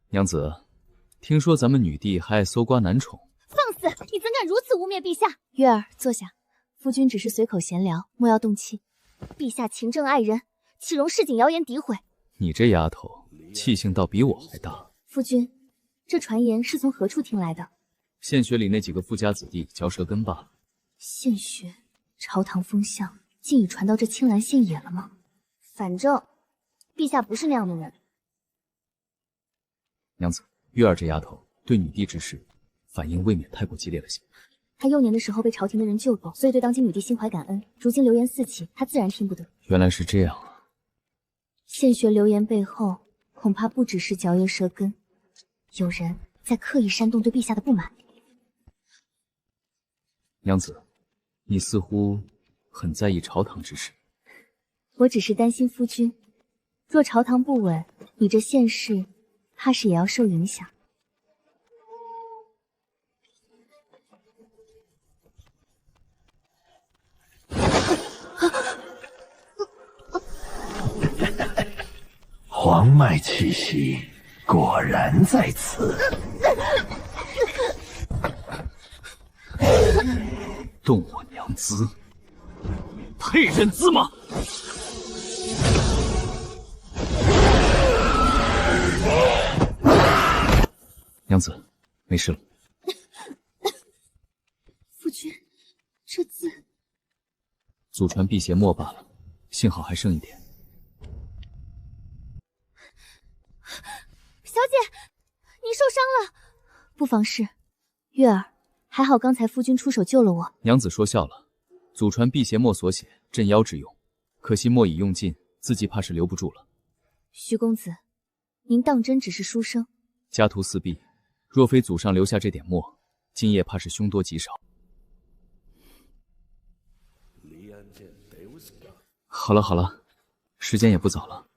娘子，听说咱们女帝还爱搜刮男宠。放肆！你怎敢如此污蔑陛下？月儿，坐下。夫君只是随口闲聊，莫要动气。陛下勤政爱人，岂容市井谣言诋毁？你这丫头，气性倒比我还大。夫君，这传言是从何处听来的？献学里那几个富家子弟嚼舌根罢了。献学，朝堂风向竟已传到这青兰县野了吗？反正，陛下不是那样的人。娘子，月儿这丫头对女帝之事反应未免太过激烈了些。她幼年的时候被朝廷的人救过，所以对当今女帝心怀感恩。如今流言四起，她自然听不得。原来是这样啊！献学流言背后，恐怕不只是嚼噎舌根，有人在刻意煽动对陛下的不满。娘子，你似乎很在意朝堂之事。我只是担心夫君，若朝堂不稳，你这献世怕是也要受影响。皇脉气息果然在此。动我娘姿，配认字吗？娘子，没事了。夫君，这字祖传辟邪墨罢了，幸好还剩一点。小姐，你受伤了。不妨事。月儿，还好刚才夫君出手救了我。娘子说笑了，祖传辟邪墨所写，镇妖之用，可惜墨已用尽，字迹怕是留不住了。徐公子，您当真只是书生？家徒四壁，若非祖上留下这点墨，今夜怕是凶多吉少。好了好了，时间也不早了，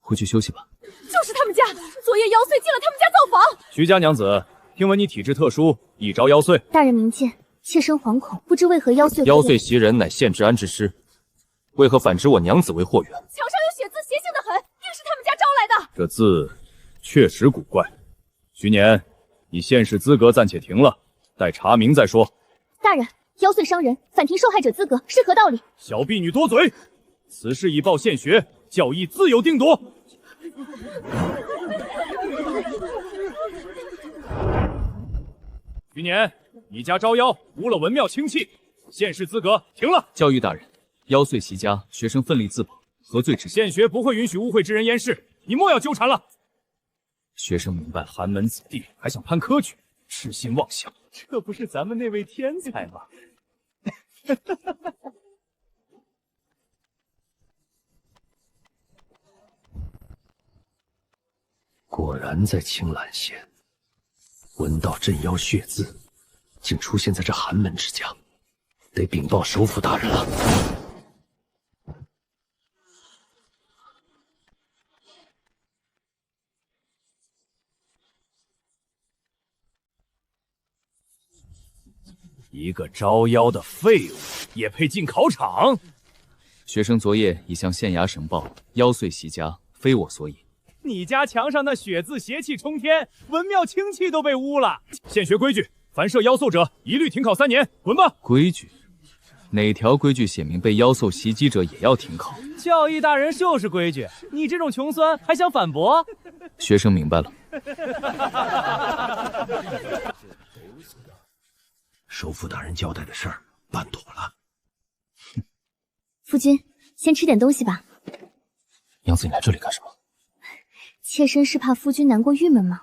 回去休息吧。就是他们家，昨夜妖祟进了他们家造访。徐家娘子，听闻你体质特殊，易招妖祟。大人明鉴，妾身惶恐，不知为何妖祟。妖祟袭人乃县治安之师，为何反指我娘子为祸源？墙上有血字，邪性的很，定是他们家招来的。这字确实古怪。徐年，你县试资格暂且停了，待查明再说。大人，妖祟伤人，反停受害者资格，是何道理？小婢女多嘴，此事已报县学，教义自有定夺。徐年，你家招妖污了文庙清气，县试资格停了。教育大人，妖祟袭家，学生奋力自保，何罪之有？县学不会允许污秽之人淹视，你莫要纠缠了。学生明白了。寒门子弟还想攀科举，痴心妄想。这不是咱们那位天才吗？果然在青兰县，闻到镇妖血字，竟出现在这寒门之家，得禀报首府大人了。一个招妖的废物也配进考场？学生昨夜已向县衙省报，妖祟袭家，非我所以。你家墙上那血字邪气冲天，文庙清气都被污了。县学规矩，凡涉妖兽者，一律停考3年，滚吧！规矩？哪条规矩写明被妖兽袭击者也要停考？教义大人就是规矩，你这种穷酸还想反驳？学生明白了。首府大人交代的事儿办妥了。夫君，先吃点东西吧。娘子，你来这里干什么？妾身是怕夫君难过郁闷吗？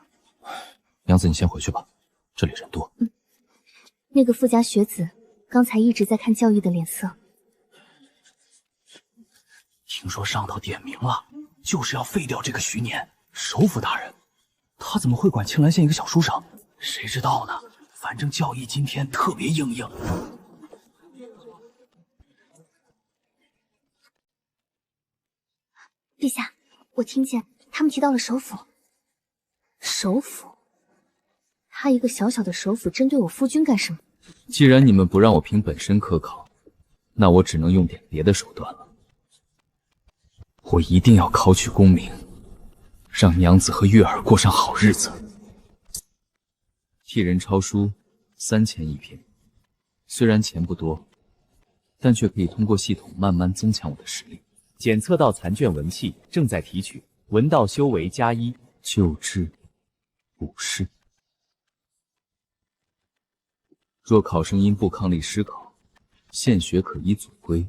娘子，你先回去吧，这里人多。那个富家学子刚才一直在看教育的脸色。听说上头点名了，就是要废掉这个徐年。首府大人，他怎么会管青兰县一个小书生？谁知道呢？反正教义今天特别硬。陛下，我听见他们提到了首府。首府？他一个小小的首府针对我夫君干什么？既然你们不让我凭本身科考，那我只能用点别的手段了。我一定要考取功名，让娘子和月儿过上好日子。替人抄书3000一篇，虽然钱不多，但却可以通过系统慢慢增强我的实力。检测到残卷文气，正在提取，文道修为+1，救治补试。若考生因不抗力失考，现学可依组规，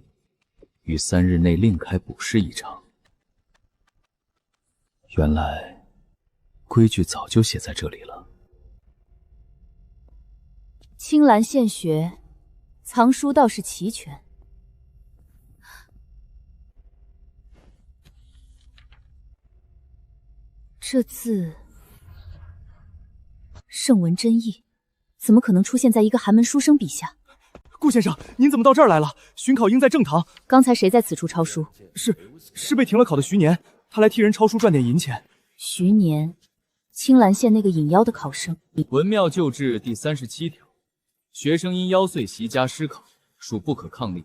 于3日内另开补试一场。原来规矩早就写在这里了。青兰县学藏书倒是齐全，这字圣文真意，怎么可能出现在一个寒门书生笔下？顾先生，您怎么到这儿来了？巡考应在正堂。刚才谁在此处抄书？是被停了考的徐年，他来替人抄书赚点银钱。徐年，青兰县那个引妖的考生。文庙旧制第37条，学生因妖祟袭家失考，属不可抗力，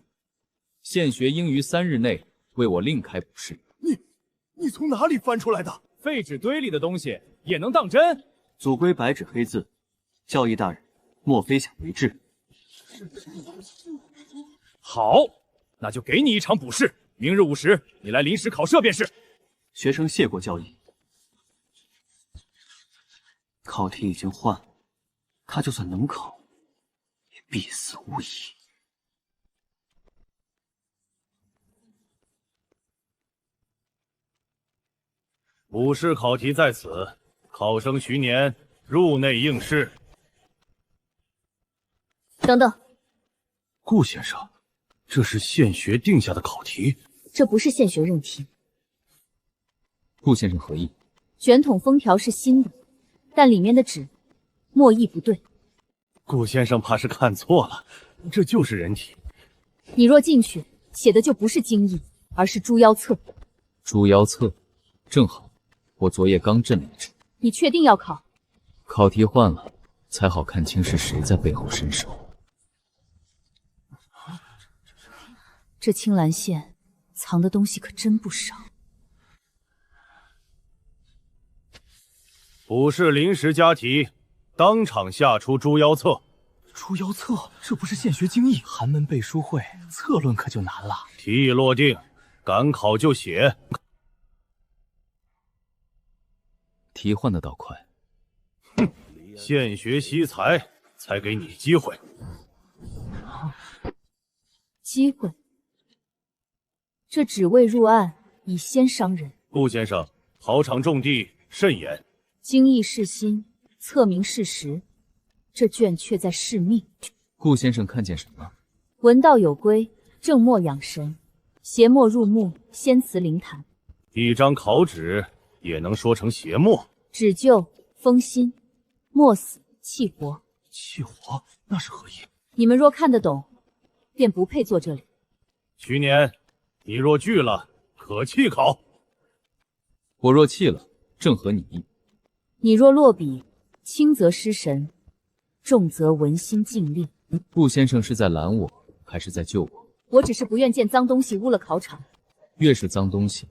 现学应于3日内为我另开补试。你从哪里翻出来的？废纸堆里的东西也能当真？祖规白纸黑字，教义大人莫非想为质？好，那就给你一场补试，明日午时你来临时考设便是。学生谢过教义。考题已经换了，他就算能考，也必死无疑。补试考题在此，考生徐年入内应试。等等，顾先生，这是县学定下的考题。这不是县学认题。顾先生何意？卷筒封条是新的，但里面的纸墨意不对。顾先生怕是看错了，这就是人题。你若进去，写的就不是经义，而是猪妖册。猪妖册，正好，我昨夜刚镇了一阵。你确定要考？考题换了，才好看清是谁在背后伸手。这青兰县藏的东西可真不少。补试临时加题，当场下出猪妖册。猪妖册，这不是现学精义，寒门背书会，策论可就难了。题意落定，赶考就写。题换得倒快。现学惜才，才给你机会。机会？这只为入案，以先伤人。顾先生，考场重地，慎言。经义是心，测明事实，这卷却在示命。顾先生看见什么？文道有规，正默养神，邪默入目，仙词灵谈。一张考纸也能说成邪默？只救封心，莫死气活。气活那是何意？你们若看得懂，便不配坐这里。徐年，你若拒了，可弃考。我若弃了，正合你意。你若落笔，轻则失神，重则文心尽裂。顾先生是在拦我，还是在救我？我只是不愿见脏东西污了考场。越是脏东西，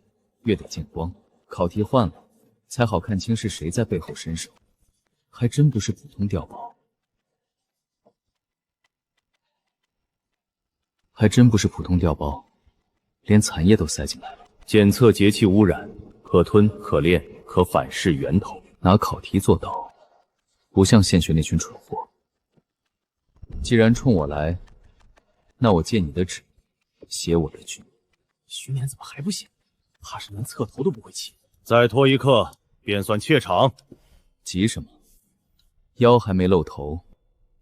越得见光。考题换了，才好看清是谁在背后伸手。还真不是普通碉堡，连残液都塞进来了。检测节气污染，可吞可炼，可反噬源头。拿考题做刀，不像现学那群蠢货。既然冲我来，那我借你的纸，写我的句。徐年怎么还不写？怕是连侧头都不会起。再拖一刻，便算怯场。急什么？妖还没露头。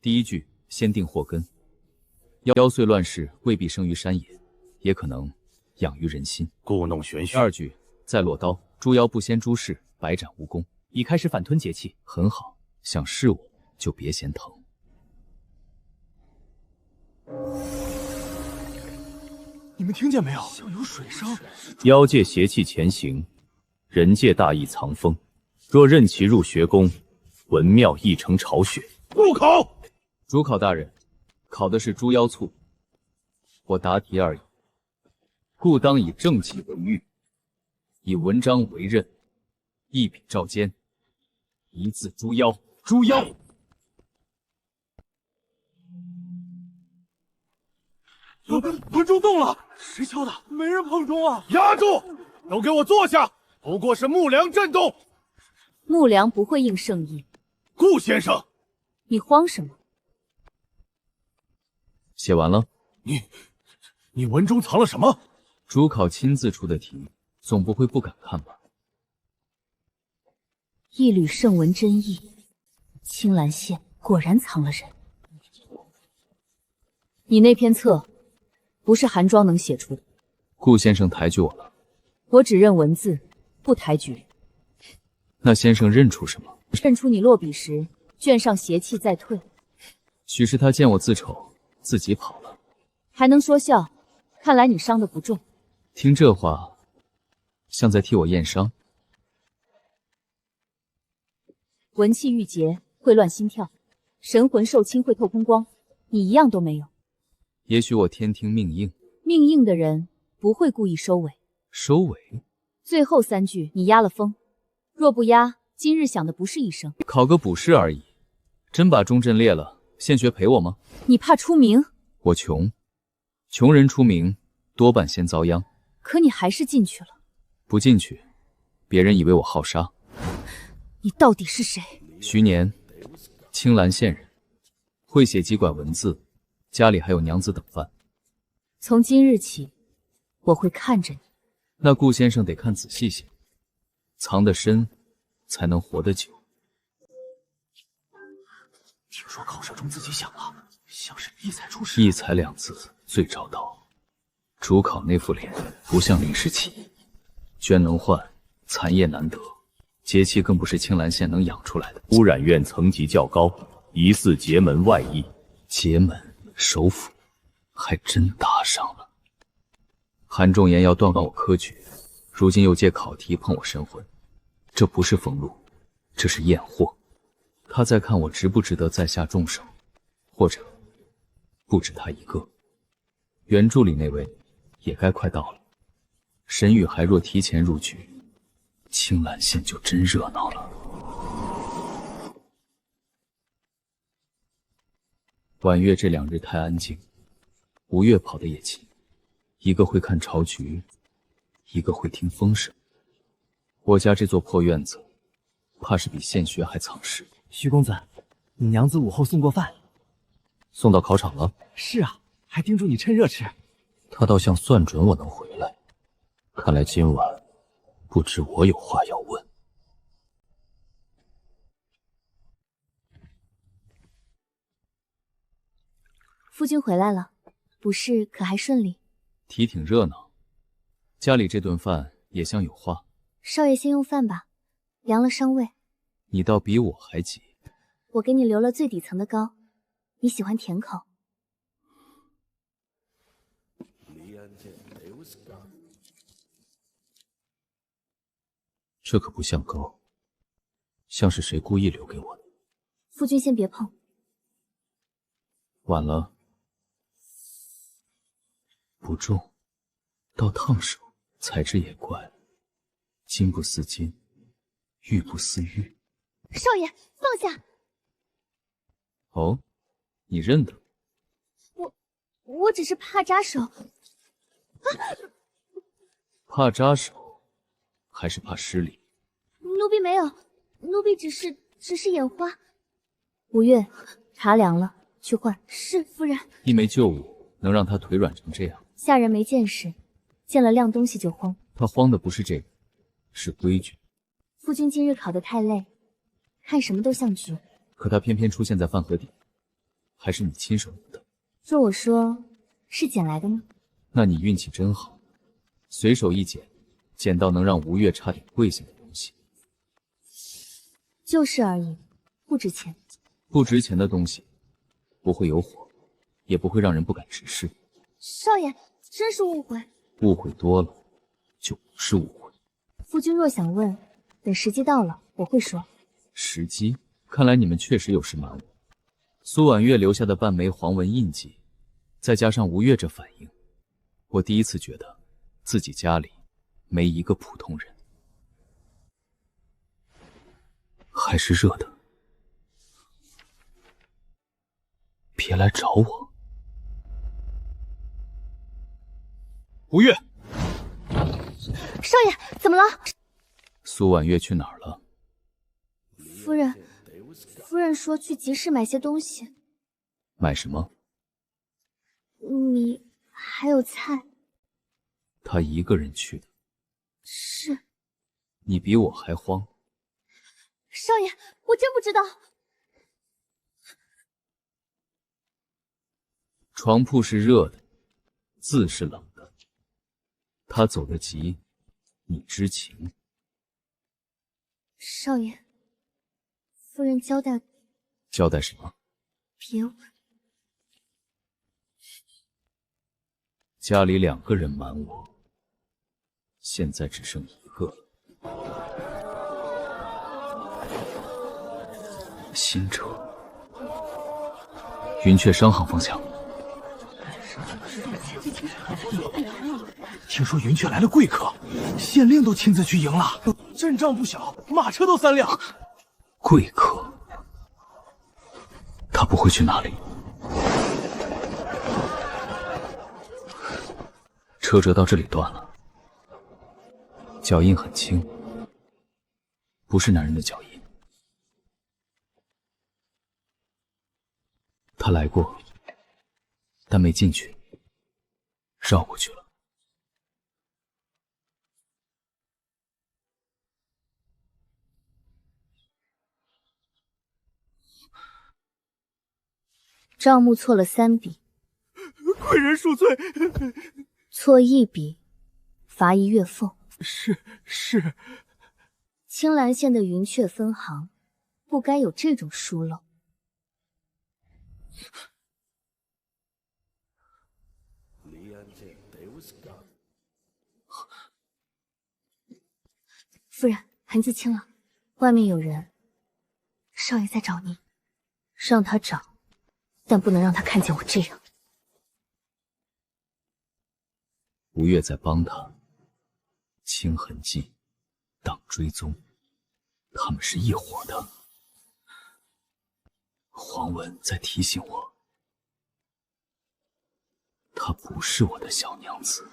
第一句先定祸根。妖祟乱世，未必生于山野，也可能养于人心。故弄玄虚。第二句再落刀，诸妖不先诸事，白斩无功。已开始反吞节气。很好，想试我就别嫌疼。你们听见没有？像有水声。妖界邪气前行，人界大义藏锋。若任其入学宫，文庙亦成巢穴。不考。主考大人，考的是猪腰醋，我答题而已。故当以正气为喻，以文章为刃，一笔照肩，一字猪腰。猪腰！门钟动了，谁敲的？没人碰钟啊！压住！都给我坐下！不过是木梁震动。木梁不会应圣意。顾先生，你慌什么？写完了。你文中藏了什么？主考亲自出的题，总不会不敢看吧？一缕圣文真意，青兰县果然藏了人。你那篇册不是韩庄能写出的。顾先生抬举我了。我只认文字，不抬举人。那先生认出什么？认出你落笔时卷上邪气在退。许是他见我自丑，自己跑了。还能说笑，看来你伤得不重。听这话，像在替我验伤。文气郁结，会乱心跳；神魂受侵，会透空光。你一样都没有。也许我天听命应。命硬的人不会故意收尾。收尾？最后3句你压了风，若不压，今日想的不是一生。考个补试而已。真把钟阵列了，现学陪我吗？你怕出名？我穷，穷人出名多半先遭殃。可你还是进去了。不进去，别人以为我好杀。你到底是谁？徐年，青兰县人，会写几管文字，家里还有娘子等饭。从今日起，我会看着你。那顾先生得看仔细些，藏得深，才能活得久。听说考试中自己想了，像是异才出世。异才2字最找到。主考那副脸不像林世奇，捐能换，残业难得，节气更不是青兰县能养出来的。污染院层级较高，疑似劫门外溢。劫门首府，还真搭上了。韩仲言要断完我科举，如今又借考题碰我神魂，这不是俸禄，这是验货。他在看我值不值得再下重手，或者不止他一个。原著里那位也该快到了。沈宇还若提前入局，青兰县就真热闹了。婉月这2日太安静，吴越跑得也勤，一个会看朝局，一个会听风声。我家这座破院子，怕是比县学还藏事。徐公子，你娘子午后送过饭。送到考场了？是啊，还叮嘱你趁热吃。他倒像算准我能回来，看来今晚不止我有话要问。夫君回来了，补试可还顺利？题挺热闹，家里这顿饭也像有话。少爷先用饭吧，凉了伤胃。你倒比我还急。我给你留了最底层的糕，你喜欢甜口。这可不像糕，像是谁故意留给我的。夫君先别碰。晚了，不重，倒烫手。材质也怪，金不似金，玉不似玉。少爷，放下！哦，你认得？我只是怕扎手。怕扎手，还是怕失礼？奴婢没有，奴婢只是眼花。吴越，茶凉了，去换。是夫人。一枚旧物能让他腿软成这样？下人没见识，见了亮东西就慌。他慌的不是这个，是规矩。夫君今日考得太累，看什么都像局。可他偏偏出现在饭盒底，还是你亲手留的。若我说是捡来的呢？那你运气真好，随手一捡，捡到能让吴越差点跪下的东西。就是而已，不值钱。不值钱的东西，不会有火，也不会让人不敢直视。少爷，真是误会。误会多了，就不是误会。夫君若想问，等时机到了，我会说。时机？看来你们确实有事瞒我。苏婉月留下的半枚黄纹印记，再加上吴越这反应，我第一次觉得自己家里没一个普通人。还是热的，别来找我。吴越，少爷，怎么了？苏婉月去哪儿了？夫人说去集市买些东西，买什么？米还有菜。她一个人去的。是。你比我还慌。少爷，我真不知道。床铺是热的，字是冷的。他走得急，你知情。少爷，夫人交代什么？别问。家里2个人瞒我，现在只剩1个了。新车，云雀商行方向。听说云雀来了贵客，县令都亲自去迎了，阵仗不小，马车都3辆。贵客，他不会去哪里？车辙到这里断了，脚印很轻，不是男人的脚印。他来过，但没进去，绕过去了。账目错了3笔，贵人恕罪。错1笔，罚1月俸。是。青兰县的云雀分行，不该有这种疏漏。夫人，痕子清了，外面有人。少爷在找你，让他找，但不能让他看见我这样。吴越在帮他清痕迹、挡追踪，他们是一伙的。黄文在提醒我，她不是我的小娘子。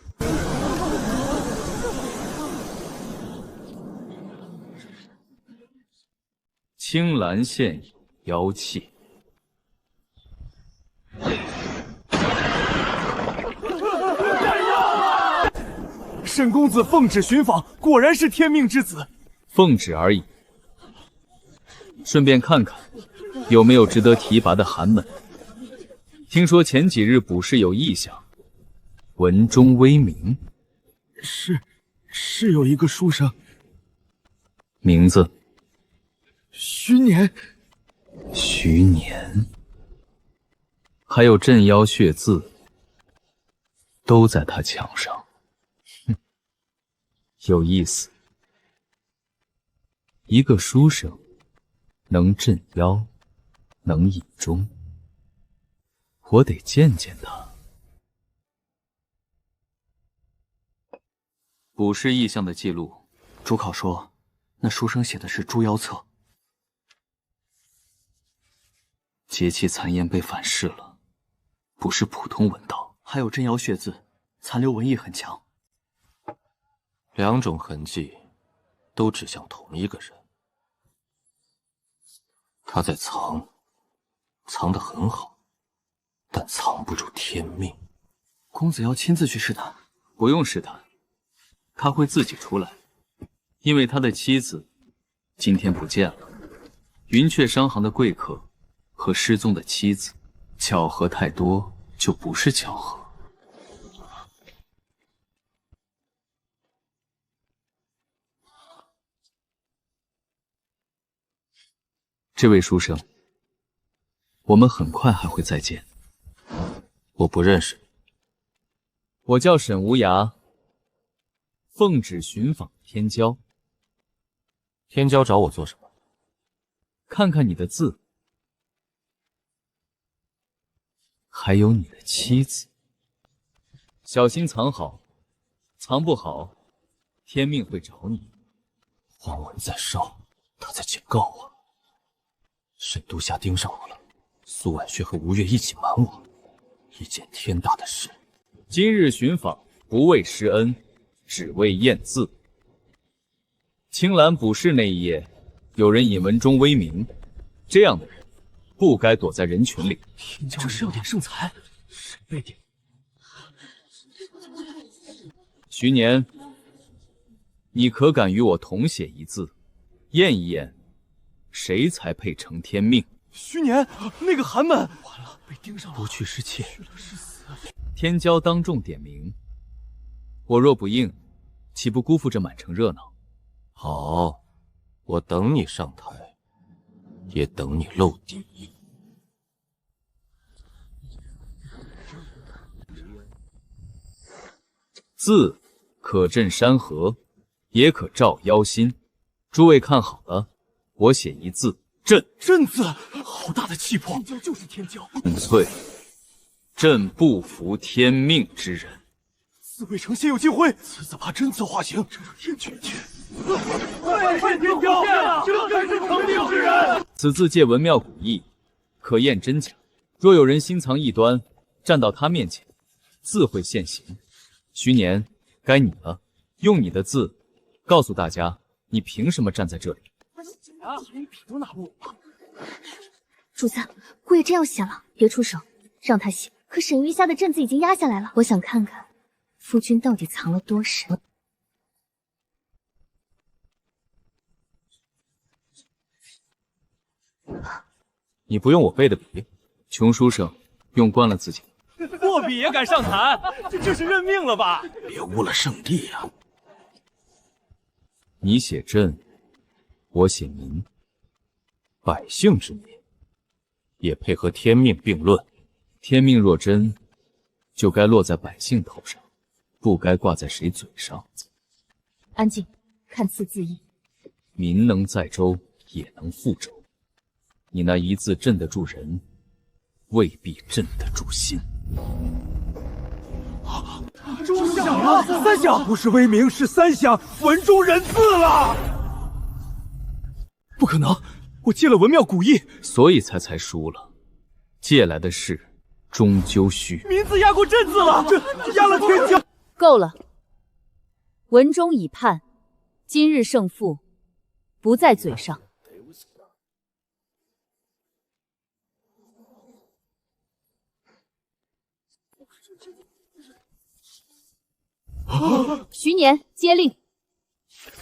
青兰县妖气。沈公子奉旨寻访，果然是天命之子。奉旨而已，顺便看看有没有值得提拔的寒门。听说前几日卜氏有异象，文中微明。是有一个书生，名字徐年。徐年，还有镇妖血字，都在他墙上。哼，有意思。一个书生，能镇妖，能引钟，我得见见他。卜氏异象的记录，主考说，那书生写的是《诛妖册》。节气残烟被反噬了，不是普通文道。还有镇妖血字，残留文艺很强。2种痕迹都指向同一个人。他在藏得很好，但藏不住天命。公子要亲自去试探？不用试探，他会自己出来，因为他的妻子今天不见了。云雀商行的贵客和失踪的妻子，巧合太多就不是巧合。这位书生，我们很快还会再见。我不认识。我叫沈无涯，奉旨寻访天骄。天骄找我做什么？看看你的字。还有你的妻子，小心藏好，藏不好，天命会找你。皇文在上，他在警告我，沈都下盯上我了。苏婉萱和吴越一起瞒我，一件天大的事。今日寻访，不为施恩，只为验字。青兰卜筮那一夜，有人引文中威名，这样的人不该躲在人群里。这是要点圣裁，谁被点？徐年，你可敢与我同写一字，验一验，谁才配承天命？虚年，那个寒门，完了，被盯上了。不去是妾。天骄当众点名，我若不应，岂不辜负这满城热闹？好，我等你上台，也等你露底。字可镇山河，也可照妖心。诸位看好了，我写一字镇。镇字，好大的气魄！天骄就是天骄。翠，朕不服天命之人。自未成先有金辉，此字怕真字化形，这让天绝天。拜见天骄，这才是成命之人。此字借文庙古意，可验真假。若有人心藏异端，站到他面前，自会现形。徐年，该你了，用你的字告诉大家，你凭什么站在这里？连笔都拿不稳。主子，姑爷真要写了，别出手，让他写。可沈玉下的镇子已经压下来了，我想看看夫君到底藏了多深。你不用我背的笔，穷书生用惯了自己。握笔也敢上坛，这是认命了吧？别污了圣地呀！你写朕，我写民，百姓之民，也配合天命并论。天命若真，就该落在百姓头上，不该挂在谁嘴上。安静，看次字义。民能载舟，也能覆舟。你那一字镇得住人，未必镇得住心。中响了，三响，不是威名，是三响，文中人字了。不可能，我借了文庙古意，所以才输了。借来的事终究虚。名字压过镇字了，这压了天骄。够了，文中已判，今日胜负不在嘴上。徐年接令，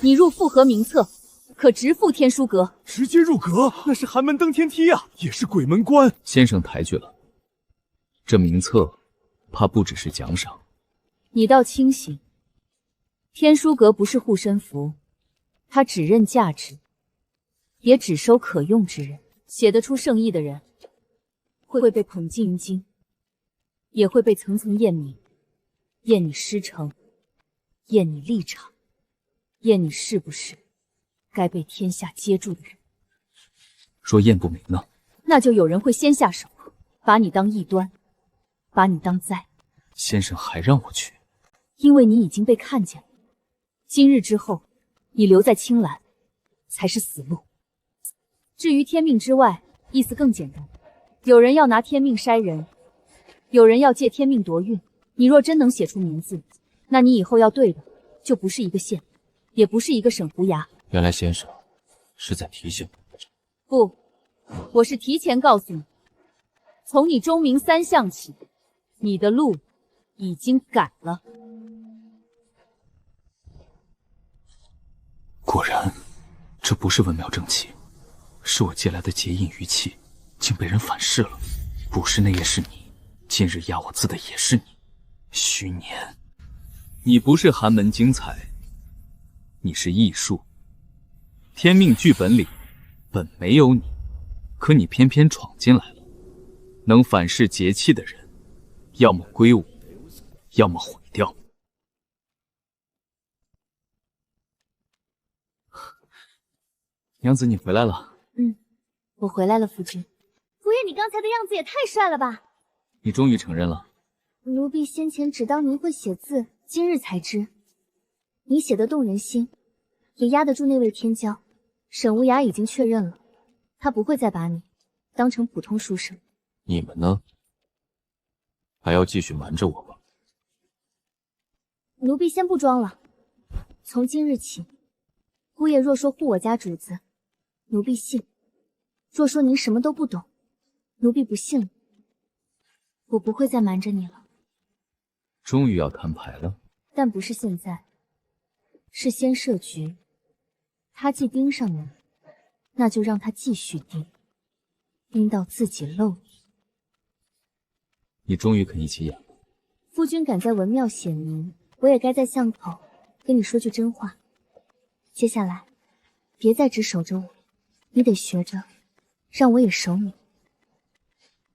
你入复合名册，可直赴天书阁。直接入阁，那是寒门登天梯啊，也是鬼门关。先生抬举了，这名册怕不只是奖赏。你倒清醒，天书阁不是护身符，它只认价值，也只收可用之人。写得出圣意的人，会被捧进于京，也会被层层验明，验你师承，验你立场，验你是不是该被天下接住的人。若验不明呢？那就有人会先下手，把你当异端，把你当灾。先生还让我去？因为你已经被看见了。今日之后，你留在青兰才是死路。至于天命之外，意思更简单，有人要拿天命筛人，有人要借天命夺运。你若真能写出名字，那你以后要对的就不是一个县，也不是一个省胡衙。原来先生是在提醒我。不，我是提前告诉你，从你钟鸣三相起，你的路已经改了。果然，这不是文庙正气，是我借来的结印余气，竟被人反噬了。不是那夜是你，今日压我字的也是你。虚年，你不是寒门精彩，你是异术。天命剧本里本没有你，可你偏偏闯进来了。能反噬节气的人，要么归我，要么毁掉。娘子，你回来了。我回来了，夫君。姑爷，你刚才的样子也太帅了吧！你终于承认了。奴婢先前只当您会写字，今日才知，你写的动人心，也压得住那位天骄。沈无涯已经确认了，他不会再把你当成普通书生。你们呢？还要继续瞒着我吗？奴婢先不装了，从今日起，姑爷若说护我家主子，奴婢信；若说您什么都不懂，奴婢不信了。我不会再瞒着你了。终于要摊牌了，但不是现在，是先设局。他既盯上你，那就让他继续盯，盯到自己露底。你终于肯一起演了。夫君敢在文庙显名，我也该在巷口跟你说句真话。接下来，别再只守着我，你得学着让我也守你。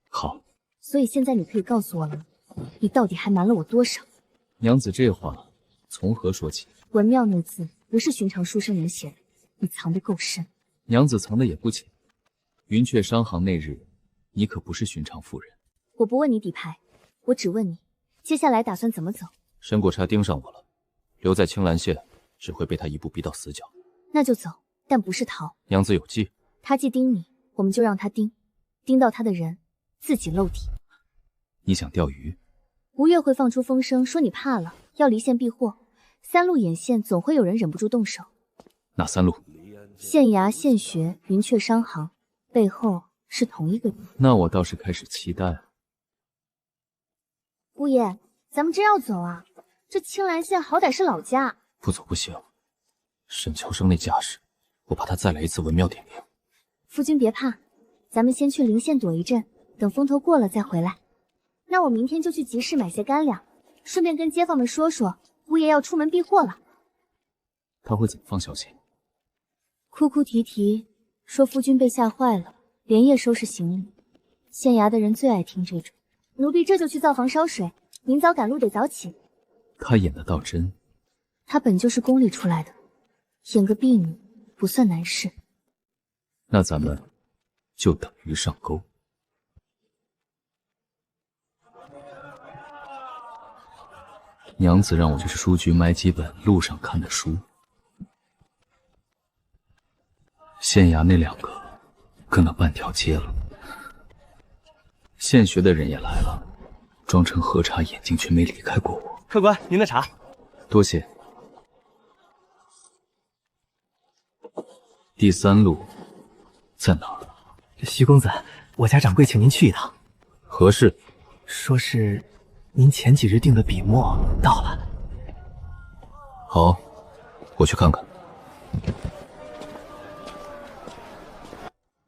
好，所以现在你可以告诉我了，你到底还瞒了我多少？娘子这话从何说起？文庙那字不是寻常书生能写的，你藏得够深。娘子藏的也不浅。云雀商行那日，你可不是寻常妇人。我不问你底牌，我只问你，接下来打算怎么走？沈果差盯上我了，留在青兰县只会被他一步逼到死角。那就走，但不是逃。娘子有计。他既盯你，我们就让他盯，盯到他的人自己露底。你想钓鱼？吴越会放出风声说你怕了，要离县避祸。三路眼线总会有人忍不住动手。哪三路？县衙、县学、云雀商行，背后是同一个人。那我倒是开始期待了。姑爷，咱们真要走啊？这青兰县好歹是老家。不走不行，沈秋生那架势，我怕他再来一次文庙点名。夫君别怕，咱们先去临县躲一阵，等风头过了再回来。那我明天就去集市买些干粮，顺便跟街坊们说说，姑爷要出门避祸了。他会怎么放消息？哭哭啼啼说夫君被吓坏了，连夜收拾行李。县衙的人最爱听这种。奴婢这就去灶房烧水，明早赶路得早起。他演得倒真。他本就是宫里出来的，演个婢女不算难事。那咱们就等于上钩。娘子让我去书局买几本路上看的书。县衙那两个跟了半条街了，县学的人也来了，装成喝茶眼睛却没离开过我。客官，您的茶。多谢。第三路在哪儿？徐公子，我家掌柜请您去一趟。何事？说是您前几日订的笔墨到了。好，我去看看。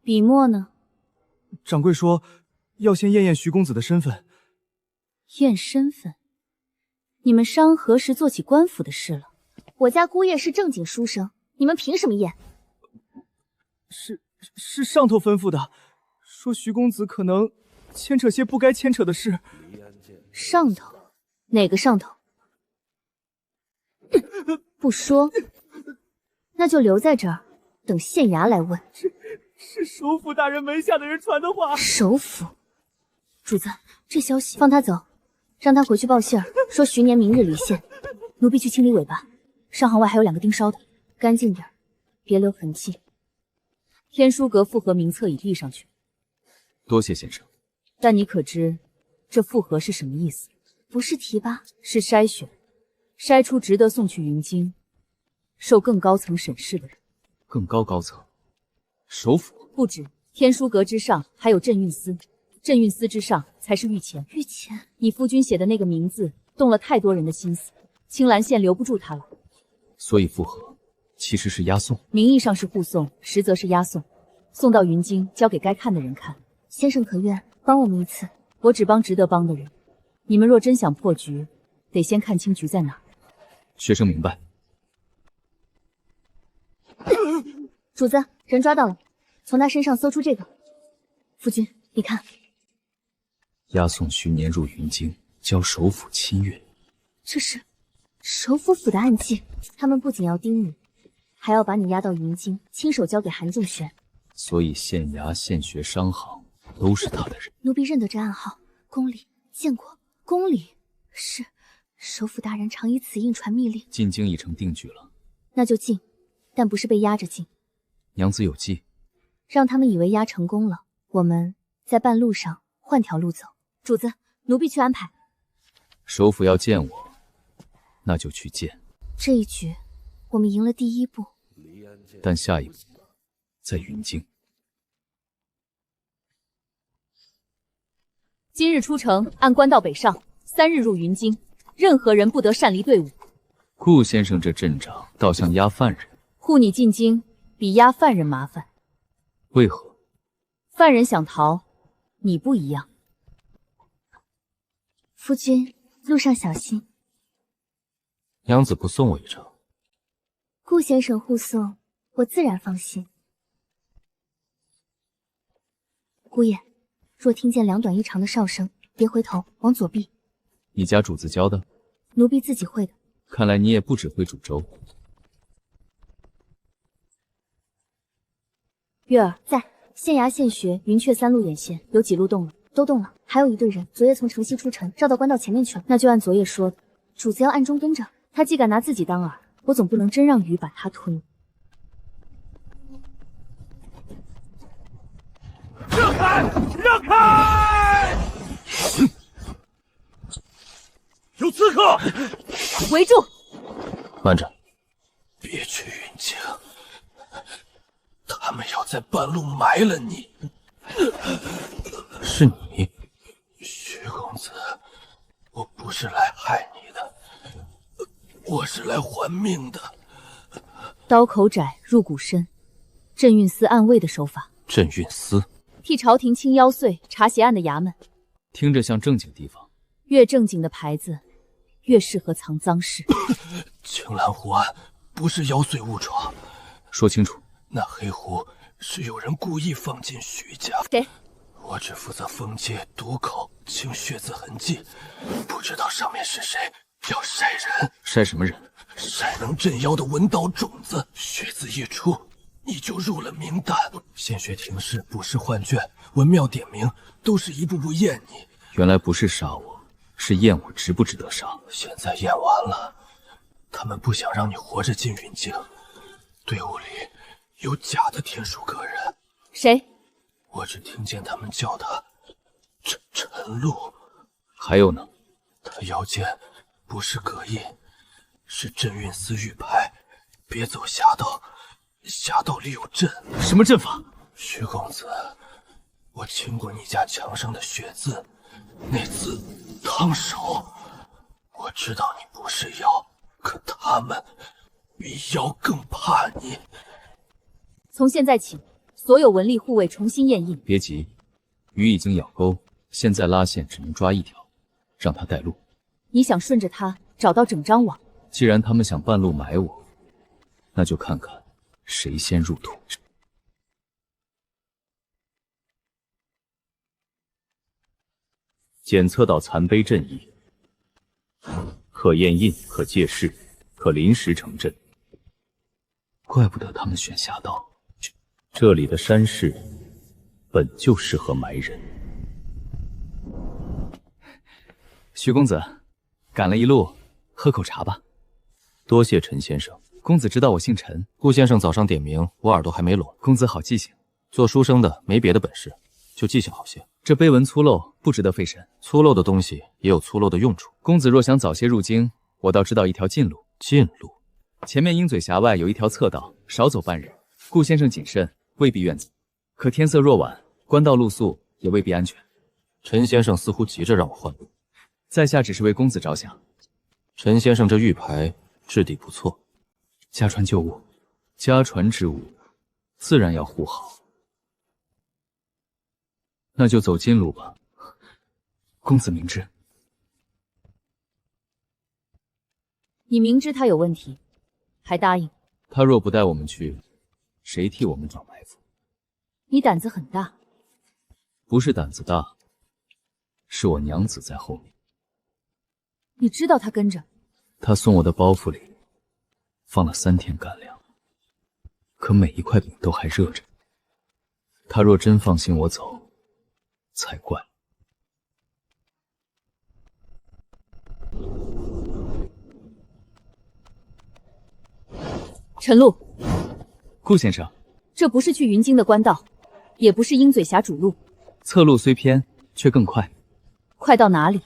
笔墨呢？掌柜说要先验验徐公子的身份。验身份？你们商何时做起官府的事了？我家姑爷是正经书生，你们凭什么验？是上头吩咐的，说徐公子可能牵扯些不该牵扯的事。上头？哪个上头？不说，那就留在这儿，等县衙来问。是首府大人门下的人传的话。首府？主子，这消息放他走，让他回去报信儿，说徐年明日离县。奴婢去清理尾巴，上行外还有2个盯梢的，干净点，别留痕迹。天书阁复核名册已递上去，多谢先生。但你可知这复核是什么意思？不是提拔，是筛选，筛出值得送去云京，受更高层审视的人。更高层？首府？不止，天书阁之上还有镇运司，镇运司之上才是御前。御前？你夫君写的那个名字动了太多人的心思，青兰县留不住他了。所以复核其实是押送，名义上是护送，实则是押送，送到云京交给该看的人看。先生可愿帮我们一次？我只帮值得帮的人，你们若真想破局，得先看清局在哪儿。学生明白。主子，人抓到了，从他身上搜出这个。夫君，你看，押送徐年入云京，交首府亲阅。这是首府府的暗记。他们不仅要盯你，还要把你押到云京，亲手交给韩仲玄。所以县衙、县学、商行都是他的人。奴婢认得这暗号，宫里见过。宫里是，首府大人常以此印传密令。进京已成定局了，那就进，但不是被压着进。娘子有计，让他们以为压成功了，我们在半路上换条路走。主子，奴婢去安排。首府要见我，那就去见。这一局，我们赢了第一步，但下一步在云京。今日出城，按官道北上，3日入云京，任何人不得擅离队伍。顾先生这阵仗倒像押犯人，护你进京比押犯人麻烦。为何？犯人想逃，你不一样。夫君，路上小心。娘子不送我一程？顾先生护送，我自然放心。姑爷，若听见2短1长的哨声，别回头，往左避。你家主子教的？奴婢自己会的。看来你也不只会煮粥。月儿在县衙、县学、云阙3路眼线，有几路动了？都动了。还有一队人，昨夜从城西出城，绕到官道前面去了。那就按昨夜说的，主子要暗中跟着。他既敢拿自己当饵，我总不能真让鱼把他吞了。让开！让开！有刺客！围住！慢着，别去云京，他们要在半路埋了你。是你，徐公子，我不是来害你的，我是来还命的。刀口窄，入骨深，镇运司暗卫的手法。镇运司替朝廷清妖祟、查邪案的衙门，听着像正经地方。越正经的牌子，越适合藏赃事。青蓝湖案不是妖祟误闯，说清楚。那黑壶是有人故意放进徐家。谁？我只负责封街、堵口、清血渍痕迹，不知道上面是谁。要筛人，筛什么人？筛能镇妖的文道种子。血字一出，你就入了名单。献血停尸不是换卷，文庙点名都是一步步验你。原来不是杀我，是验我值不值得杀。现在验完了，他们不想让你活着进云京。队伍里有假的天书阁人。谁？我只听见他们叫他陈露。还有呢？他腰间不是隔印，是镇运司玉牌。别走侠道，侠道里有阵。什么阵法？徐公子，我亲过你家墙上的血渍，那字烫手。我知道你不是妖，可他们比妖更怕你。从现在起，所有文吏护卫重新验印。别急，鱼已经咬钩，现在拉线只能抓一条，让他带路。你想顺着他找到整张网？既然他们想半路埋我，那就看看谁先入土。检测到残碑阵意，可验印，可借势，可临时成阵。怪不得他们选侠道，这里的山势本就适合埋人。徐公子，赶了一路，喝口茶吧。多谢陈先生。公子知道我姓陈。顾先生早上点名，我耳朵还没聋。公子好记性，做书生的没别的本事，就记性好些。这碑文粗陋，不值得费神。粗陋的东西也有粗陋的用处。公子若想早些入京，我倒知道一条近路。近路？前面鹰嘴峡外有一条侧道，少走半日。顾先生谨慎，未必愿走。可天色若晚，官道露宿也未必安全。陈先生似乎急着让我换路，在下只是为公子着想。陈先生这玉牌质地不错，家传旧物，家传之物，自然要护好。那就走近路吧。公子明知。你明知他有问题，还答应？他若不带我们去，谁替我们找埋伏？你胆子很大。不是胆子大，是我娘子在后面。你知道他跟着？他送我的包袱里放了3天干粮，可每一块饼都还热着。他若真放心我走，才怪。陈露，顾先生，这不是去云京的官道，也不是鹰嘴峡主路，侧路虽偏，却更快。快到哪里？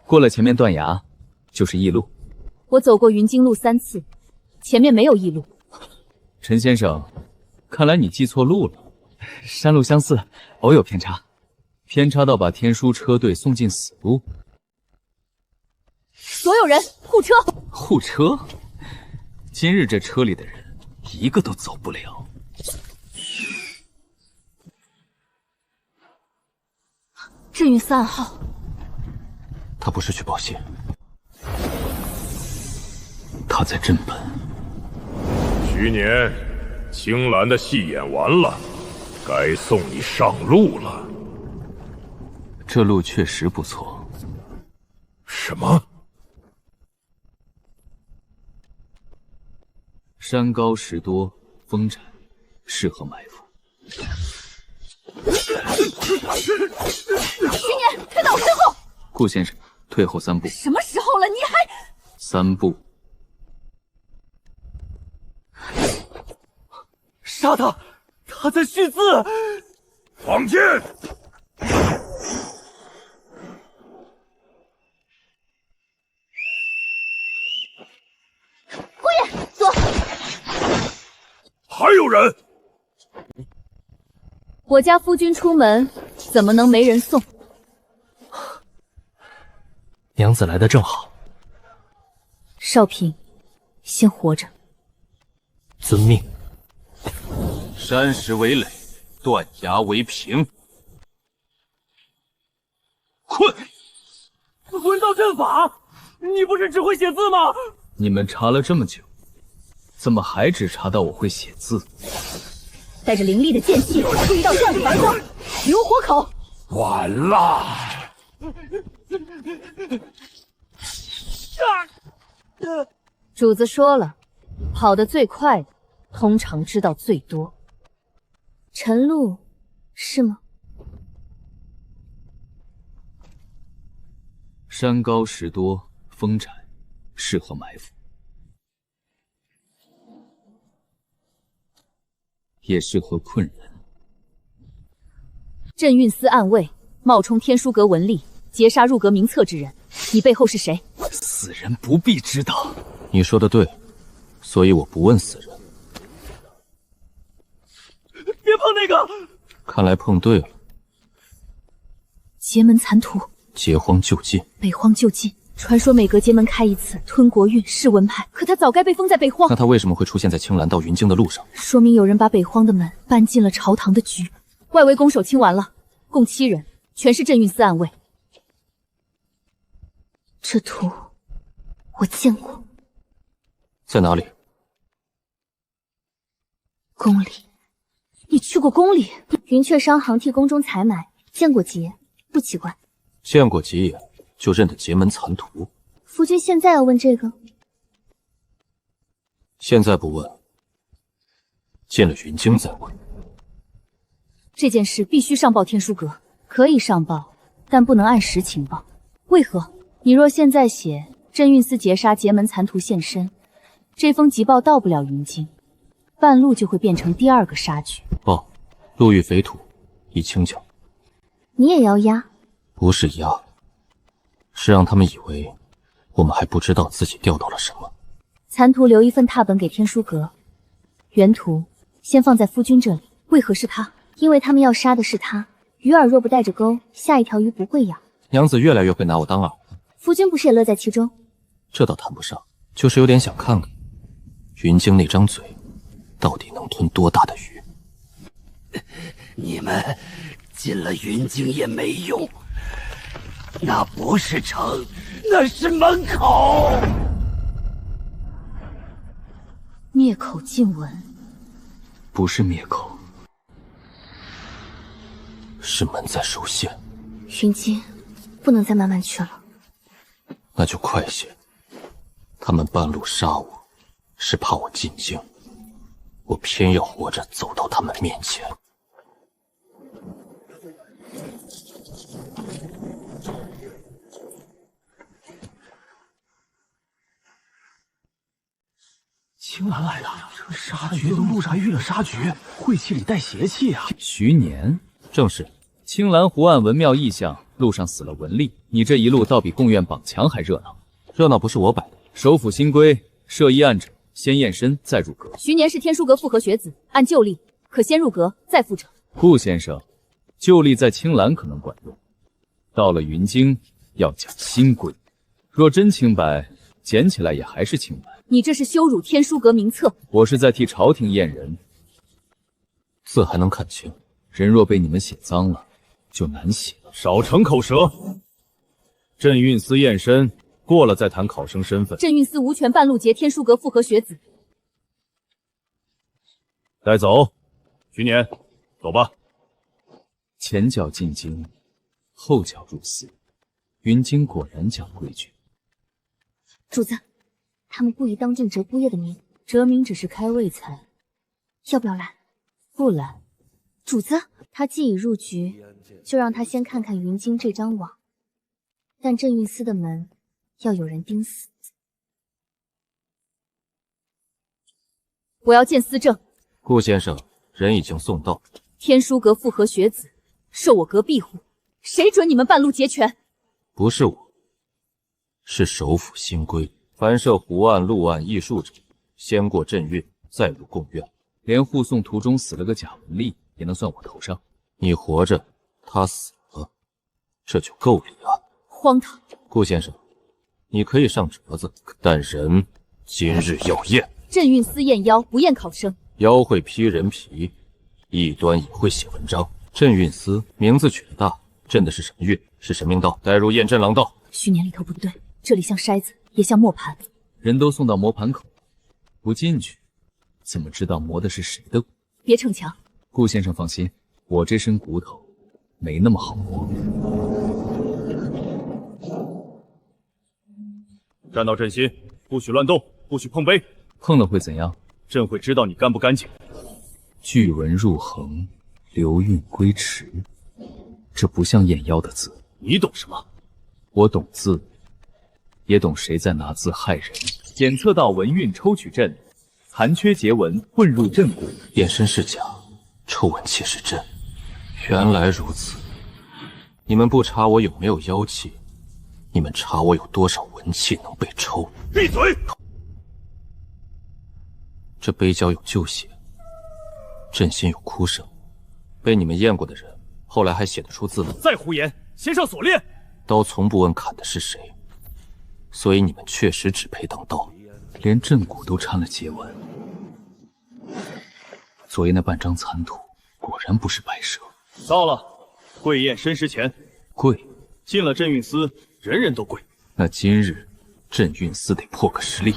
过了前面断崖，就是驿路。我走过云京路3次，前面没有驿路。陈先生，看来你记错路了。山路相似，偶有偏差，偏差到把天书车队送进死路。所有人护车！护车？今日这车里的人一个都走不了。镇运4暗号，他不是去报信，他在镇本。徐年，青兰的戏演完了，该送你上路了。这路确实不错。什么？山高石多，风窄，适合埋伏。徐年，退到我身后！顾先生，退后3步。什么时候了，你还3步。杀他！他在续字！放箭！顾爷，左！还有人！我家夫君出门，怎么能没人送？娘子来的正好。少平，先活着。遵命。山石为垒，断崖为平。困！魂道阵法，你不是只会写字吗？你们查了这么久，怎么还只查到我会写字？带着凌厉的剑气，注意到这样的白光，如火口。完了！主子说了，跑得最快的，通常知道最多。陈露，是吗？山高石多，风窄，适合埋伏，也适合困人。镇运司暗卫，冒充天书阁文吏，劫杀入阁名册之人。你背后是谁？死人不必知道。你说的对，所以我不问死人。别碰那个！看来碰对了。劫门残图，劫荒就晋，北荒就晋。传说每隔劫门开一次，吞国运，是文派。可他早该被封在北荒。那他为什么会出现在青兰到云京的路上？说明有人把北荒的门搬进了朝堂的局。外围攻守清完了，共7人，全是镇运司暗卫。这图我见过。在哪里？宫里。你去过宫里？云雀商行替宫中采买，见过劫，不奇怪。见过几眼就认得劫门残图。夫君现在要问这个？现在不问，进了云京再问。这件事必须上报天书阁。可以上报，但不能按时情报。为何？你若现在写镇运司劫杀劫门残图现身，这封急报到不了云京，半路就会变成第2个杀局。报，路遇匪土，已轻巧。你也要压？不是压，是让他们以为我们还不知道自己调到了什么。残图留一份拓本给天书阁，原图先放在夫君这里。为何是他？因为他们要杀的是他。鱼饵若不带着钩，下一条鱼不会咬。娘子越来越会拿我当饵。夫君不是也乐在其中？这倒谈不上，就是有点想看看云京那张嘴到底能吞多大的鱼。你们进了云京也没用，那不是城，那是门口。灭口禁文，不是灭口，是门在收线。云京不能再慢慢去了。那就快些。他们半路杀我，是怕我进京，我偏要活着走到他们面前。青兰来了，杀局都路上遇了杀局，晦气里带邪气啊！徐年，正是。青兰湖岸文庙异象，路上死了文吏，你这一路倒比贡院绑墙还热闹。热闹不是我摆的。首府新规，设一案者，先验身再入阁。徐年是天书阁复合学子，按旧例可先入阁再复者。顾先生，旧例在青兰可能管用，到了云京要讲新规。若真清白，捡起来也还是清白。你这是羞辱天书阁名册。我是在替朝廷验人，字还能看清，人若被你们写脏了，就难写了。少逞口舌。镇运司验身过了再谈考生身份。镇运司无权半路劫天书阁复合学子。带走。徐年，走吧。前脚进京，后脚入司，云京果然讲规矩。主子，他们故意当众折姑爷的名，折名只是开胃菜，要不要来？不来。主子，他既已入局，就让他先看看云京这张网。但镇运司的门要有人盯死。我要见司正。顾先生，人已经送到。天书阁复合学子，受我阁庇护，谁准你们半路劫权？不是我，是首府新规，凡涉湖岸、陆岸艺术者，先过镇运，再入贡院。连护送途中死了个假文吏，也能算我头上。你活着，他死了，这就够理啊！荒唐！顾先生，你可以上折子，但人今日要验。镇运司验妖，不验考生。妖会披人皮，异端也会写文章。镇运司名字取得大，镇的是什么运？是神明道，带入验镇廊道。虚年里头不对，这里像筛子，也像磨盘。人都送到磨盘口，不进去，怎么知道磨的是谁的骨？别逞强。顾先生放心，我这身骨头没那么好磨。站到阵心，不许乱动，不许碰杯。碰了会怎样？朕会知道你干不干净。巨文入衡，流运归池，这不像验妖的字。你懂什么？我懂字，也懂谁在拿字害人。检测到文运抽取阵，残缺结文混入阵骨。验身是假，抽文气是真。原来如此，你们不查我有没有妖气，你们查我有多少文气能被抽。闭嘴！这杯角有旧血，朕心有哭声。被你们验过的人，后来还写得出字吗？再胡言，先上锁链！刀从不问砍的是谁，所以你们确实只配当刀。连阵骨都掺了结纹，昨夜那半张残土果然不是白蛇。到了，跪验申时前。跪？进了镇运司，人人都跪。那今日镇运司得破个实例。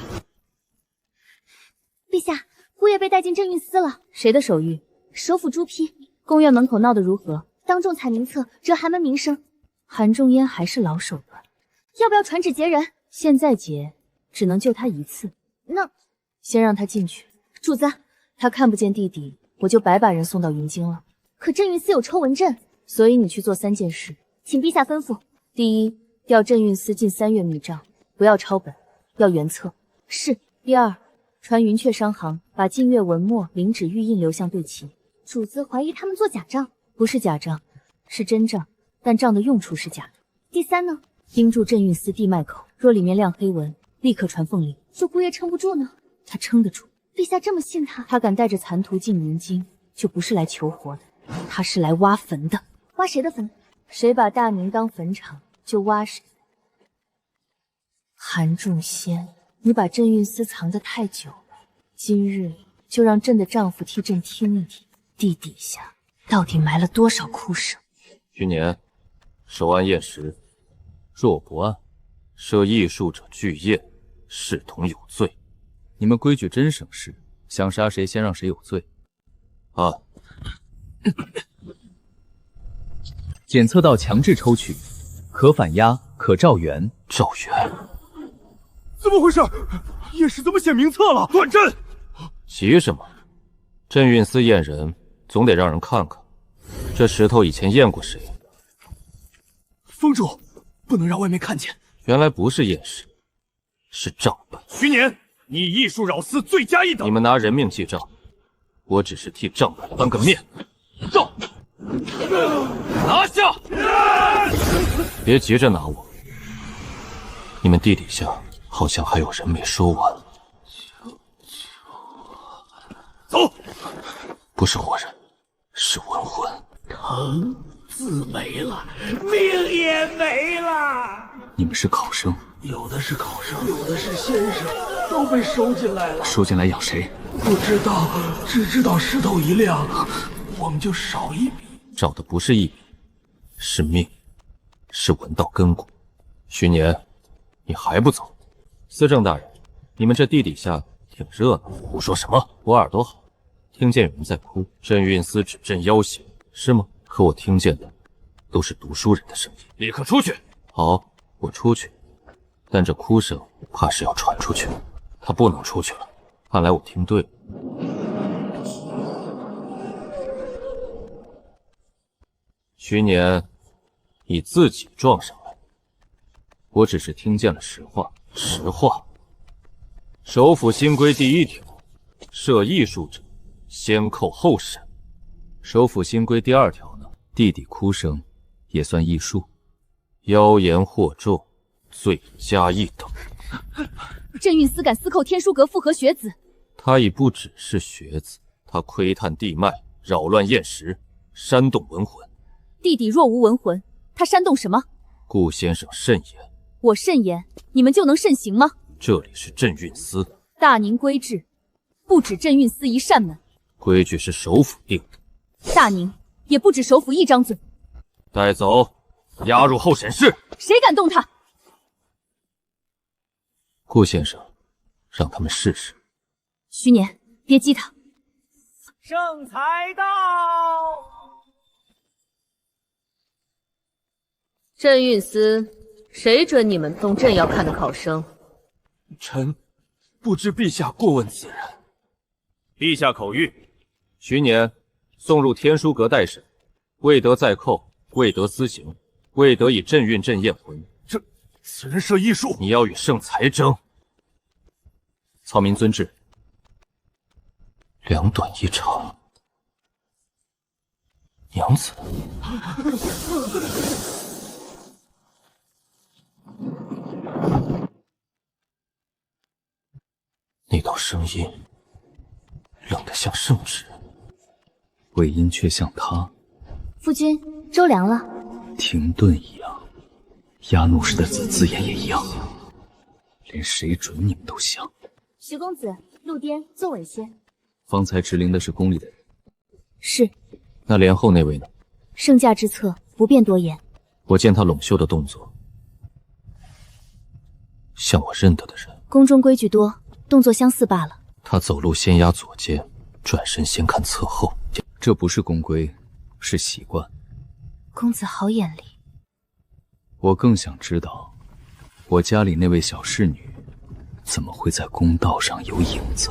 陛下，姑爷被带进镇运司了。谁的手谕？首府朱批。宫院门口闹得如何？当众踩名册，折寒门名声。韩仲淹还是老手段，要不要传旨劫人？现在劫只能救他一次。那先让他进去。主子，他看不见弟弟，我就白把人送到云京了。可镇运司有抽文阵，所以你去做3件事，请陛下吩咐。第一，调镇运司近3月密账，不要抄本，要原册。是。第二，传云阙商行，把近月文墨、领旨玉印流向对齐。主子怀疑他们做假账，不是假账，是真账，但账的用处是假的。第三呢？盯住镇运司地脉口，若里面亮黑文，立刻传凤令。若姑爷撑不住呢？他撑得住。陛下这么信他？他敢带着残图进云京，就不是来求活的，他是来挖坟的。挖谁的坟？谁把大明当坟场，就挖谁。韩仲先，你把镇运司藏得太久了，今日就让朕的丈夫替朕听一听，地底下到底埋了多少哭声。余年，首案验时，若不按，涉艺术者俱验，视同有罪。你们规矩真省事，想杀谁先让谁有罪。按。检测到强制抽取，可反押，可召援。召援？怎么回事？验尸怎么写名册了？乱阵！急什么？镇运司验人，总得让人看看，这石头以前验过谁。封住，不能让外面看见。原来不是验尸，是账本。徐年，你艺术扰司罪加一等。你们拿人命记账，我只是替账本翻个面。走，拿下！别急着拿我，你们地底下好像还有人没收完。走，不是活人，是文魂。藤字没了，命也没了。你们是考生？有的是考生，有的是先生，都被收进来了。收进来养谁？不知道，只知道石头一亮，我们就少一笔。找的不是一笔，是命，是文道根骨。徐年，你还不走？司政大人，你们这地底下挺热闹。胡说什么？我耳朵好，听见有人在哭。镇运司指证要挟，是吗？可我听见的都是读书人的声音。立刻出去！好，我出去。但这哭声怕是要传出去，他不能出去了。看来我听对了。徐年，你自己撞上来，我只是听见了实话。实话。首府新规第1条，涉艺术者，先扣后审。首府新规第2条呢？地底哭声也算艺术？妖言惑众，罪加一等。镇运司敢私扣天书阁复合学子，他已不只是学子，他窥探地脉，扰乱验石，煽动文魂。地底若无文魂，他煽动什么？顾先生慎言。我慎言，你们就能慎行吗？这里是镇运司，大宁规制，不止镇运司一扇门。规矩是首府定的，大宁也不止首府一张嘴。带走，押入候审室。谁敢动他？顾先生，让他们试试。徐年，别激他。圣才到。镇运司，谁准你们动朕要看的考生？臣不知陛下过问此人。陛下口谕，徐年送入天书阁待审，未得再扣，未得私刑，未得以镇运镇验魂。此人涉艺术，你要与圣才争。草民遵旨。2短1长。娘子。那道声音冷得像圣旨，尾音却像他。夫君，粥凉了。停顿一样，压怒时的字眼也一样，连谁准你们都像。徐公子，路颠，坐稳些。方才执灵的是宫里的人。是。那帘后那位呢？圣驾之策，不便多言。我见他拢袖的动作，像我认得的人。宫中规矩多，动作相似罢了。他走路先压左肩，转身先看侧后。这不是宫规，是习惯。公子好眼力。我更想知道，我家里那位小侍女怎么会在公道上有影子？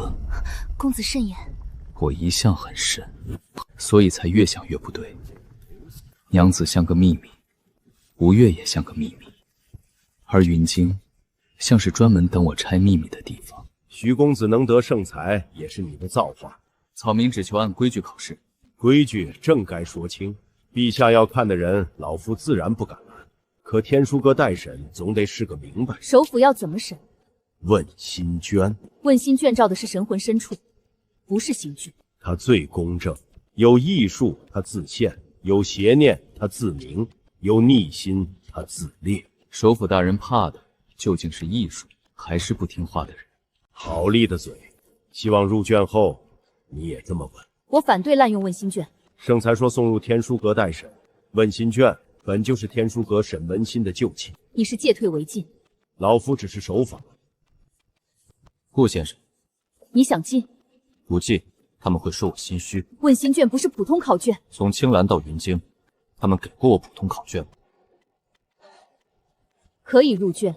公子慎言。我一向很慎，所以才越想越不对。娘子像个秘密，吴越也像个秘密，而云京像是专门等我拆秘密的地方。徐公子能得圣才，也是你的造化。草民只求按规矩考试。规矩正该说清，陛下要看的人，老夫自然不敢拦。可天书阁待审，总得是个明白。首府要怎么审？问心娟。问心卷照的是神魂深处，不是刑具。他最公正，有艺术他自现，有邪念他自明，有逆心他自烈。首府大人怕的究竟是艺术，还是不听话的人？好利的嘴，希望入卷后你也这么问。我反对滥用问心卷。圣才说送入天书阁待审，问心卷本就是天书阁审文心的旧器。你是借退为进。老夫只是守法。顾先生，你想进？不进，他们会说我心虚。问心卷不是普通考卷。从青兰到云京，他们给过我普通考卷吗？可以入卷，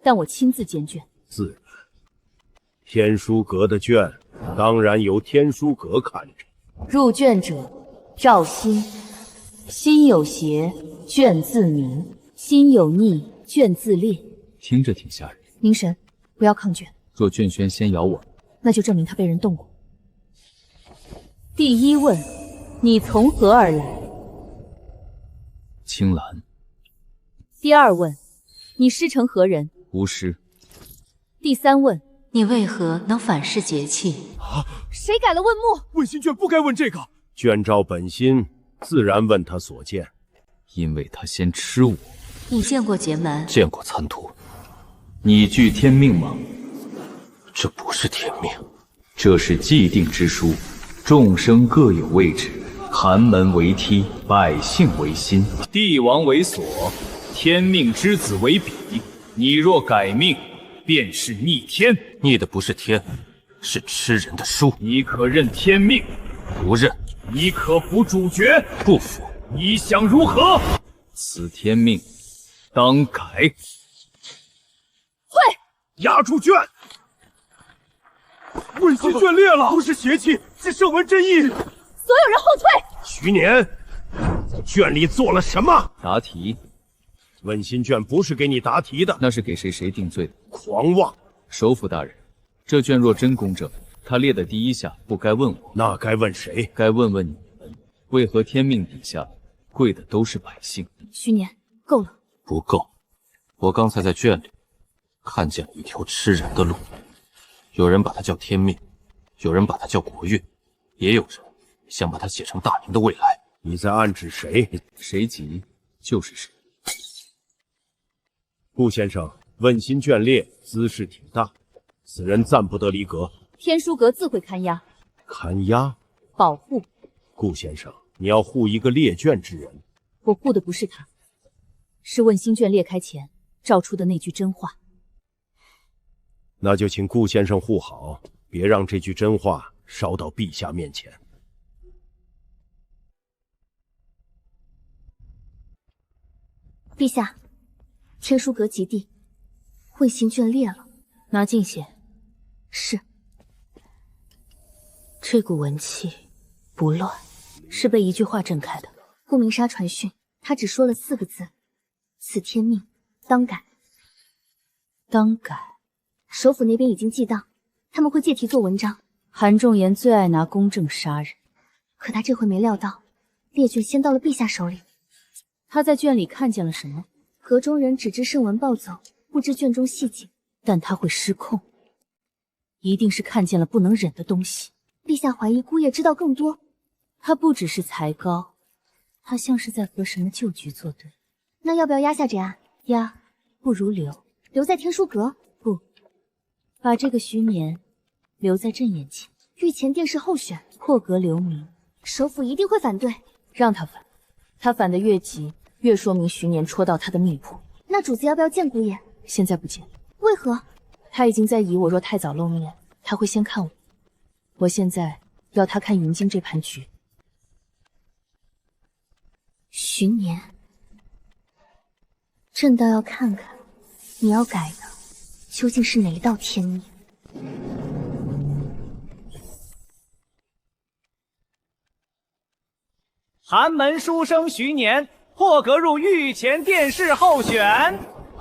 但我亲自监卷。自然，天书阁的卷当然由天书阁看着。入卷者赵心，心有邪，卷自明；心有逆，卷自烈。听着挺吓人。凝神，不要抗卷。若卷轩先咬我，那就证明他被人动过。第一问，你从何而来？青兰。第二问，你师承何人？巫师。第三问，你为何能反噬节气？谁改了问目？问心卷不该问这个。卷照本心，自然问他所见。因为他先吃我。你见过劫蛮？见过残图。你具天命吗？这不是天命，这是既定之书，众生各有位置，寒门为梯，百姓为心，帝王为所，天命之子为彼。你若改命，便是逆天。逆的不是天，是吃人的书。你可认天命？不认。你可服主角？不服。你想如何？此天命，当改。会压住卷。问心卷裂了，不是邪气，是圣文真意。所有人后退。徐年，在卷里做了什么？答题。问心卷不是给你答题的，那是给谁定罪的。狂妄！首府大人，这卷若真公正，他列的第一下不该问我，那该问谁？该问问你们，为何天命底下跪的都是百姓？徐年，够了。不够。我刚才在卷里看见了一条吃人的路，有人把它叫天命，有人把它叫国运，也有人想把它写成大明的未来。你在暗指谁？谁急就是谁。顾先生，问心卷裂，姿势挺大，此人暂不得离阁。天书阁自会看押。看押？保护。顾先生，你要护一个裂卷之人。我护的不是他，是问心卷裂开前照出的那句真话。那就请顾先生护好，别让这句真话烧到陛下面前。陛下，天书阁极地，问心卷裂了，拿进写。是。这股文气不乱，是被一句话震开的。顾明沙传讯，他只说了4个字：此天命，当改。当改。首府那边已经记到，他们会借题做文章。韩仲言最爱拿公正杀人，可他这回没料到，列卷先到了陛下手里。他在卷里看见了什么？阁中人只知圣文暴走，不知卷中细节。但他会失控，一定是看见了不能忍的东西。陛下怀疑姑爷知道更多。他不只是才高，他像是在和什么旧局作对。那要不要压下这案？压，不如留。留在天书阁？不，把这个徐年留在朕眼前。御前殿试候选，破格留名，首府一定会反对。让他反，他反得越急，越说明徐年戳到他的命谱。那主子要不要见姑爷？现在不见。为何？他已经在疑我若太早露面，他会先看我。我现在要他看云京这盘局。徐年，朕倒要看看你要改的究竟是哪一道天命。寒门书生徐年破格入御前殿试候选。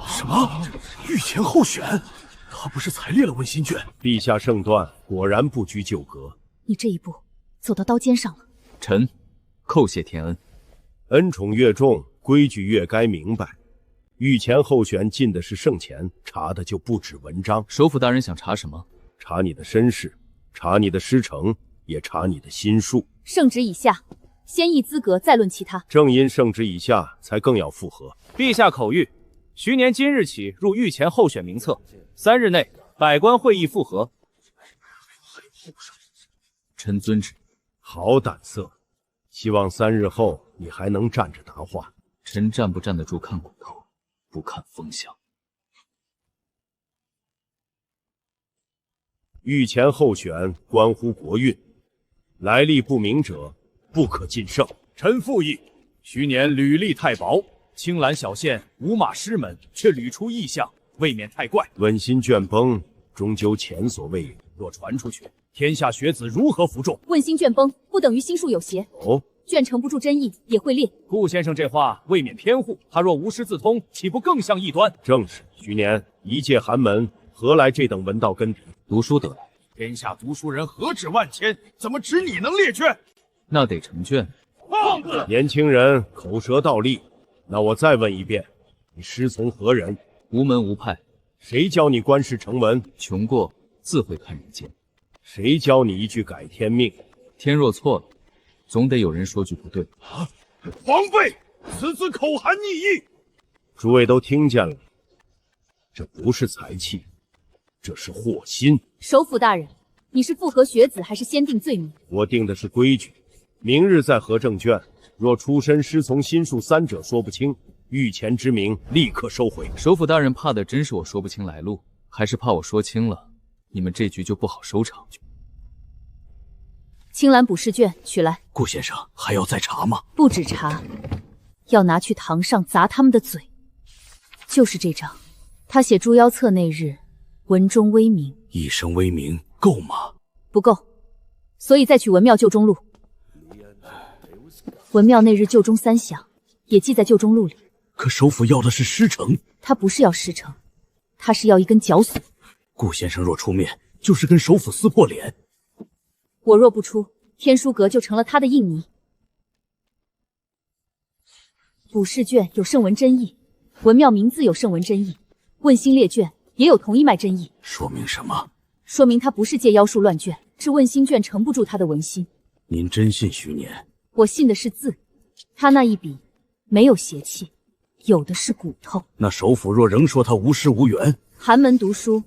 什么？御前候选？他不是才列了问心卷？陛下圣断，果然不拘旧格。你这一步走到刀尖上了。臣叩谢天恩。恩宠越重，规矩越该明白。御前候选进的是圣钱，查的就不止文章。首府大人想查什么？查你的身世，查你的师承，也查你的心术。圣旨以下，先议资格，再论其他。正因圣旨以下，才更要复核。陛下口谕，徐年今日起入御前候选名册，3日内百官会议复核。臣遵旨。好胆色，希望3日后你还能站着答话。臣站不站得住看骨头，不看风向。御前候选关乎国运，来历不明者不可进圣。臣复议，徐年履历太薄，青兰小县五马师门却屡出异象，未免太怪。问心卷崩，终究前所未有。若传出去，天下学子如何服众？问心卷崩，不等于心术有邪。哦，卷承不住真意，也会裂。顾先生这话未免偏护，他若无师自通，岂不更像异端？正是。徐年一介寒门，何来这等文道根底？读书得来，天下读书人何止万千，怎么只你能列卷？那得成卷。放肆！年轻人口舌倒立。那我再问一遍，你师从何人？无门无派。谁教你观世成文？穷过自会看人间。谁教你一句改天命？天若错了，总得有人说句不对。啊！荒废！此次口含逆意。诸位都听见了，这不是才气，这是祸心。首府大人，你是复合学子还是先定罪名？我定的是规矩，明日再核证卷。若出身师从心术三者说不清，御前之名立刻收回。首府大人怕的真是我说不清来路，还是怕我说清了，你们这局就不好收场？青兰卜试卷取来。顾先生还要再查吗？不止查，要拿去堂上砸他们的嘴。就是这张，他写猪妖册那日，文中微明，一声微明够吗？不够，所以再取文庙旧中录。文庙那日旧中三响，也记在旧中录里。可首府要的是师承，他不是要师承，他是要一根绞索。顾先生若出面，就是跟首府撕破脸。我若不出，天书阁就成了他的印泥。卜试卷有圣文真意，文庙名字有圣文真意，问心列卷也有同一脉真意。说明什么？说明他不是借妖术乱卷，是问心卷承不住他的文心。您真信徐年？我信的是字，他那一笔没有邪气，有的是骨头。那首府若仍说他无师无缘，寒门读书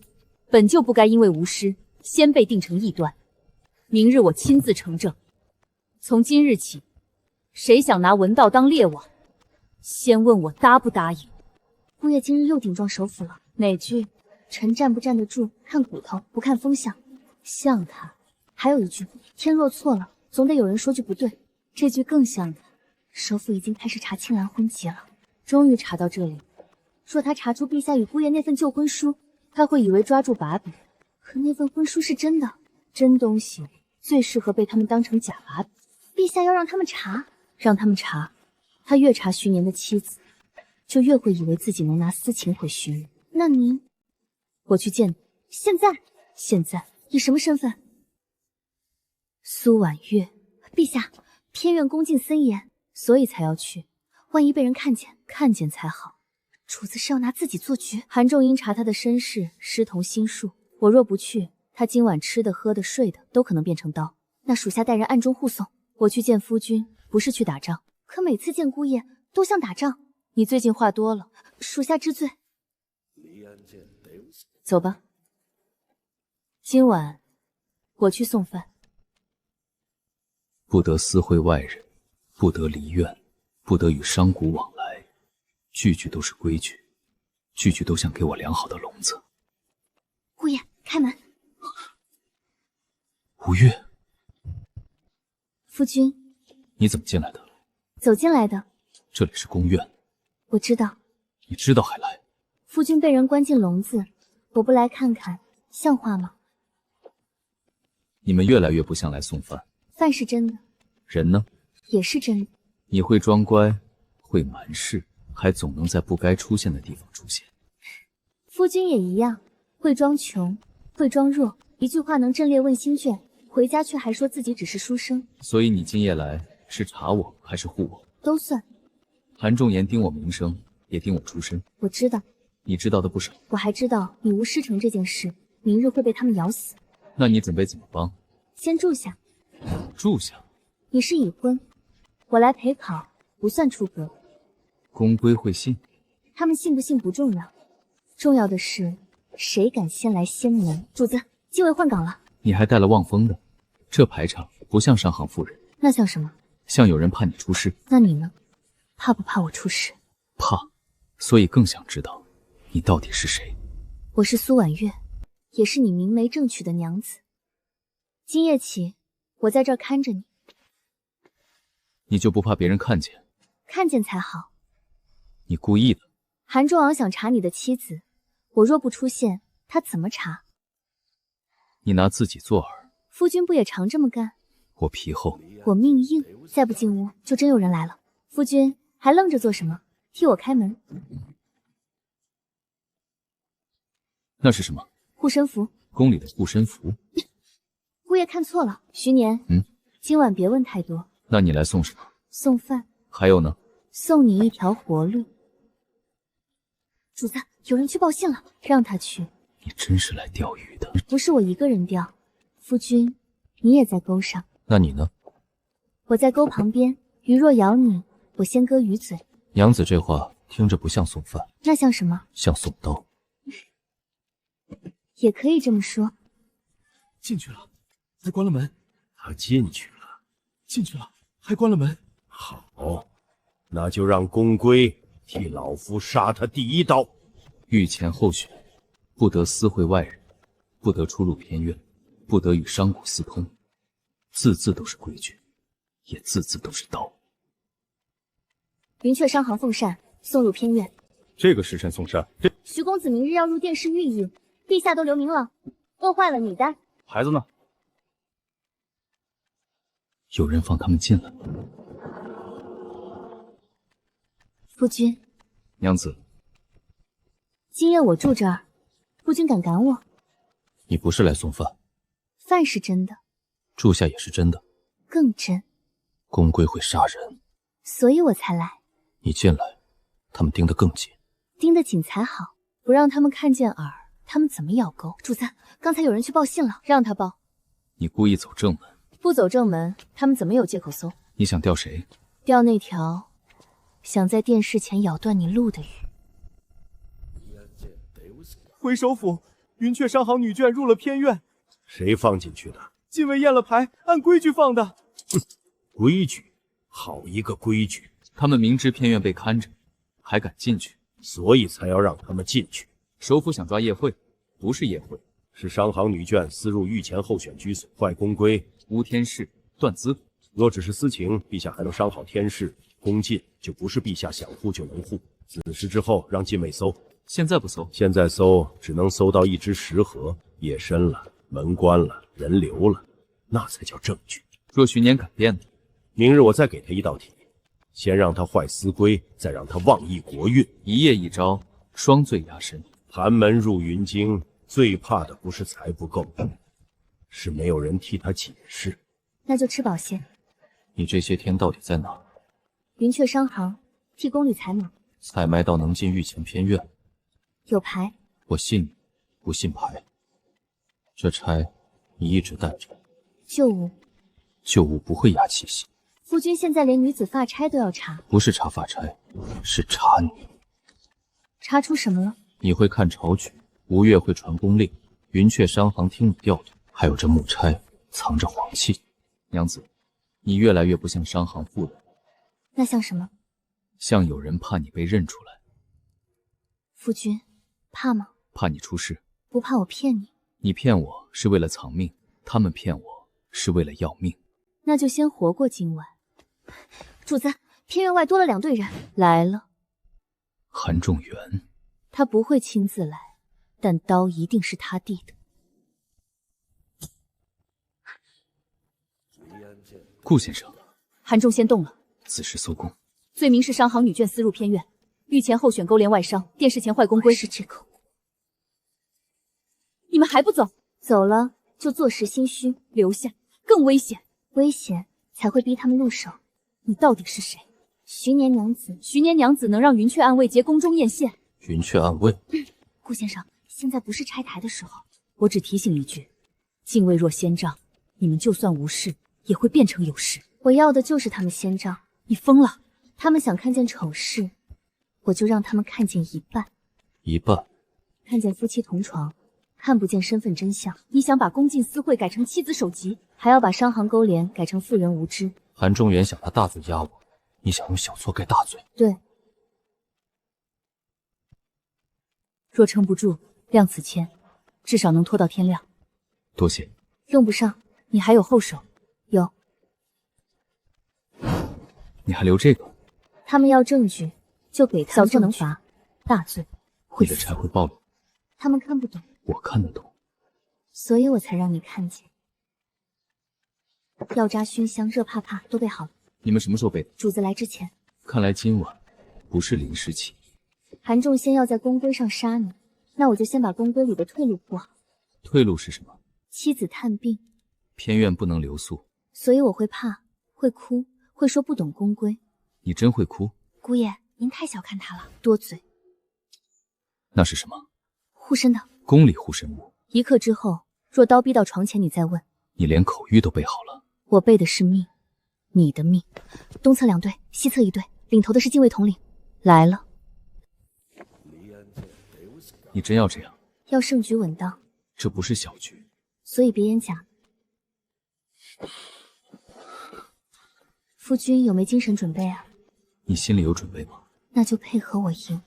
本就不该因为无师先被定成异端。明日我亲自成证，从今日起，谁想拿文道当猎网，先问我答不答应。姑爷今日又顶撞首府了，哪句？臣站不站得住，看骨头不看风向。像他。还有一句，天若错了，总得有人说句不对。这句更像他。首府已经开始查青兰婚籍了，终于查到这里。若他查出陛下与姑爷那份旧婚书，他会以为抓住把柄，可那份婚书是真的，真东西最适合被他们当成假把柄。陛下要让他们查，让他们查，他越查徐年的妻子，就越会以为自己能拿私情毁徐年。那您，我去见你。现在？现在以什么身份？苏婉月。陛下，偏院恭敬森严，所以才要去。万一被人看见才好。主子是要拿自己做局。韩仲因查他的身世，师同心术。我若不去，他今晚吃的、喝的、睡的都可能变成刀。那属下带人暗中护送。我去见夫君，不是去打仗，可每次见姑爷都像打仗。你最近话多了，属下知罪。走吧。今晚我去送饭。不得私会外人，不得离院，不得与商贾往来，句句都是规矩，句句都想给我良好的笼子。姑爷，开门。吴越，夫君，你怎么进来的？走进来的。这里是宫院。我知道。你知道还来？夫君被人关进笼子，我不来看看，像话吗？你们越来越不像来送饭。饭是真的，人呢？也是真的。你会装乖，会瞒事，还总能在不该出现的地方出现。夫君也一样，会装穷，会装弱，一句话能阵列问心卷，回家却还说自己只是书生。所以你今夜来是查我还是护我？都算。韩仲言盯我名声，也盯我出身。我知道。你知道的不少。我还知道你无师承这件事，明日会被他们咬死。那你准备怎么帮？先住下。住下。你是已婚，我来陪跑，不算出阁。宫规会信？他们信不信不重要，重要的是谁敢先来先门。主子，继位换岗了。你还带了望风的，这排场不像商行妇人。那像什么？像有人怕你出事。那你呢？怕不怕我出事？怕，所以更想知道你到底是谁。我是苏婉月，也是你明媒正娶的娘子。今夜起，我在这儿看着你。你就不怕别人看见？看见才好。你故意的。韩仲昂想查你的妻子，我若不出现，他怎么查？你拿自己做饵。夫君不也常这么干？我皮厚。我命硬，再不进屋，就真有人来了。夫君还愣着做什么？替我开门。那是什么？护身符。宫里的护身符？姑爷看错了，徐年。今晚别问太多。那你来送什么？送饭。还有呢？送你一条活路。主子，有人去报信了，让他去。你真是来钓鱼的。不是我一个人钓，夫君，你也在钩上。那你呢？我在钩旁边，鱼若咬你，我先割鱼嘴。娘子这话听着不像送饭，那像什么？像送刀。也可以这么说。进去了，还关了门。他进去了，进去了，还关了门。好，那就让公龟替老夫杀他第一刀。御前候选，不得私会外人，不得出入偏院，不得与商贾私通，字字都是规矩，也字字都是刀。云雀商行奉膳送入偏院。这个时辰送膳，这徐公子明日要入殿试御医，陛下都留名了，饿坏了你带。孩子呢？有人放他们进来。夫君，娘子，今夜我住这儿，夫君敢赶我？你不是来送饭，饭是真的，住下也是真的，更真。公龟会杀人，所以我才来。你进来，他们盯得更紧。盯得紧才好，不让他们看见饵，他们怎么咬钩？主子，刚才有人去报信了，让他报。你故意走正门，不走正门，他们怎么有借口搜？你想钓谁？钓那条想在殿试前咬断你路的鱼。回首府，云雀商行女眷入了偏院。谁放进去的？禁卫验了牌，按规矩放的。规矩？好一个规矩！他们明知偏院被看着，还敢进去，所以才要让他们进去。首府想抓叶慧，不是叶慧，是商行女眷私入御前候选居所，坏宫规，无天士断资。若只是私情，陛下还能商好天士，宫禁就不是陛下想护就能护。子时之后让禁卫搜，现在不搜，现在搜只能搜到一只石盒，夜深了，门关了，人流了，那才叫证据。若徐年敢变的，明日我再给他一道题，先让他坏私规，再让他妄议国运，一夜一招，双罪压身。寒门入云京，最怕的不是财不够，是没有人替他解释。那就吃饱些。你这些天到底在哪？云雀商行替宫里采买，采买到能进御前偏院，有牌。我信你，不信牌。这差你一直带着，旧物。旧物不会压气息。夫君现在连女子发钗都要查，不是查发钗，是查你。查出什么了？你会看朝局，吴越会传宫令，云雀商行听你调度，还有这木钗藏着黄气。娘子，你越来越不像商行妇人，那像什么？像有人怕你被认出来。夫君，怕吗？怕你出事。不怕我骗你？你骗我是为了藏命，他们骗我是为了要命。那就先活过今晚。主子，偏院外多了2队人来了。韩仲元，他不会亲自来，但刀一定是他递的。顾先生，韩仲先动了，此时搜宫，罪名是商行女眷私入偏院，御前候选勾连外商，殿试前坏宫规。是这个。你们还不走？走了就坐实心虚，留下更危险。危险才会逼他们入手。你到底是谁？徐年娘子。徐年娘子能让云雀暗卫结宫中艳羡？云雀暗卫。顾先生，现在不是拆台的时候。我只提醒一句，禁卫若先杖，你们就算无事，也会变成有事。我要的就是他们先杖。你疯了？他们想看见丑事，我就让他们看见一半。一半？看见夫妻同床，看不见身份真相。你想把宫禁私会改成妻子首级，还要把商行勾连改成妇人无知。韩仲元想他大罪压我，你想用小错盖大罪。对。若撑不住，亮此签，至少能拖到天亮。多谢。用不上，你还有后手。有。你还留这个？他们要证据，就给他们。小罪能罚，大罪会你的钗会暴露。他们看不懂，我看得懂，所以我才让你看见。药渣、熏香、热帕帕都备好了。你们什么时候备的？主子来之前。看来今晚不是临时起意。韩仲先要在宫规上杀你，那我就先把宫规里的退路铺好。退路是什么？妻子探病，偏院不能留宿，所以我会怕，会哭，会说不懂宫规。你真会哭？姑爷，您太小看他了，多嘴。那是什么？护身的。宫里护身物。1刻之后，若刀逼到床前，你再问。你连口谕都背好了？我背的是命，你的命。东侧2队，西侧1队，领头的是禁卫统领。来了。你真要这样？要胜局稳当。这不是小局，所以别演假。夫君有没精神准备啊？你心里有准备吗？那就配合我赢。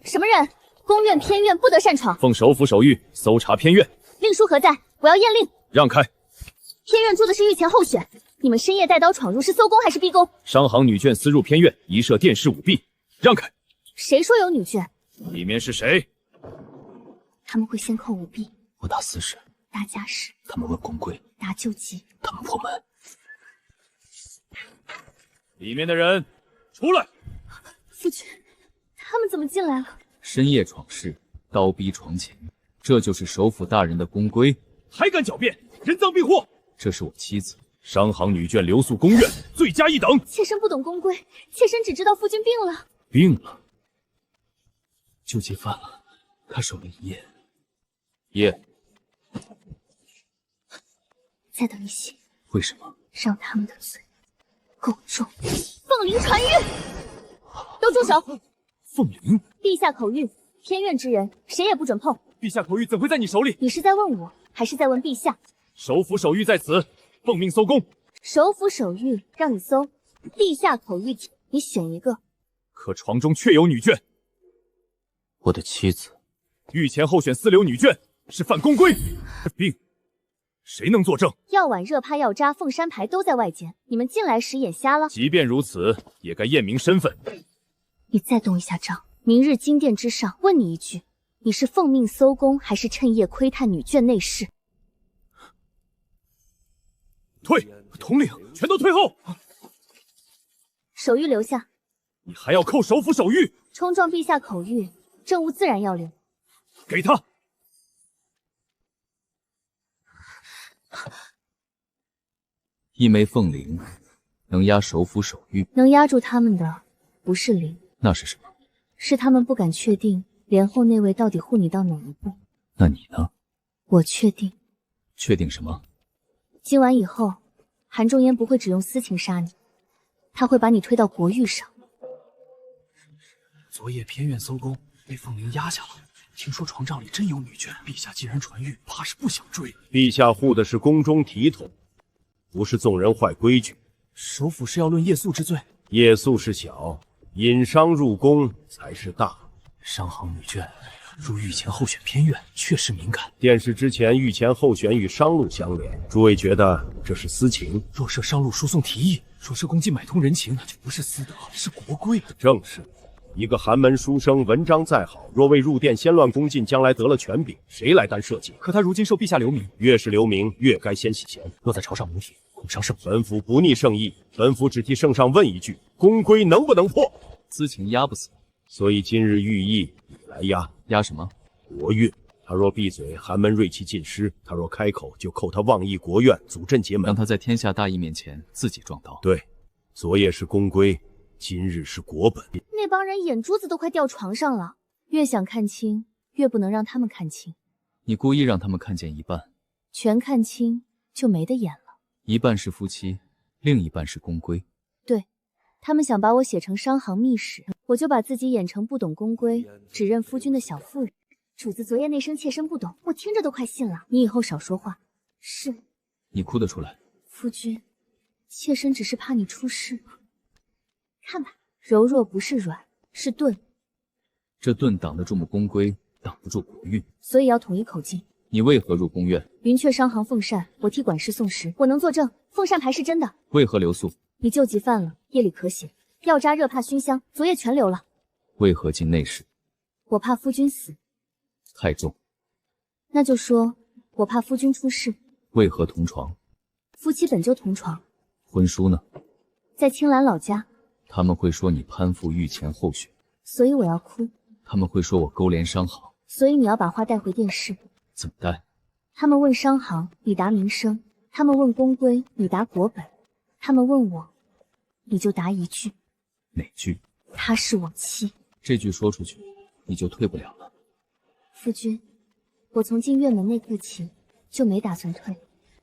什么人？宫院偏院不得擅闯。奉首府手谕搜查偏院。令书何在？我要验令。让开。偏院住的是御前候选，你们深夜带刀闯入是搜宫还是逼宫？商行女眷私入偏院，疑设电视舞弊。让开。谁说有女眷？里面是谁？他们会先扣舞弊。我打私事。打家事。他们问宫规。打救急。他们破门。里面的人出来。夫君，他们怎么进来了？深夜闯室，刀逼床前，这就是首府大人的宫规。还敢狡辩，人赃并获。这是我妻子，商行女眷留宿宫院，罪加一等。妾身不懂宫规，妾身只知道夫君病了。病了，救急犯了，他守了1夜。夜，再等一些。为什么？让他们的罪够重。凤翎传谕，都住手！凤翎，陛下口谕，偏院之人谁也不准碰。陛下口谕怎会在你手里？你是在问我，还是在问陛下？首府手谕在此，奉命搜宫。首府手谕让你搜，陛下口谕你选一个。可床中确有女眷。我的妻子。御前候选私留女眷是犯宫规，并谁能作证？药碗、热帕、药渣、凤山牌都在外间，你们进来时眼瞎了。即便如此，也该验明身份。你再动一下账，明日金殿之上问你一句：你是奉命搜宫，还是趁夜窥探女眷内室？退！统领，全都退后！手谕留下。你还要扣首府手谕？冲撞陛下口谕，政务自然要留。给他。一枚凤翎能压首府手谕，能压住他们的不是翎，那是什么？是他们不敢确定连后那位到底护你到哪一步。那你呢？我确定。确定什么？今晚以后，韩仲淹不会只用私情杀你，他会把你推到国狱上。昨夜偏院搜宫，被凤翎压下了。听说床帐里真有女眷，陛下既然传谕，怕是不想追。陛下护的是宫中体统，不是纵人坏规矩。首府是要论夜宿之罪，夜宿是小，引商入宫才是大。商行女眷入御前候选偏院，确实敏感。殿试之前，御前候选与商路相连，诸位觉得这是私情？若涉商路输送提议，若涉宫妓买通人情，那就不是私德，是国规。正是。一个寒门书生，文章再好，若未入殿先乱宫禁，将来得了权柄，谁来担社稷？可他如今受陛下留名，越是留名，越该先洗钱。若在朝上母体，恐伤圣意。本府不逆圣意，本府只替圣上问一句：宫规能不能破？私情压不死，所以今日寓意你来压。压什么？国运。他若闭嘴，寒门锐气尽失；他若开口，就扣他妄议国院，阻镇结门，让他在天下大义面前自己撞刀。对，昨夜是宫规，今日是国本。那帮人眼珠子都快掉床上了，越想看清，越不能让他们看清。你故意让他们看见一半，全看清就没得演了。一半是夫妻，另一半是宫规。对，他们想把我写成商行密使，我就把自己演成不懂宫规，只认夫君的小妇人。主子昨夜那声妾身不懂，我听着都快信了。你以后少说话。是。你哭得出来？夫君，妾身只是怕你出事。看吧，柔弱不是软，是钝。这盾挡得住宫规，挡不住国运，所以要统一口径。你为何入宫院？云雀商行奉善，我替管事送食，我能作证，奉善牌是真的。为何留宿？你救急犯了，夜里咳血，药渣、热帕、熏香，昨夜全留了。为何进内室？我怕夫君死。太重。那就说我怕夫君出事。为何同床？夫妻本就同床。婚书呢？在青兰老家。他们会说你攀附御前候选，所以我要哭。他们会说我勾连商行，所以你要把话带回殿试。怎么带？他们问商行，你答民生；他们问公规，你答国本；他们问我，你就答一句。哪句？她是我妻。这句说出去，你就退不了了。夫君，我从进院门那刻起，就没打算退。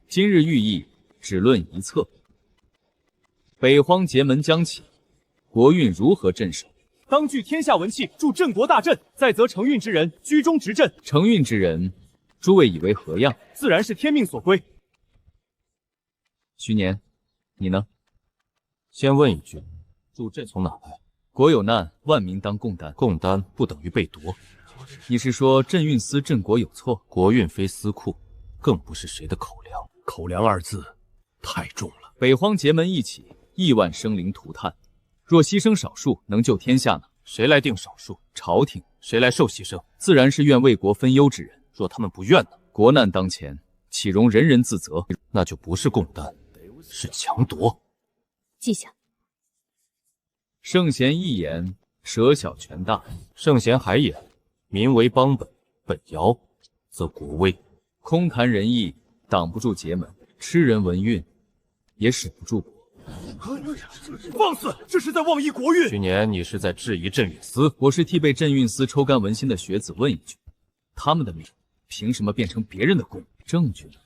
今日寓意只论一策。北荒结门将起，国运如何镇守？当具天下文气，助镇国大政，再择承运之人居中执政。承运之人，诸位以为何样？自然是天命所归。徐年，你呢？先问一句，助阵从哪来？国有难，万民当共担。共担不等于被夺。你是说镇运司镇国有错？国运非私库，更不是谁的口粮。口粮二字太重了。北荒结门一起，亿万生灵涂炭。若牺牲少数，能救天下呢？谁来定少数？朝廷。谁来受牺牲？自然是愿为国分忧之人。若他们不愿呢？国难当前，岂容人人自责？那就不是共担，是强夺。记下。圣贤一言，舍小权大。圣贤还言，民为邦本，本摇则国危。空谈仁义，挡不住结门；痴人文运，也使不住国。放肆！这是在妄议国运。去年你是在质疑镇运司，我是替被镇运司抽干文心的学子问一句：他们的命凭什么变成别人的功？证据呢？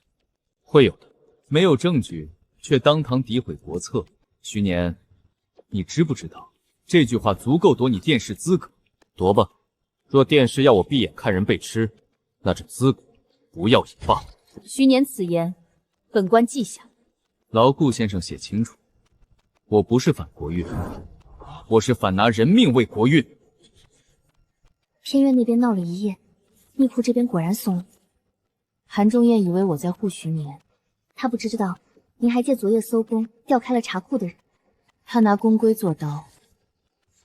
会有的。没有证据，却当堂诋毁国策。徐年，你知不知道这句话足够夺你殿试资格？夺吧。若殿试要我闭眼看人被吃，那这资格不要也罢。徐年此言，本官记下。劳顾先生写清楚，我不是反国运，我是反拿人命为国运。偏院那边闹了一夜，密库这边果然松了。韩仲彦以为我在护徐年，他不知道您还借昨夜搜宫调开了查库的人。他拿公规做刀，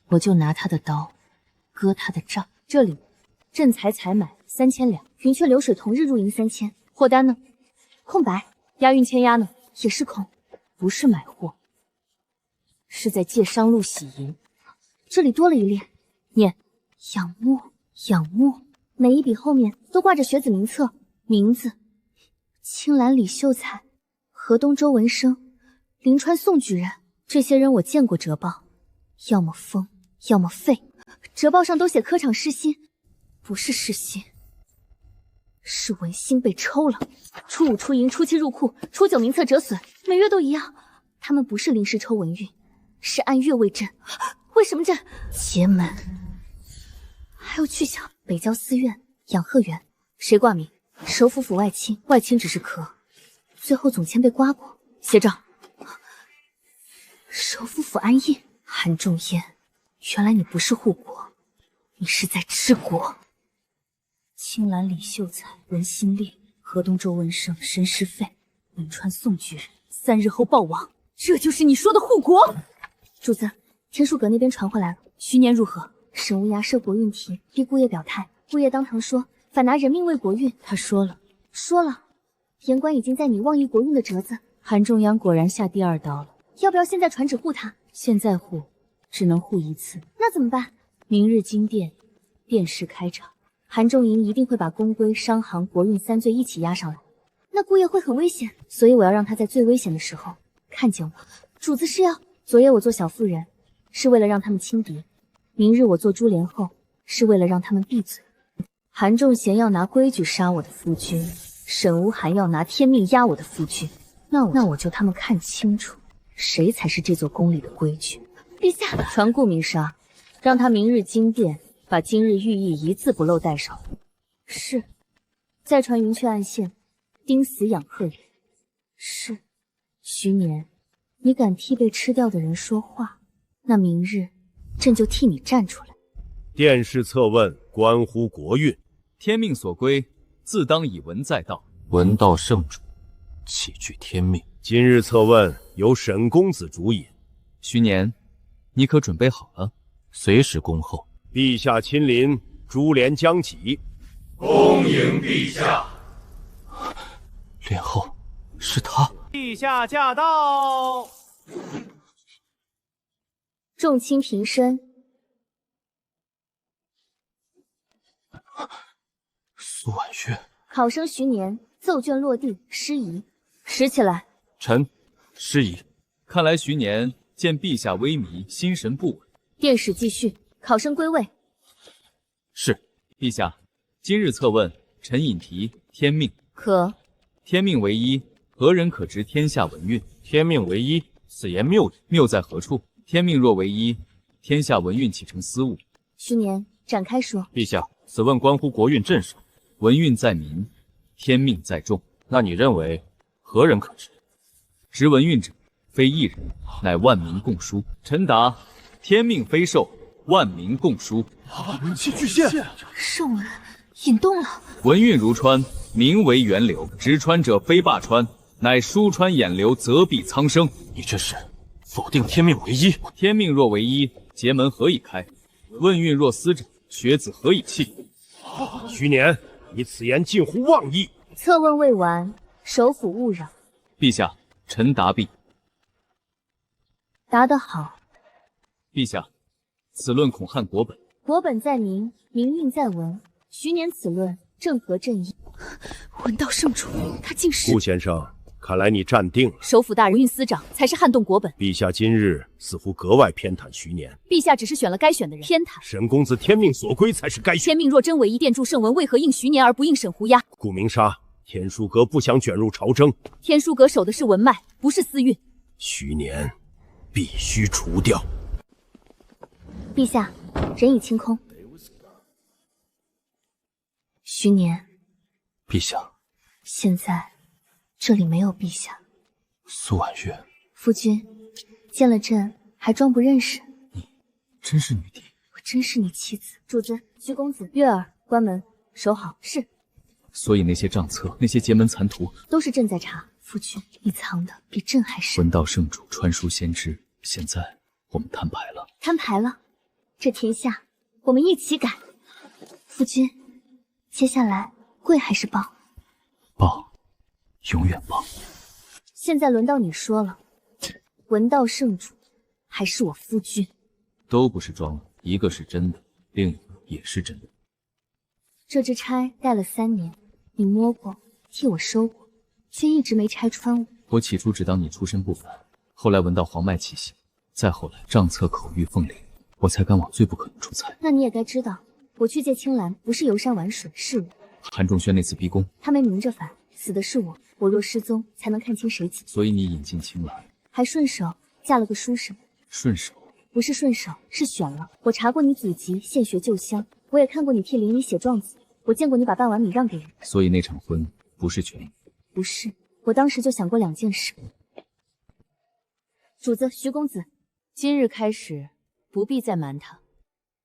我就拿他的刀割他的账。这里赈财采买3000两，云雀流水同日入银3000，货单呢？空白。押运签押呢？也是空。不是买货，是在借商路洗银。这里多了一列，念仰慕，仰慕。每一笔后面都挂着学子名册，名字：青兰李秀才、河东周文生、临川宋举人。这些人我见过折报，要么疯，要么废。折报上都写科场失信，不是失信，是文心被抽了。初5出银，初7入库，初9名册折损，每月都一样。他们不是临时抽文运，是按月为镇。为什么镇？结门。还有去向北郊寺院、养鹤园。谁挂名？首府府外卿，外卿只是壳，最后总签被刮过。写账。首府府安印。韩仲彦，原来你不是护国，你是在治国。青兰李秀才、文心烈、河东周文生、申师费、临川宋举人，3日后报王。这就是你说的护国？主子，天书阁那边传回来了，徐年如何？沈无涯设国运题，逼姑爷表态。姑爷当堂说，反拿人命为国运。他说了，言官已经在拟妄议国运的折子。韩仲阳果然下第2刀了。要不要现在传旨护他？现在护，只能护1次。那怎么办？明日金殿殿试开场，韩仲营一定会把公规、商行、国运3罪一起押上来，那姑爷会很危险，所以我要让他在最危险的时候看见我。主子是要……昨夜我做小妇人，是为了让他们轻敌；明日我做株连后，是为了让他们闭嘴。韩仲贤要拿规矩杀我的夫君，沈无寒要拿天命压我的夫君，那我就他们看清楚，谁才是这座宫里的规矩。陛下，传顾明沙，让他明日金殿把今日寓意一字不漏带上。是。再传云雀暗线，盯死养鹤人。是。徐年，你敢替被吃掉的人说话，那明日朕就替你站出来。殿试策问关乎国运，天命所归，自当以文在道。文道圣主，岂惧天命？今日策问由沈公子主引。徐年，你可准备好了？随时恭候。陛下亲临，株连将起。恭迎陛下。莲后，是他。陛下驾到。众卿平身。苏婉月，考生徐年奏卷落地，失仪。拾起来。臣失仪。看来徐年见陛下微迷，心神不稳。殿试继续，考生归位。是。陛下，今日测问，臣引题天命。可。天命为一，何人可知天下文运？天命为一，此言谬矣。谬在何处？天命若为一，天下文运岂成私物？徐年展开说。陛下，此问关乎国运震慑，文运在民，天命在众。那你认为何人可知？执文运者，非一人，乃万民共书。臣答：天命非受，万民共书。人气巨献，圣文引动了。文运如川，名为源流，直川者非罢川，乃疏川掩流，泽必苍生。你这是否定天命为一？天命若为一，节门何以开？问运若私者，学子何以弃？徐年，你此言近乎妄议。测问未完，首辅勿扰。陛下，臣答毕。答得好。陛下，此论恐撼国本。国本在民，民运在文。徐年此论正合正义。文道圣主，他竟是顾先生，看来你站定了。首辅大人运司长才是撼动国本。陛下今日似乎格外偏袒徐年。陛下只是选了该选的人，偏袒。沈公子天命所归才是该选。天命若真为一，殿助圣文为何应徐年而不应沈胡鸦？顾明沙，天书阁不想卷入朝争。天书阁守的是文脉，不是私运。徐年必须除掉。陛下，人已清空。徐年，陛下，现在这里没有陛下。苏婉月，夫君，见了朕还装不认识？你真是女帝？我真是你妻子。主子，徐公子，月儿，关门，守好。是。所以那些账册，那些节门残图，都是朕在查。夫君，你藏的比朕还深。文道圣主传书先知，现在我们摊牌了。摊牌了，这天下我们一起改。夫君，接下来贵还是报？报，永远报。现在轮到你说了，文道圣主还是我夫君？都不是装的，一个是真的，另一个也是真的。这支钗戴了3年，你摸过，替我收过，却一直没拆穿我。我起初只当你出身不凡，后来闻到黄脉气息，再后来账册口谕凤领，我才敢往最不可能出猜。那你也该知道，我去借青兰不是游山玩水，是我。韩仲轩那次逼宫，他没明着反，死的是我。我若失踪，才能看清谁起。所以你引进青兰，还顺手嫁了个书生。顺手？不是顺手，是选了。我查过你祖籍，现学旧乡，我也看过你替邻里写状子，我见过你把半碗米让给人。所以那场婚不是权宜？不是，我当时就想过2件事。主子，徐公子，今日开始不必再瞒他，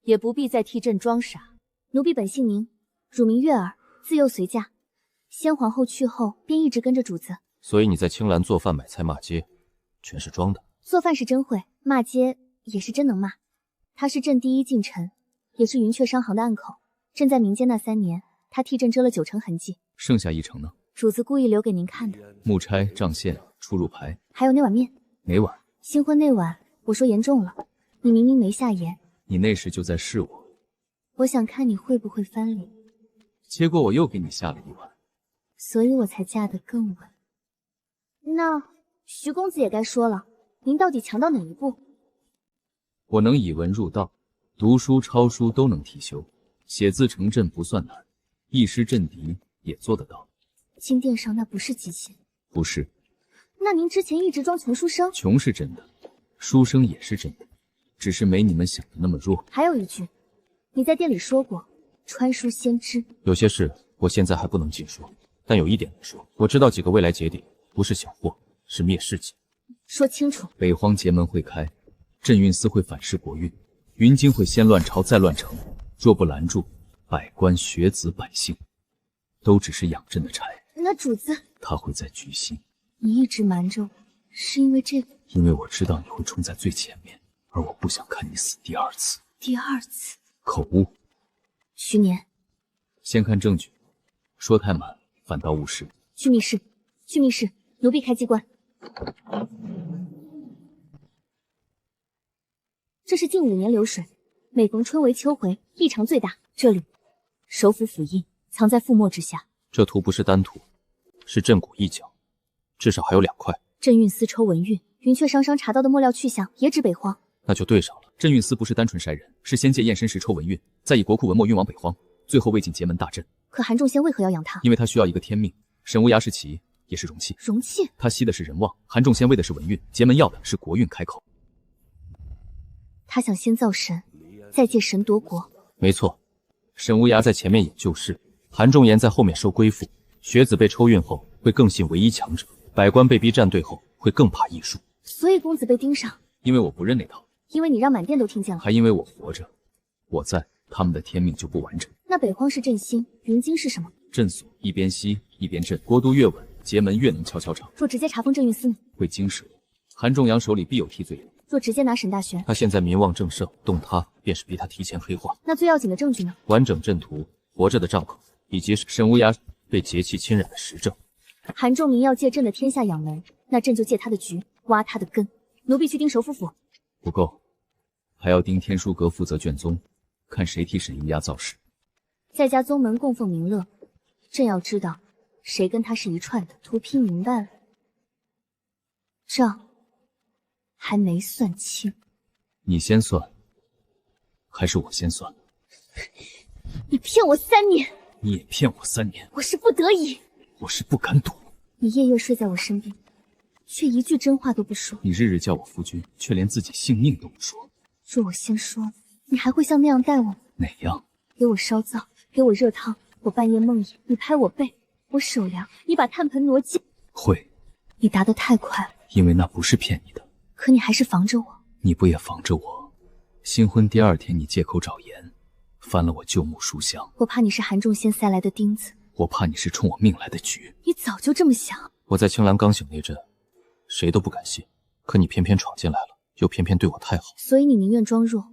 也不必再替朕装傻。奴婢本姓宁，乳名月儿，自幼随嫁。先皇后去后，便一直跟着主子。所以你在青兰做饭、买菜、骂街，全是装的。做饭是真会，骂街也是真能骂。他是朕第一近臣，也是云雀商行的暗口。朕在民间那3年，他替朕遮了9成痕迹。剩下1成呢？主子故意留给您看的。木钗、账线、出入牌，还有那碗面。哪碗？新婚那碗，我说严重了，你明明没下盐。你那时就在试我。我想看你会不会翻脸。结果我又给你下了1碗。所以我才嫁得更稳。那徐公子也该说了，您到底强到哪一步？我能以文入道，读书抄书都能提修，写字成阵不算难，一诗镇敌也做得到。金殿上那不是机器。不是。那您之前一直装穷书生？穷是真的，书生也是真的，只是没你们想的那么弱。还有一句，你在店里说过，穿书先知。有些事我现在还不能尽说。但有一点能说，我知道几个未来节点不是小祸，是灭世级。说清楚。北荒节门会开，镇运司会反噬国运，云京会先乱朝再乱城，若不拦住，百官学子百姓都只是养朕的柴。那主子他会在居心。你一直瞒着我，是因为这个？因为我知道你会冲在最前面，而我不想看你死第2次。第2次？口误。徐年，先看证据，说太满反倒误事。去密室，去密室，奴婢开机关。这是近5年流水，每逢春闱秋回，异常最大。这里，首府府印藏在覆墨之下。这图不是单图，是镇谷一角，至少还有2块。镇运司抽文运，云雀商查到的墨料去向也指北荒，那就对上了。镇运司不是单纯筛人，是先借验身时抽文运，再以国库文墨运往北荒，最后未进结门大阵。可韩仲先为何要养他？因为他需要一个天命。沈无涯是奇，也是容器。容器？他吸的是人旺，韩仲先为的是文运，结门要的是国运开口。他想先造神，再借神夺国。没错，沈无涯在前面演救世，韩仲言在后面收归附。学子被抽运后会更信唯一强者，百官被逼站队后会更怕艺术。所以公子被盯上，因为我不认那套，因为你让满殿都听见了，还因为我活着，我在，他们的天命就不完整。那北荒是镇心，云京是什么？镇所，一边西一边镇，国都越稳，结门越能悄悄长。若直接查封镇运司呢？会惊蛇，韩仲阳手里必有替罪人。若直接拿沈大玄，他现在民望正盛，动他便是逼他提前黑化。那最要紧的证据呢？完整阵图、活着的账口，以及沈无涯被劫气侵染的实证。韩仲明要借朕的天下养门，那朕就借他的局，挖他的根。奴婢去盯首府府。不够，还要盯天书阁负责卷宗，看谁替沈无涯造势。在家宗门供奉名乐，朕要知道谁跟他是一串的。图批明白了，账还没算清。你先算，还是我先算？你骗我3年，你也骗我3年。我是不得已，我是不敢赌。你夜夜睡在我身边，却一句真话都不说。你日日叫我夫君，却连自己性命都不说。若我先说了，你还会像那样待我吗？哪样？给我烧灶，给我热汤，我半夜梦遗，你拍我背，我手凉，你把炭盆挪近。会。你答得太快了，因为那不是骗你的。可你还是防着我。你不也防着我？新婚第2天，你借口找颜，翻了我旧木书香。我怕你是韩仲先塞来的钉子，我怕你是冲我命来的局。你早就这么想。我在青兰刚醒那阵，谁都不敢信，可你偏偏闯进来了，又偏偏对我太好，所以你宁愿装弱。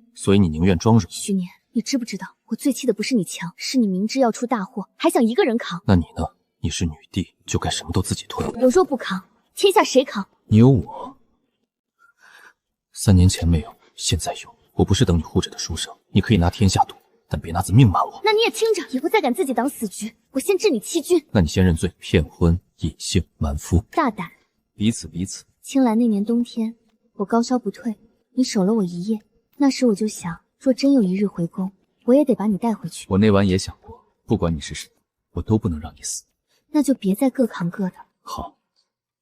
徐年，你知不知道，我最气的不是你强，是你明知要出大祸，还想一个人扛。那你呢？你是女帝，就该什么都自己吞。我若不扛，天下谁扛？你有我。3年前没有，现在有。我不是等你护着的书生，你可以拿天下赌，但别拿自命瞒我。那你也听着，以后再敢自己挡死局，我先治你欺君。那你先认罪，骗婚、隐姓、瞒夫。大胆！彼此。青兰那年冬天，我高烧不退，你守了我1夜。那时我就想，若真有一日回宫，我也得把你带回去。我那晚也想过，不管你是谁，我都不能让你死。那就别再各扛各的。好。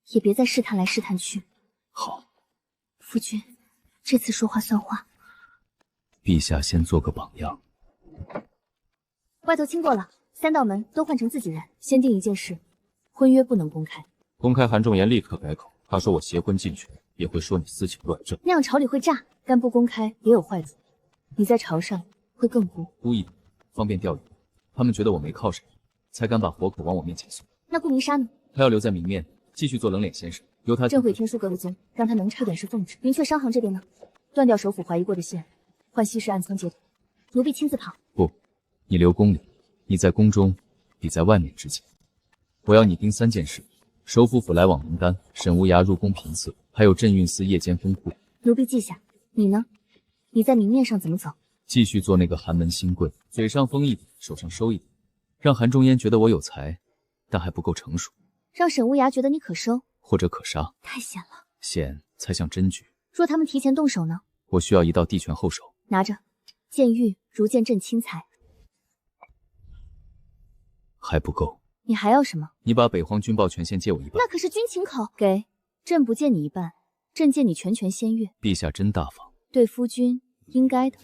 也别再试探来试探去。好。夫君，这次说话算话。陛下先做个榜样。外头清过了，3道门都换成自己人。先定一件事，婚约不能公开。公开，韩仲言立刻改口，他说我邪婚进去，也会说你私情乱政，那样朝里会炸。但不公开也有坏处，你在朝上会更孤。孤一点，方便钓鱼。他们觉得我没靠谁，才敢把活口往我面前送。那顾明沙呢？他要留在明面，继续做冷脸先生，由他镇毁天书阁的宗，让他能差点是奉旨。云雀商行这边呢？断掉首府怀疑过的线，换西市暗仓接头。奴婢亲自跑。不，你留宫里，你在宫中比在外面值钱。我要你盯3件事：首府府来往名单、沈无涯入宫评测，还有镇运司夜间封户。奴婢记下。你呢？你在明面上怎么走？继续做那个寒门新贵，嘴上疯一点，手上收一点，让韩仲淹觉得我有才，但还不够成熟。让沈无涯觉得你可收或者可杀。太险了，险才像真局。若他们提前动手呢？我需要一道地权后手。拿着，见玉如见朕亲才。还不够。你还要什么？你把北荒军报权限借我一半。那可是军情口。给，朕不借你一半，朕借你全权先阅。陛下真大方。对夫君应该的。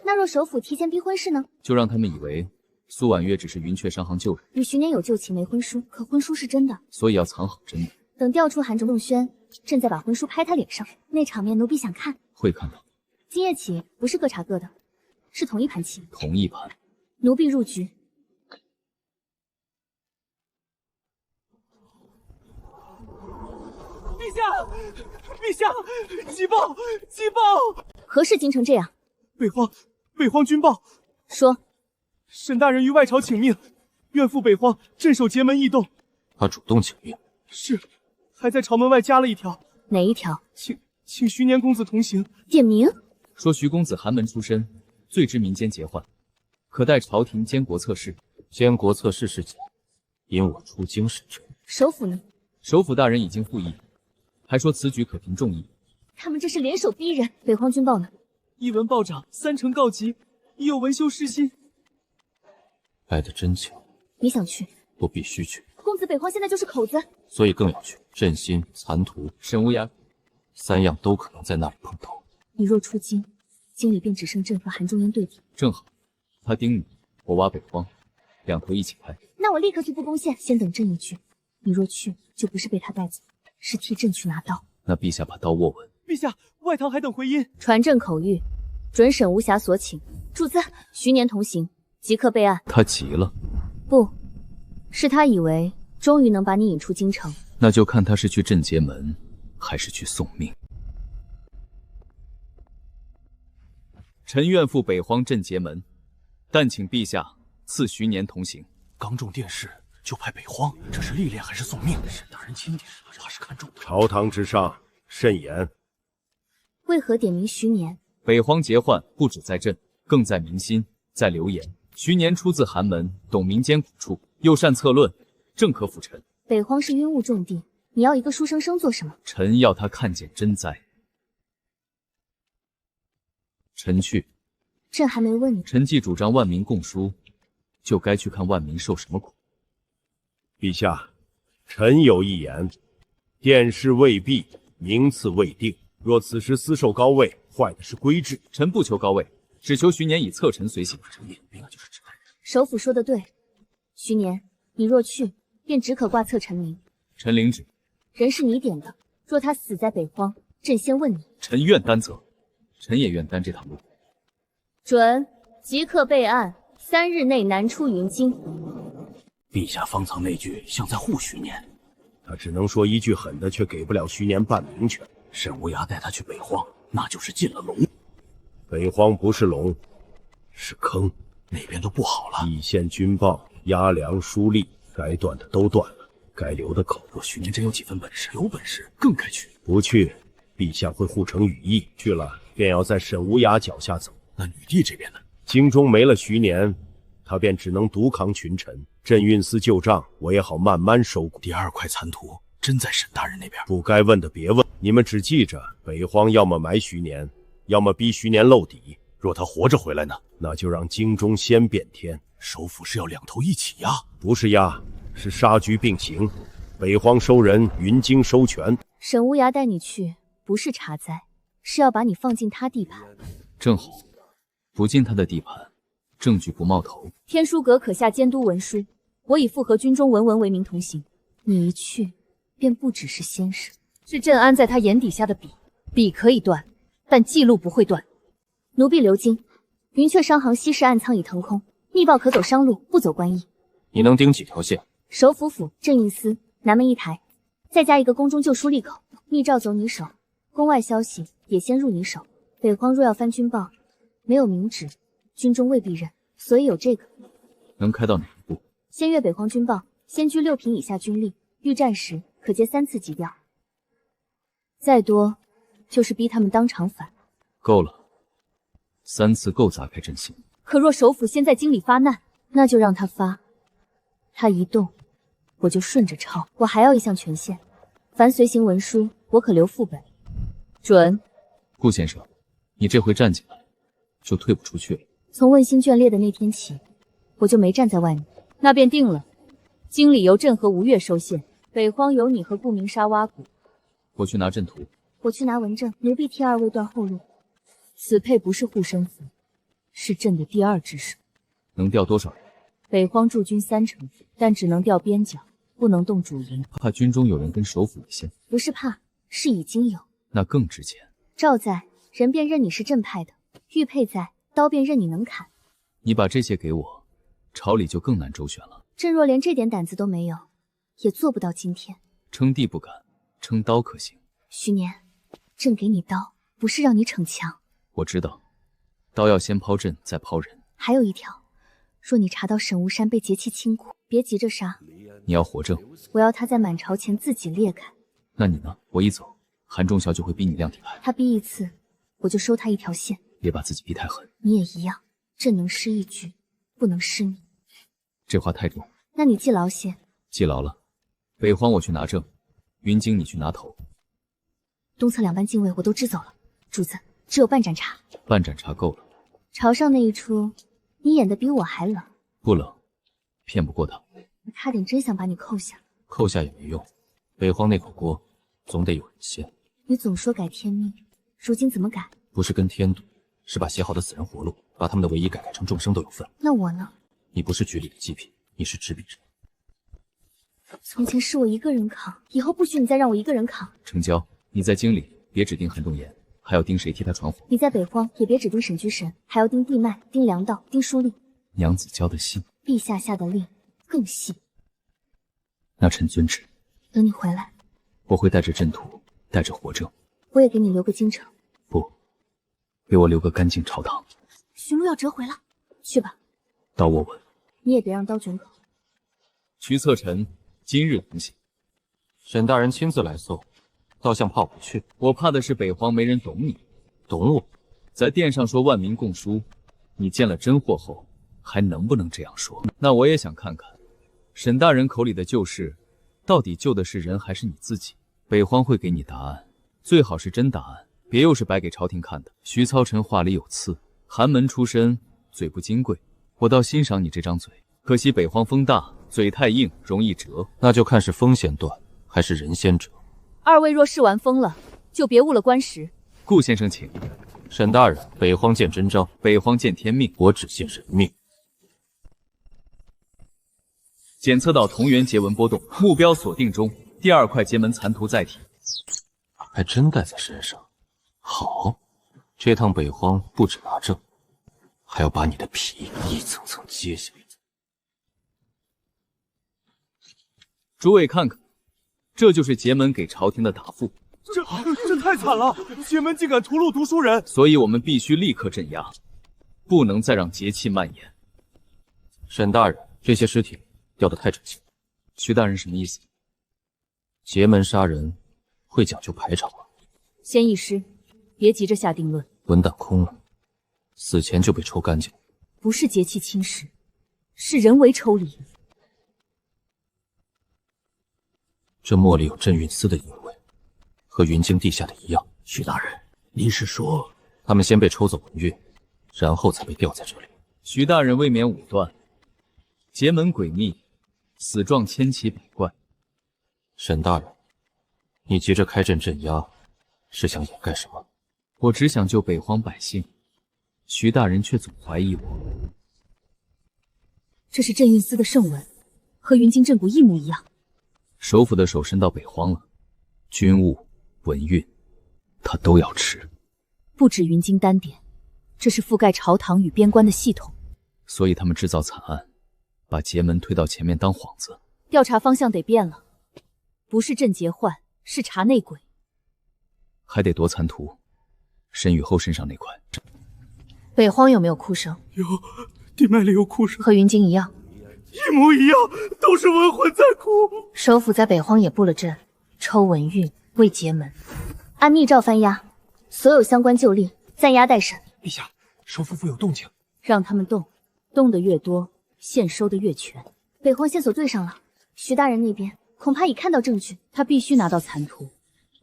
那若首府提前逼婚事呢？就让他们以为苏婉月只是云雀商行旧人，与徐年有旧情没婚书，可婚书是真的，所以要藏好真的。等调出韩仲轩，朕再把婚书拍他脸上，那场面奴婢想看。会看到。今夜起不是各查各的，是同一盘棋。同一盘。奴婢入局。陛下，急报！何事惊成这样？北荒军报说，沈大人于外朝请命，愿赴北荒镇守结门异洞。他主动请命？是，还在朝门外加了一条。哪一条？请徐年公子同行。点名说徐公子寒门出身，最知民间节患，可待朝廷监国测试。监国测试是假，因我出京是真。首府呢？首府大人已经复议，还说此举可凭众议。他们这是联手逼人。北荒军报呢？一文报长，3成告急，已有文修失信。爱得真情，你想去？我必须去。公子，北荒现在就是口子，所以更要去。朕心、残图、沈无涯，3样都可能在那里碰头。你若出京，京里便只剩朕和韩仲英对比。正好，他盯你，我挖北荒，两头一起开。那我立刻去布攻陷。先等朕一去。你若去，就不是被他带走，是替朕去拿刀。那陛下把刀握稳。陛下，外堂还等回音。传朕口谕，准沈无暇所请。主子，徐年同行，即刻备案。他急了？不是，他以为终于能把你引出京城。那就看他是去镇结门，还是去送命。臣愿赴北荒镇结门，但请陛下赐徐年同行。刚中殿试就派北荒，这是历练还是送命？沈大人钦点，怕是看中了。朝堂之上，慎言。为何点名徐年？北荒劫患不止在朕，更在民心，在流言。徐年出自寒门，懂民间苦处，又善策论，正可辅臣。北荒是晕雾重地，你要一个书生生做什么？臣要他看见真灾。臣去。朕还没问你。臣既主张万民共书，就该去看万民受什么苦。陛下，臣有一言：殿试未毕，名次未定。若此时私受高位，坏的是规制。臣不求高位，只求徐年以侧臣随行。首府说的对，徐年，你若去，便只可挂侧臣名。臣领旨。人是你点的，若他死在北荒，朕先问你。臣愿担责，臣也愿担这趟路。准，即刻备案，3日内南出云京。陛下方藏那句像在护徐年，他只能说一句狠的，却给不了徐年半名权。沈无涯带他去北荒，那就是进了龙。北荒不是龙，是坑，那边都不好了。义县军报、押粮、书吏，该断的都断了，该留的口。若徐年真有几分本事，有本事更该去。不去，陛下会护成羽翼；去了，便要在沈无涯脚下走。那女帝这边呢？京中没了徐年，他便只能独扛群臣。朕运司旧账，我也好慢慢收谷。第2块残图真在沈大人那边？不该问的别问，你们只记着，北荒要么埋徐年，要么逼徐年露底。若他活着回来呢？那就让京中先变天。首府是要两头一起压？不是压，是杀局并行。北荒收人，云京收权。沈无涯带你去，不是查灾，是要把你放进他地盘。正好，不进他的地盘，证据不冒头。天书阁可下监督文书，我以复合军中文为名同行。你一去，便不只是先生，是朕安在他眼底下的笔。笔可以断，但记录不会断。奴婢刘金，云雀商行西市暗仓已腾空，密报可走商路，不走官驿。你能盯几条线？首府府、镇运司、南门一台，再加一个宫中旧书吏口。密诏走你手，宫外消息也先入你手。北荒若要翻军报，没有明旨，军中未必认，所以有这个。能开到哪一步？先阅北荒军报，先居6品以下军吏，遇战时可接3次急调，再多就是逼他们当场反。够了，3次够砸开阵型。可若首府先在京里发难，那就让他发，他一动，我就顺着抄。我还要一项权限，凡随行文书，我可留副本。准。顾先生，你这回站进来，就退不出去了。从问心卷裂的那天起，我就没站在外面。那便定了，京里由朕和吴越收线，北荒由你和顾明沙挖谷。我去拿阵图，我去拿文正，奴婢替2位断后路。此配不是护身符，是朕的第2只手。能调多少人？北荒驻军3成，但只能调边角，不能动主营。怕军中有人跟首府一线？不是怕，是已经有。那更值钱。诏在，人便认你是正派的；玉佩在，刀便认你能砍。你把这些给我，朝里就更难周旋了。朕若连这点胆子都没有，也做不到今天。称帝不敢，称刀可行。徐年，朕给你刀，不是让你逞强。我知道，刀要先抛阵，再抛人。还有一条，若你查到沈无山被劫弃清苦，别急着杀。你要活证？我要他在满朝前自己裂开。那你呢？我一走，韩仲孝就会逼你亮体牌。他逼一次，我就收他一条线。别把自己逼太狠。你也一样，朕能失一局，不能失你。这话太重。那你记牢些。记牢了。北荒我去拿证，云京你去拿头。东侧2班禁卫我都支走了，主子只有半盏茶。半盏茶够了。朝上那一出，你演的比我还冷。不冷，骗不过他。我差点真想把你扣下。扣下也没用，北荒那口锅总得有人掀。你总说改天命，如今怎么改？不是跟天赌，是把写好的死人活路，把他们的唯一改成众生都有份。那我呢？你不是局里的祭品，你是执笔人。从前是我一个人扛，以后不许你再让我一个人扛。成交。你在京里别只盯韩仲言，还要盯谁替他传火。你在北荒也别只盯沈居神，还要盯地脉、盯粮道、盯书吏。娘子交的信，陛下下的令更细。那臣遵旨。等你回来，我会带着阵图，带着活证。我也给你留个京城。不，给我留个干净朝堂。驯鹿要折回了，去吧。刀我稳。你也别让刀卷口。徐策臣今日同行。沈大人亲自来送，倒像怕我不去。我怕的是北荒没人懂你。懂我？在殿上说万民共书，你见了真货后还能不能这样说？那我也想看看，沈大人口里的救世，到底救的是人还是你自己？北荒会给你答案，最好是真答案，别又是摆给朝廷看的。徐操臣话里有刺，寒门出身，嘴不金贵，我倒欣赏你这张嘴。可惜北荒风大，嘴太硬，容易折。那就看是风先断，还是人先折。二位若试完风了，就别误了官时。顾先生请。沈大人，北荒见真章，北荒见天命，我只见人命。检测到同源节纹波动，目标锁定中。第2块节门残图载体，还真带在身上。好，这趟北荒不止拿证，还要把你的皮一层层揭下来。诸位看看，这就是节门给朝廷的答复。这太惨了！节门竟敢屠戮读书人，所以我们必须立刻镇压，不能再让节气蔓延。沈大人，这些尸体掉得太整齐。徐大人什么意思？节门杀人会讲究排场吗？先议师，别急着下定论。文胆空了，死前就被抽干净。不是节气侵蚀，是人为抽离。这墨里有镇运司的阴味，和云京地下的一样。徐大人，您是说他们先被抽走文运，然后才被吊在这里？徐大人未免武断。节门诡秘，死状千奇百怪。沈大人，你急着开阵镇压，是想掩盖什么？我只想救北荒百姓，徐大人却总怀疑我。这是镇运司的圣文，和云京镇谷一模一样。首府的手伸到北荒了，军务、文运，他都要吃。不止云京单点，这是覆盖朝堂与边关的系统。所以他们制造惨案，把节门推到前面当幌子。调查方向得变了，不是镇节患，是查内鬼。还得夺残图，沈雨后身上那块。北荒有没有哭声？有，地脉里有哭声，和云京一样。一模一样，都是文魂在哭。首府在北荒也布了阵，抽文运，为节门。按密诏翻押，所有相关旧吏暂押待审。陛下，首府府有动静，让他们动，动得越多，线收得越全。北荒线索对上了，徐大人那边恐怕已看到证据，他必须拿到残图，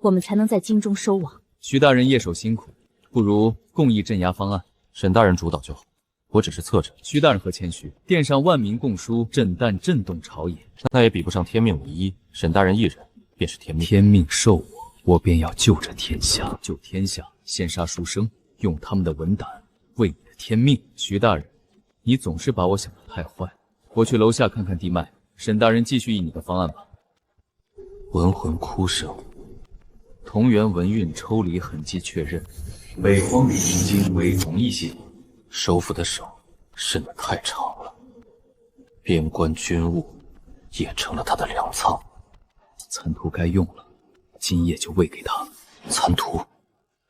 我们才能在京中收网。徐大人夜守辛苦，不如共议镇压方案。沈大人主导就好，我只是侧着。徐大人何谦虚，殿上万民共书，震旦震动朝野，那也比不上天命唯一。沈大人一人便是天命，天命授我，我便要救这天下。救天下，先杀书生，用他们的文胆为你的天命。徐大人，你总是把我想得太坏。我去楼下看看地脉，沈大人继续议你的方案吧。文魂哭声，同源文运抽离痕迹确认，北荒与云京为同一系统。首府的手伸得太长了，边关军务也成了他的粮仓。残图该用了，今夜就喂给他。残图，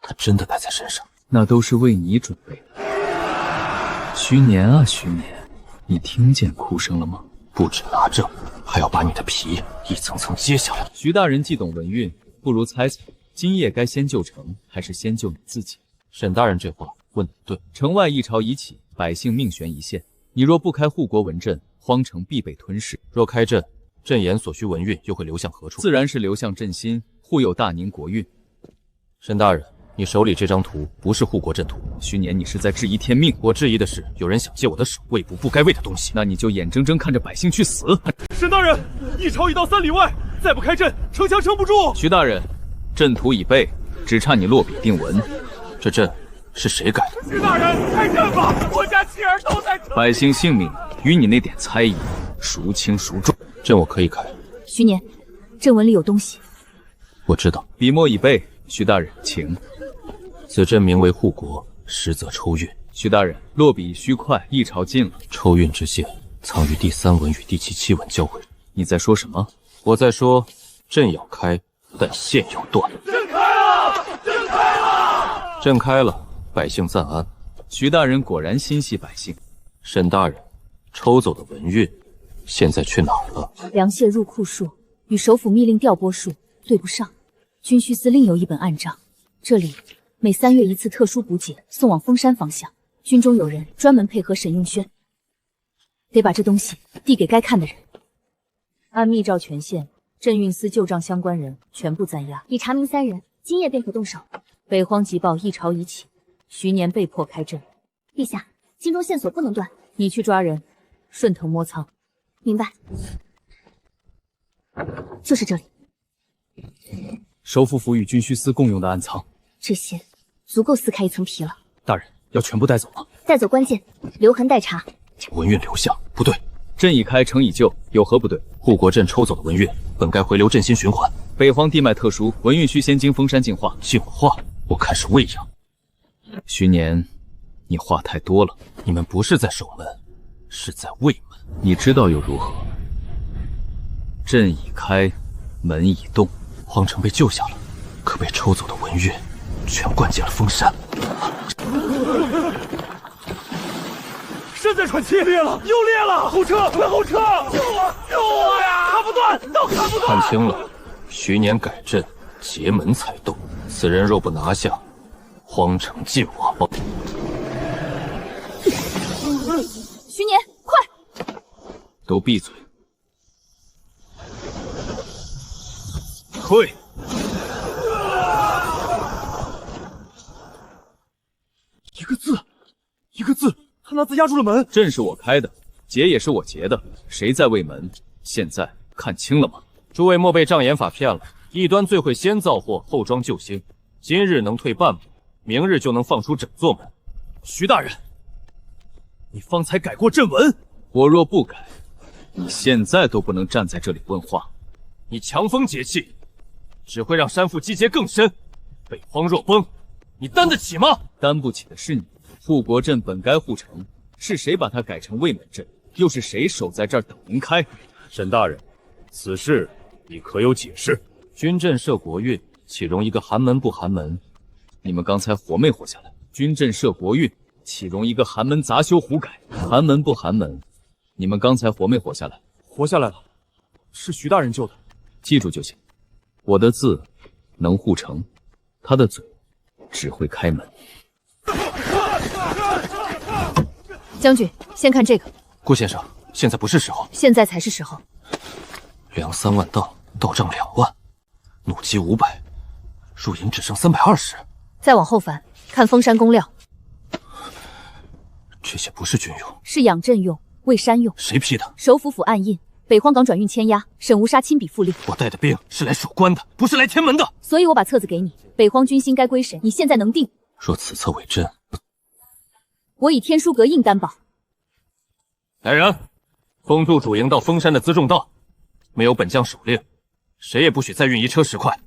他真的带在身上？那都是为你准备的。徐年啊徐年，你听见哭声了吗？不止拿证，还要把你的皮一层层揭下来。徐大人既懂文运，不如猜猜，今夜该先救城，还是先救你自己？沈大人这话问得对。城外一朝已起，百姓命悬一线。你若不开护国文阵，荒城必被吞噬；若开阵，朕言所需文运又会流向何处？自然是流向朕心，护佑大宁国运。沈大人，你手里这张图不是护国阵图。徐年，你是在质疑天命？我质疑的是，有人想借我的手喂捕不该喂的东西。那你就眼睁睁看着百姓去死。沈大人，一朝已到3里外，再不开阵，城墙撑不住。徐大人，阵图已备，只差你落笔定文。这阵是谁改的？徐大人，开阵吧！我家妻儿都在城。百姓性命与你那点猜疑孰轻孰重？阵我可以开。徐年，阵文里有东西。我知道。笔墨已备，徐大人，请。此阵名为护国，实则抽运。徐大人，落笔须快，一朝近了。抽运之线藏于第3文与第7文交汇。你在说什么？我在说，阵要开，但线要断。阵开了！阵开了！阵开了，百姓暂安。徐大人果然心系百姓。沈大人，抽走的文运，现在去哪儿了？粮械入库数与首府密令调拨数对不上，军需司另有一本暗账，这里每3月一次特殊补给送往峰山方向，军中有人专门配合沈应轩，得把这东西递给该看的人。按密诏权限，镇运司旧账相关人全部暂押，已查明3人，今夜便可动手。北荒急报一朝已起，徐年被迫开阵。陛下，京中线索不能断，你去抓人，顺藤摸仓。明白。就是这里。首府府与军需司共用的暗藏，这些足够撕开一层皮了。大人，要全部带走吗？带走关键，留痕待查。文运流向不对，阵已开，城已就，有何不对？护国阵抽走的文运，本该回流振兴循环。北荒地脉特殊，文运需先经封山净化。净化？我看是喂养。徐年，你话太多了。你们不是在守门，是在喂门。你知道又如何？阵已开，门已动，皇城被救下了，可被抽走的文运全灌进了封山。身在喘气，裂了，又裂了！后撤，快后撤！救我，救我呀！砍不断，都砍不断！看清了，徐年改阵，结门才动。此人若不拿下，荒城尽亡。徐年，快！都闭嘴！退！一个字，一个字，他拿字压住了门。阵是我开的，结也是我结的，谁在卫门？现在看清了吗？诸位莫被障眼法骗了，异端最会先造祸，后装救星。今日能退半步，明日就能放出整座门。徐大人，你方才改过阵文，我若不改，你现在都不能站在这里问话。你强风节气，只会让山腹积结更深。北荒若崩，你担得起吗？担不起的是你。护国阵本该护城，是谁把它改成卫门阵？又是谁守在这儿等您开？沈大人，此事你可有解释？军阵设国运，岂容一个寒门不寒门？你们刚才活没活下来？军阵设国运，岂容一个寒门杂修胡改？寒门不寒门？你们刚才活没活下来？活下来了，是徐大人救的。记住就行。我的字能护城，他的嘴只会开门。将军，先看这个。顾先生，现在不是时候。现在才是时候。粮3万担，到账2万，弩机500，入营只剩320。再往后翻，看封山公料。这些不是军用，是养镇用，为山用。谁批的？首府府暗印，北荒港转运签押，沈无沙亲笔复令。我带的兵是来守关的，不是来填门的。所以我把册子给你，北荒军心该归谁？你现在能定？若此册为真，我以天书阁印担保。来人，封住主营到封山的辎重道，没有本将手令，谁也不许再运1车10块。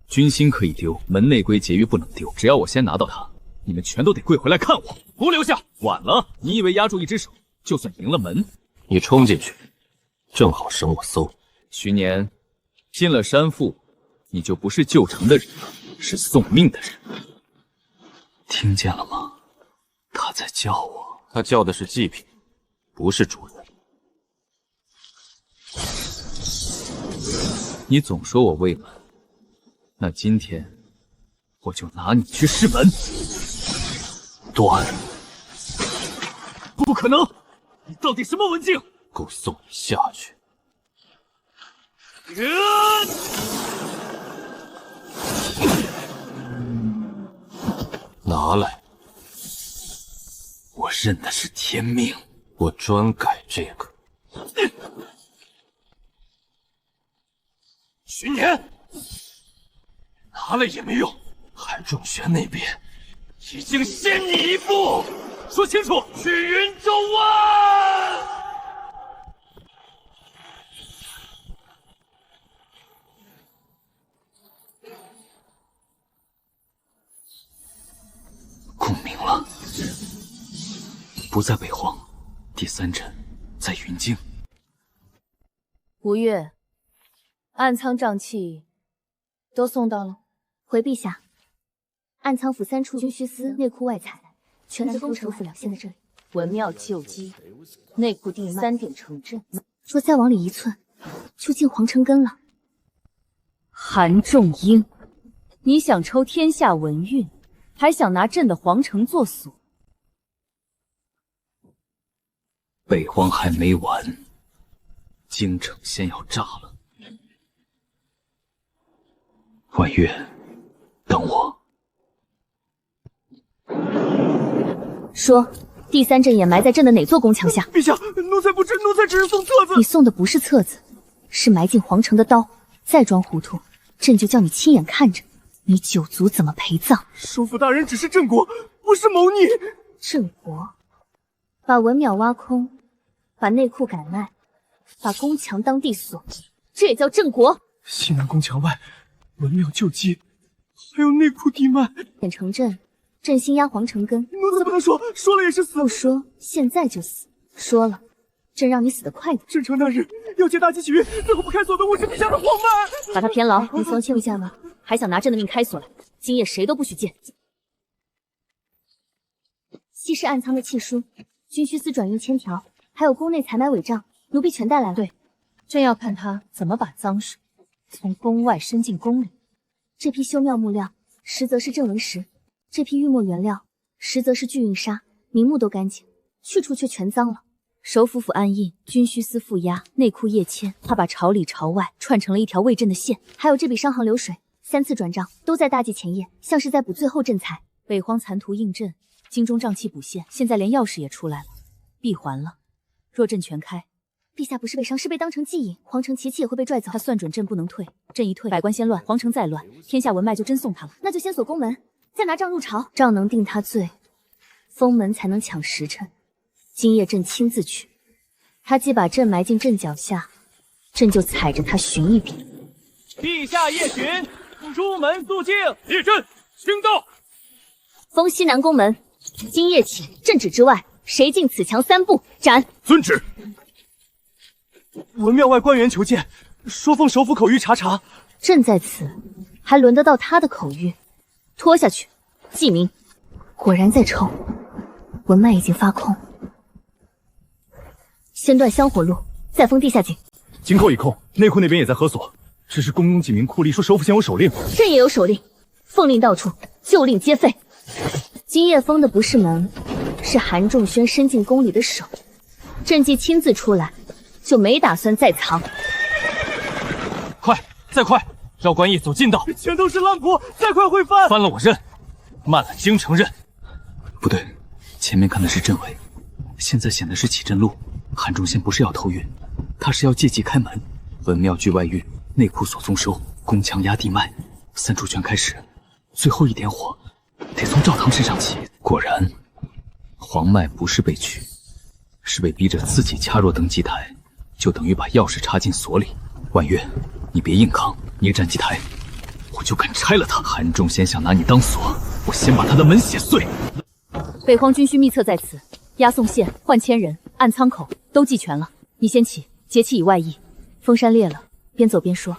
军心可以丢，门内规节约不能丢。只要我先拿到它，你们全都得跪回来看我。不留下！晚了，你以为压住一只手，就算赢了门？你冲进去，正好省我搜。徐年，进了山腹，你就不是救城的人了，是送命的人。听见了吗？他在叫我。他叫的是祭品，不是主人。你总说我卫门，那今天我就拿你去试门。断！不可能！你到底什么文静？够送你下去。拿来！我认的是天命，我专改这个。徐年，拿了也没用，韩仲轩那边已经先你一步，说清楚！去云州湾！共鸣了，不在北荒，第3阵在云京。吴越，暗仓瘴气都送到了。回陛下，暗仓府3处军需司内库外采，全是工程府了，现在这里。文庙救机，内库地3点成阵。若再往里1寸，就进皇城根了。韩仲英，你想抽天下文运，还想拿朕的皇城做锁？北荒还没完，京城先要炸了。婉月，等我。说，第3阵眼埋在朕的哪座宫墙下？陛下，奴才不知，奴才只是送册子。你送的不是册子，是埋进皇城的刀。再装糊涂，朕就叫你亲眼看着你九族怎么陪葬。首府大人只是郑国，不是谋逆。郑国，把文庙挖空，把内库改卖，把宫墙当地锁，这也叫郑国？西南宫墙外，文庙救机，还有内库地脉。点成阵，朕心压皇城根。奴才不能说，说了也是死。不说，现在就死。说了，朕让你死得快点。朕承当日要借大吉起运，最后不开锁的我是陛下的皇脉。把他偏牢，你放心一下吗？还想拿朕的命开锁来？今夜谁都不许见。西市暗仓的契书、军需司转运签条，还有宫内采买伪账，奴婢全带来了。对，朕要看他怎么把脏水从宫外伸进宫里。这批修庙木料，实则是镇纹石；这批玉墨原料，实则是聚韵砂，名目都干净，去处却全脏了。首府府暗印，军需司附押，内库页签，他把朝里朝外串成了一条魏镇的线。还有这笔商行流水，3次转账都在大祭前夜，像是在补最后赈财。北荒残图印阵，京中瘴气补现，现在连钥匙也出来了，闭环了。若朕全开，陛下不是被伤，是被当成祭引，皇城旗器也会被拽走。他算准朕不能退，朕一退，百官先乱，皇城再乱，天下文脉就真送他了。那就先锁宫门，再拿杖入朝，杖能定他罪，封门才能抢时辰。今夜朕亲自去，他既把朕埋进朕脚下，朕就踩着他寻一遍。陛下夜巡，出门肃静。列阵，请到。封西南宫门，今夜起镇止之外，谁进此墙3步，斩。遵旨。文庙外官员求见，说奉首府口谕查查。朕在此，还轮得到他的口谕？拖下去，记名。果然在抽，文脉已经发空。先断香火路，再封地下井。井口已空，内库那边也在合锁。只是宫中几名酷吏说首府先有手令，朕也有手令，奉令到处，旧令皆废。今夜封的不是门，是韩仲轩伸进宫里的手。朕既亲自出来，就没打算再藏。快，再快，绕关驿走近道。全都是烂谱，再快会翻。翻了我认，慢了京城认。不对，前面看的是阵位，现在显的是起阵路。韩仲宪不是要偷运，他是要借机开门。文庙据外运，内库锁宗收，宫墙压地脉，3处全开始。最后一点火，得从赵唐身上起。果然，皇脉不是被取，是被逼着自己掐弱登基台，就等于把钥匙插进锁里。婉月，你别硬扛，捏战机台，我就敢拆了它。韩仲宪想拿你当锁，我先把他的门血碎。北荒军需密册在此，押送线、换签人、按仓口都记全了。你先起，节气以外溢。封山裂了，边走边说。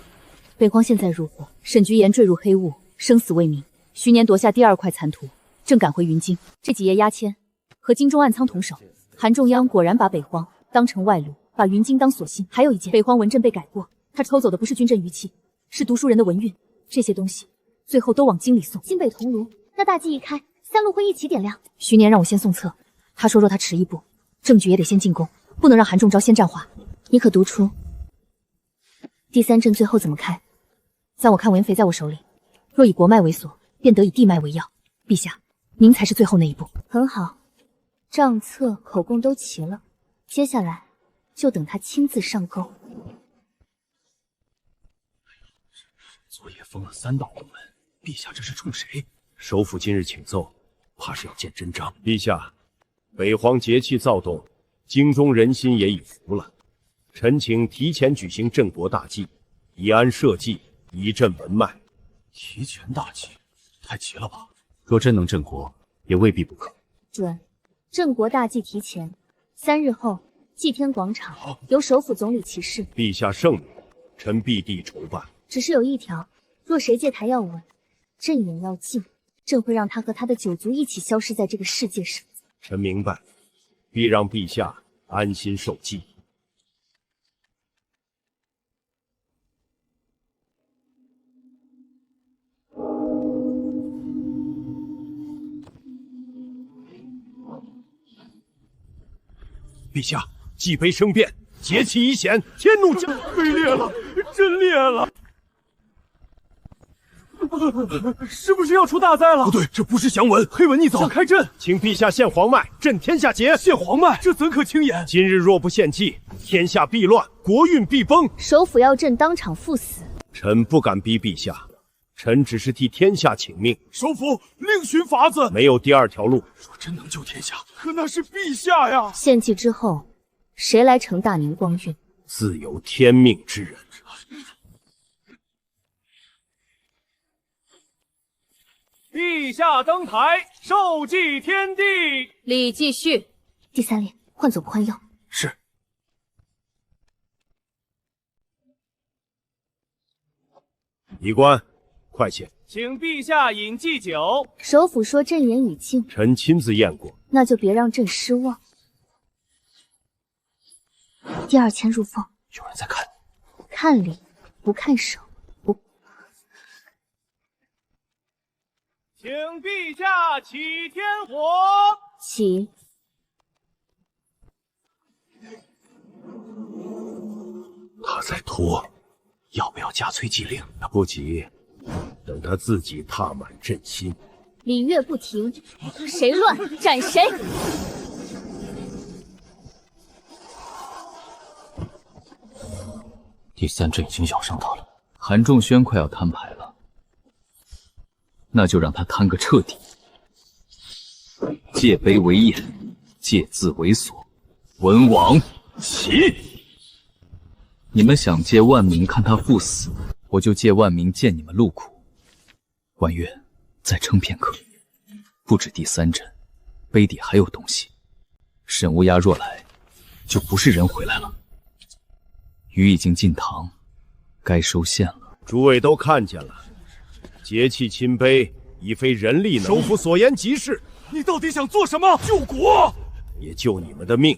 北荒现在入伙，沈菊言坠入黑雾，生死未明。徐年夺下第2块残图，正赶回云京。这几页押签和京中暗仓同手。韩仲央果然把北荒当成外路，把云京当锁心。还有一件，北荒文阵被改过，他抽走的不是军阵余气，是读书人的文运。这些东西最后都往京里送。京北同炉，那大祭一开，3路会一起点亮。徐年让我先送册，他说若他迟一步，证据也得先进宫，不能让韩仲昭先占话。你可读出第3阵最后怎么开？暂我看文肥在我手里，若以国脉为锁，便得以地脉为要。陛下，您才是最后那一步。很好，账册、口供都齐了，接下来就等他亲自上钩。昨夜封了3道宫门，陛下这是冲谁？首府今日请奏，怕是要见真章。陛下，北荒节气躁动，京中人心也已服了。臣请提前举行镇国大祭，以安社稷，以振文脉。提前大祭，太急了吧？若真能镇国，也未必不可。准，镇国大祭提前3日后，祭天广场由首府总理起事。陛下圣明，臣必定筹办。只是有一条，若谁借台要稳，朕也要静。朕会让他和他的九族一起消失在这个世界上。臣明白，必让陛下安心受祭。陛下，祭杯生变，节气已显，天怒将杯裂了，真裂了！是不是要出大灾了？不对，这不是降文，黑文逆奏。想开阵，请陛下献黄脉，镇天下劫。献黄脉，这怎可轻言？今日若不献祭，天下必乱，国运必崩。首府要朕当场赴死。臣不敢逼陛下，臣只是替天下请命。首府另寻法子，没有第2条路。若真能救天下，可那是陛下呀！献祭之后，谁来承大明光运？自有天命之人。陛下登台，受祭天地。礼继续。第3列，换左不换右。是。仪官，快些。请陛下饮祭酒。首府说朕言已尽，臣亲自验过，那就别让朕失望。第2签入凤。有人在看。看礼，不看手。请陛下起天火。起。他在拖，要不要加催祭令？不急，等他自己踏满朕心。礼乐不停，谁乱斩谁。第3阵已经咬上他了。韩仲轩快要摊牌了，那就让他摊个彻底。借杯为眼，借字为锁，文王起！你们想借万民看他赴死，我就借万民见你们路苦。婉月，再撑片刻。不止第3阵，杯底还有东西。沈无涯若来，就不是人回来了。鱼已经进塘，该收线了。诸位都看见了，节气亲杯已非人力能。首府所言极是。你到底想做什么？救国？也救你们的命。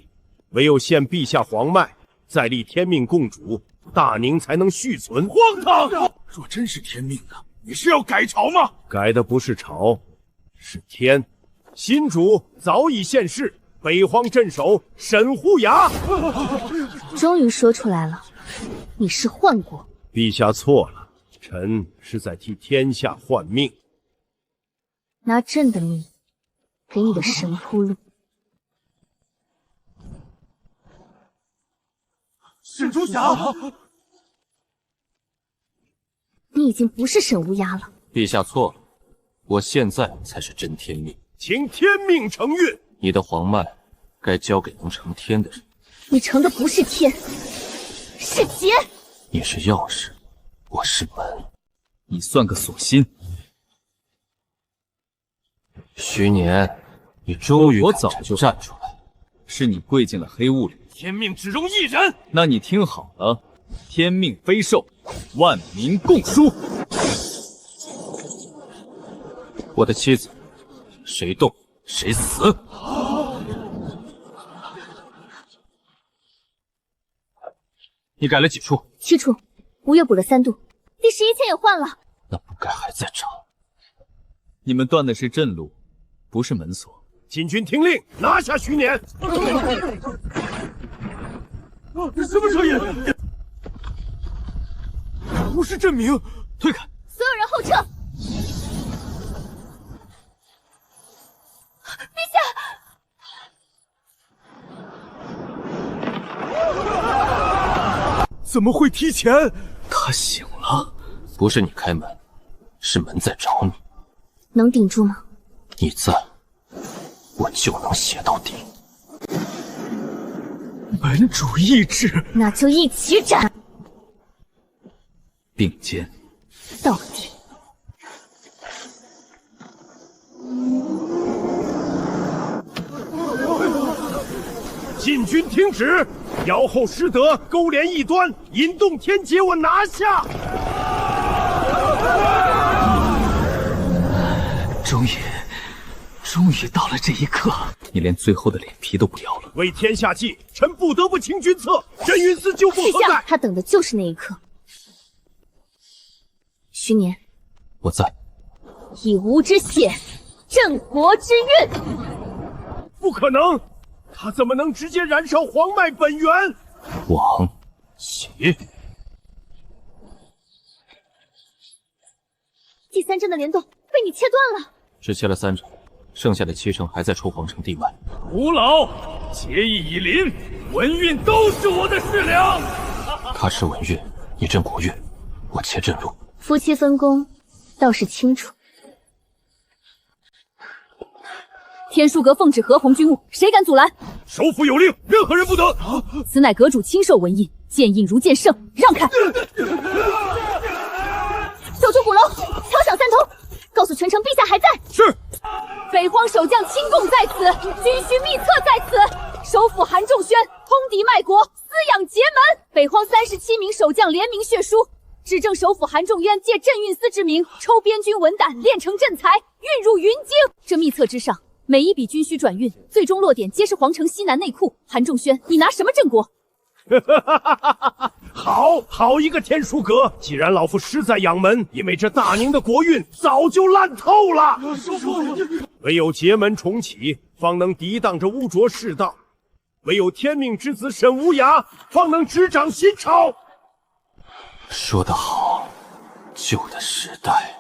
唯有献陛下黄脉，再立天命共主，大宁才能续存。荒唐！若真是天命呢？你是要改朝吗？改的不是朝，是天。新主早已现世，北荒镇守沈护牙。终于说出来了，你是宦国。陛下错了，臣是在替天下换命。拿朕的命给你的神铺路。沈朱霞，你已经不是沈无涯了。陛下错了，我现在才是真天命。请天命承运。你的黄脉该交给能成天的人。你成的不是天，是劫。你是钥匙，我是门。你算个锁心。徐年，你终于我早就站出来，是你跪进了黑雾里。天命只容一人。那你听好了，天命非寿，万民共输。我的妻子，谁动谁死。你改了几处？7处，吴越补了3度，第11签也换了。那不该还在这。你们断的是镇路，不是门锁。禁军听令，拿下徐年。什么声音？出示证明。退开！所有人后撤！陛下！怎么会提前？他醒了。不是你开门，是门在找你。能顶住吗？你在，我就能写到底。门主意志，那就一起斩！并肩到底。禁军听旨，妖后失德，勾连异端，引动天劫，我拿下！终于到了这一刻，你连最后的脸皮都不要了。为天下计，臣不得不清君侧。镇云司旧部何在？他等的就是那一刻。徐年，我在。以吾之血，镇国之运。不可能，他怎么能直接燃烧黄脉本源？王喜，第3阵的联动被你切断了。只切了3阵，剩下的7成还在抽皇城地外。吴老，结义已临，文运都是我的势量。他吃文运，你镇国运，我切镇路。夫妻分工倒是清楚。天书阁奉旨合洪军务，谁敢阻拦？首府有令，任何人不得。此乃阁主亲授文印，见印如见圣，让开！走出鼓楼，敲响3通，告诉全城陛下还在。是。北荒守将亲贡在此，军需秘册在此。首府韩仲宣通敌卖国，饲养结门。北荒37名守将联名血书，指证首府韩仲渊借镇运司之名，抽边军文胆，炼成镇财，运入云京。这秘册之上，每一笔军需转运，最终落点皆是皇城西南内库。韩仲宣，你拿什么镇国？好一个天书阁！既然老夫实在仰门，因为这大宁的国运早就烂透了。唯有结门重启，方能抵挡着污浊世道；唯有天命之子沈无涯，方能执掌新朝。说得好，旧的时代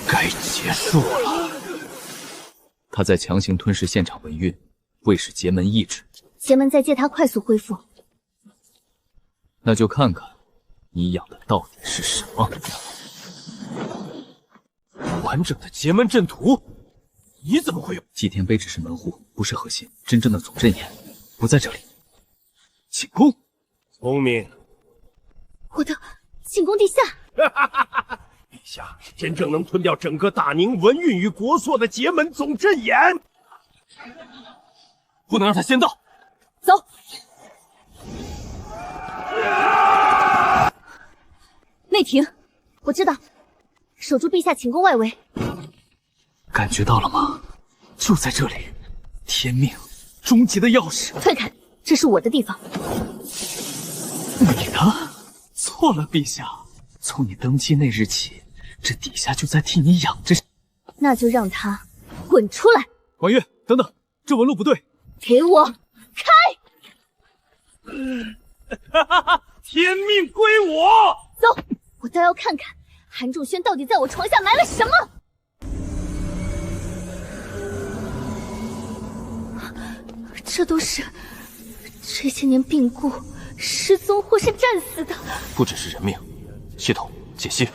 该结束了。他在强行吞噬现场文运，为使结门意志。结门在借他快速恢复。那就看看你养的到底是什么。完整的结门阵图，你怎么会有？祭天碑只是门户，不是核心。真正的总阵眼不在这里。进宫，聪明。我的进宫，陛下。陛下真正能吞掉整个大宁文运与国祚的结门总阵眼，不能让他先到。走。内廷，我知道，守住陛下寝宫外围。感觉到了吗？就在这里，天命终极的钥匙。退开，这是我的地方。你呢？错了，陛下。从你登基那日起，这底下就在替你养着。那就让他滚出来。婉月，等等，这纹路不对。给我开！天命归我。走，我倒要看看韩仲宣到底在我床下埋了什么。这都是这些年病故、失踪或是战死的。不只是人命，系统解析。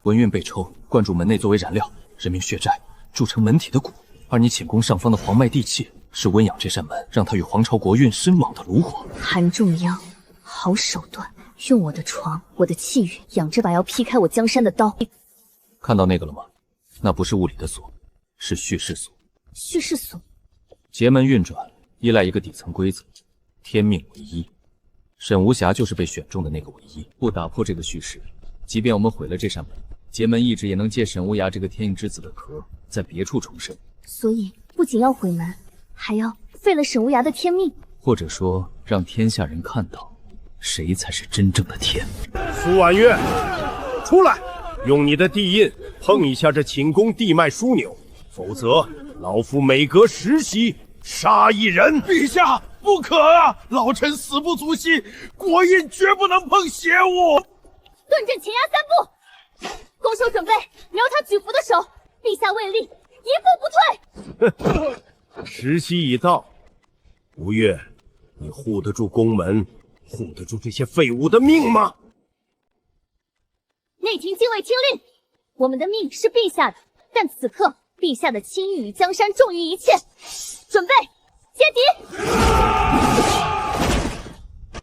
文运被抽，灌注门内作为燃料，人命血债铸成门体的骨。而你寝宫上方的黄脉地气，是温养这扇门，让它与皇朝国运深网的炉火。韩仲央，好手段，用我的床、我的气运养这把要劈开我江山的刀。看到那个了吗？那不是物理的锁，是叙事锁。叙事锁。结门运转依赖一个底层规则，天命唯一。沈无暇就是被选中的那个唯一。不打破这个叙事，即便我们毁了这扇门，结门意志也能借沈无涯这个天印之子的壳，在别处重生。所以不仅要毁门，还要废了沈无涯的天命，或者说让天下人看到谁才是真正的天。苏婉月，出来，用你的地印碰一下这寝宫地脉枢纽，否则老夫每隔10息杀一人。陛下不可啊！老臣死不足惜，国运绝不能碰邪物。盾阵前压3步，攻手准备，瞄他举服的手。陛下未立，一步不退。时机已到，吴越，你护得住宫门，护得住这些废物的命吗？内廷禁卫听令，我们的命是陛下的，但此刻陛下的清誉与江山重于一切。准备接敌！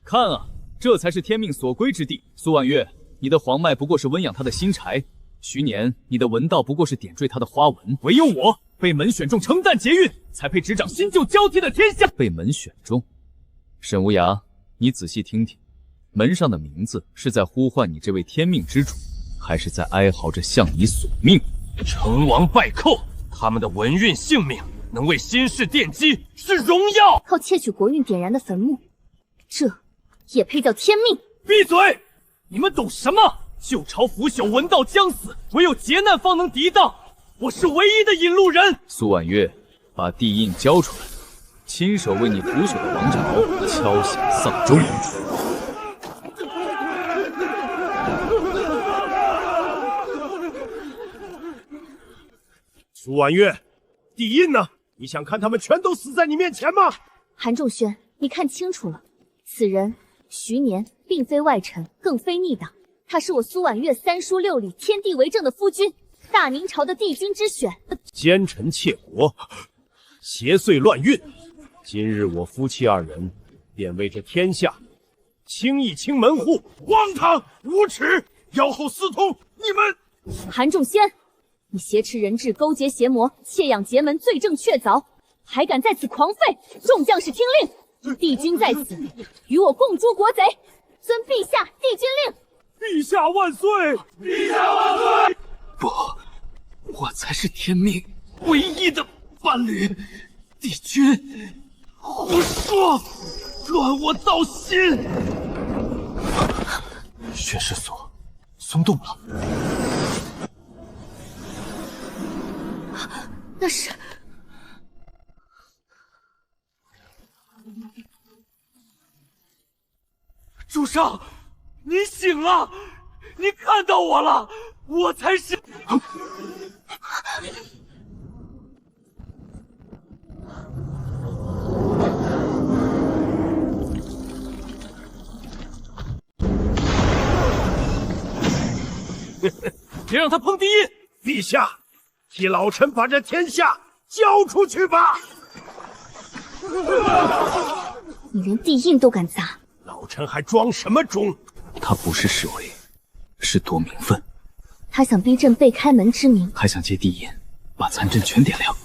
看啊，这才是天命所归之地。苏婉月，你的黄脉不过是温养他的新柴；徐年，你的文道不过是点缀他的花纹。唯有我被门选中，承担劫运，才配执掌新旧交替的天下。被门选中，沈无涯，你仔细听听，门上的名字是在呼唤你这位天命之主，还是在哀嚎着向你索命？成王败寇，他们的文运性命能为新世奠基，是荣耀。靠窃取国运点燃的坟墓，这也配叫天命？闭嘴！你们懂什么？旧朝腐朽，文道将死，唯有劫难方能抵挡。我是唯一的引路人。苏婉月，把地印交出来，亲手为你腐朽的王朝敲响丧钟。苏婉月，地印呢？你想看他们全都死在你面前吗？韩仲轩，你看清楚了，此人徐年并非外臣，更非逆党，他是我苏婉月3书6礼、天地为证的夫君，大明朝的帝君之选。奸臣窃国，邪祟乱运。今日我夫妻2人便为这天下清一清门户。荒唐无耻，妖后私通，你们！韩仲轩，你挟持人质，勾结邪魔，窃养劫门，罪证确凿，还敢在此狂吠！众将士听令，帝君在此，与我共诛国贼，遵陛下帝君令。陛下万岁！陛下万岁！不，我才是天命唯一的伴侣。帝君，胡说，乱我道心。宣誓锁松动了。那是主上，你醒了，你看到我了，我才是。别让他碰地印！陛下，替老臣把这天下交出去吧！你连地印都敢砸，老臣还装什么忠？他不是侍卫，是夺名分。他想逼朕背开门之名，还想借地印把残阵全点亮。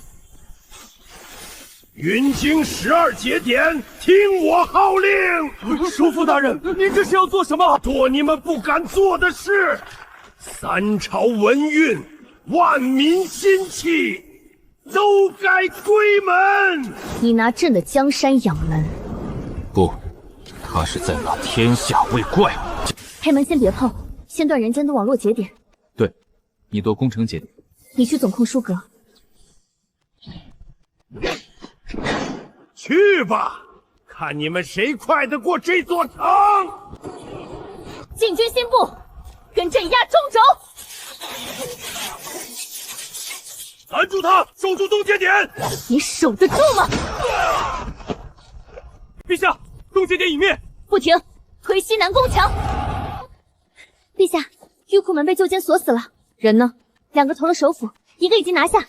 云京12节点，听我号令！叔父大人，您这是要做什么？做你们不敢做的事。3朝文运，万民心气，都该归门。你拿朕的江山养门？不，他是在拿天下为怪物。黑门先别碰，先断人间的网络节点。对，你夺宫城节点。你去总控书阁。去吧，看你们谁快得过这座城！进军新部，跟朕压中轴！拦住他，守住东节点！你守得住吗？陛下，东节点已灭！不停，推西南攻墙！陛下，玉库门被旧监锁死了，人呢？2个投了首府，一个已经拿下，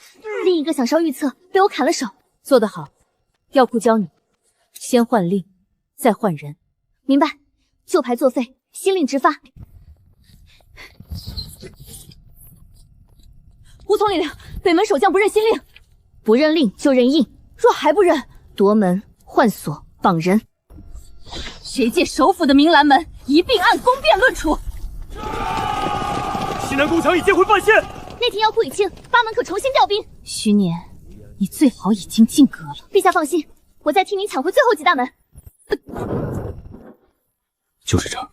另一个想烧御册，被我砍了手。做得好，药库教你，先换令，再换人。明白，旧牌作废，新令直发。无从领令，北门守将不认新令，不认令就认硬，若还不认，夺门换锁绑人。谁借首府的明兰门，一并按宫辩论处。西南宫墙已接回半线，内廷药库已清，八门可重新调兵。徐年，你最好已经进阁了。陛下放心，我再替您抢回最后几大门。就是这儿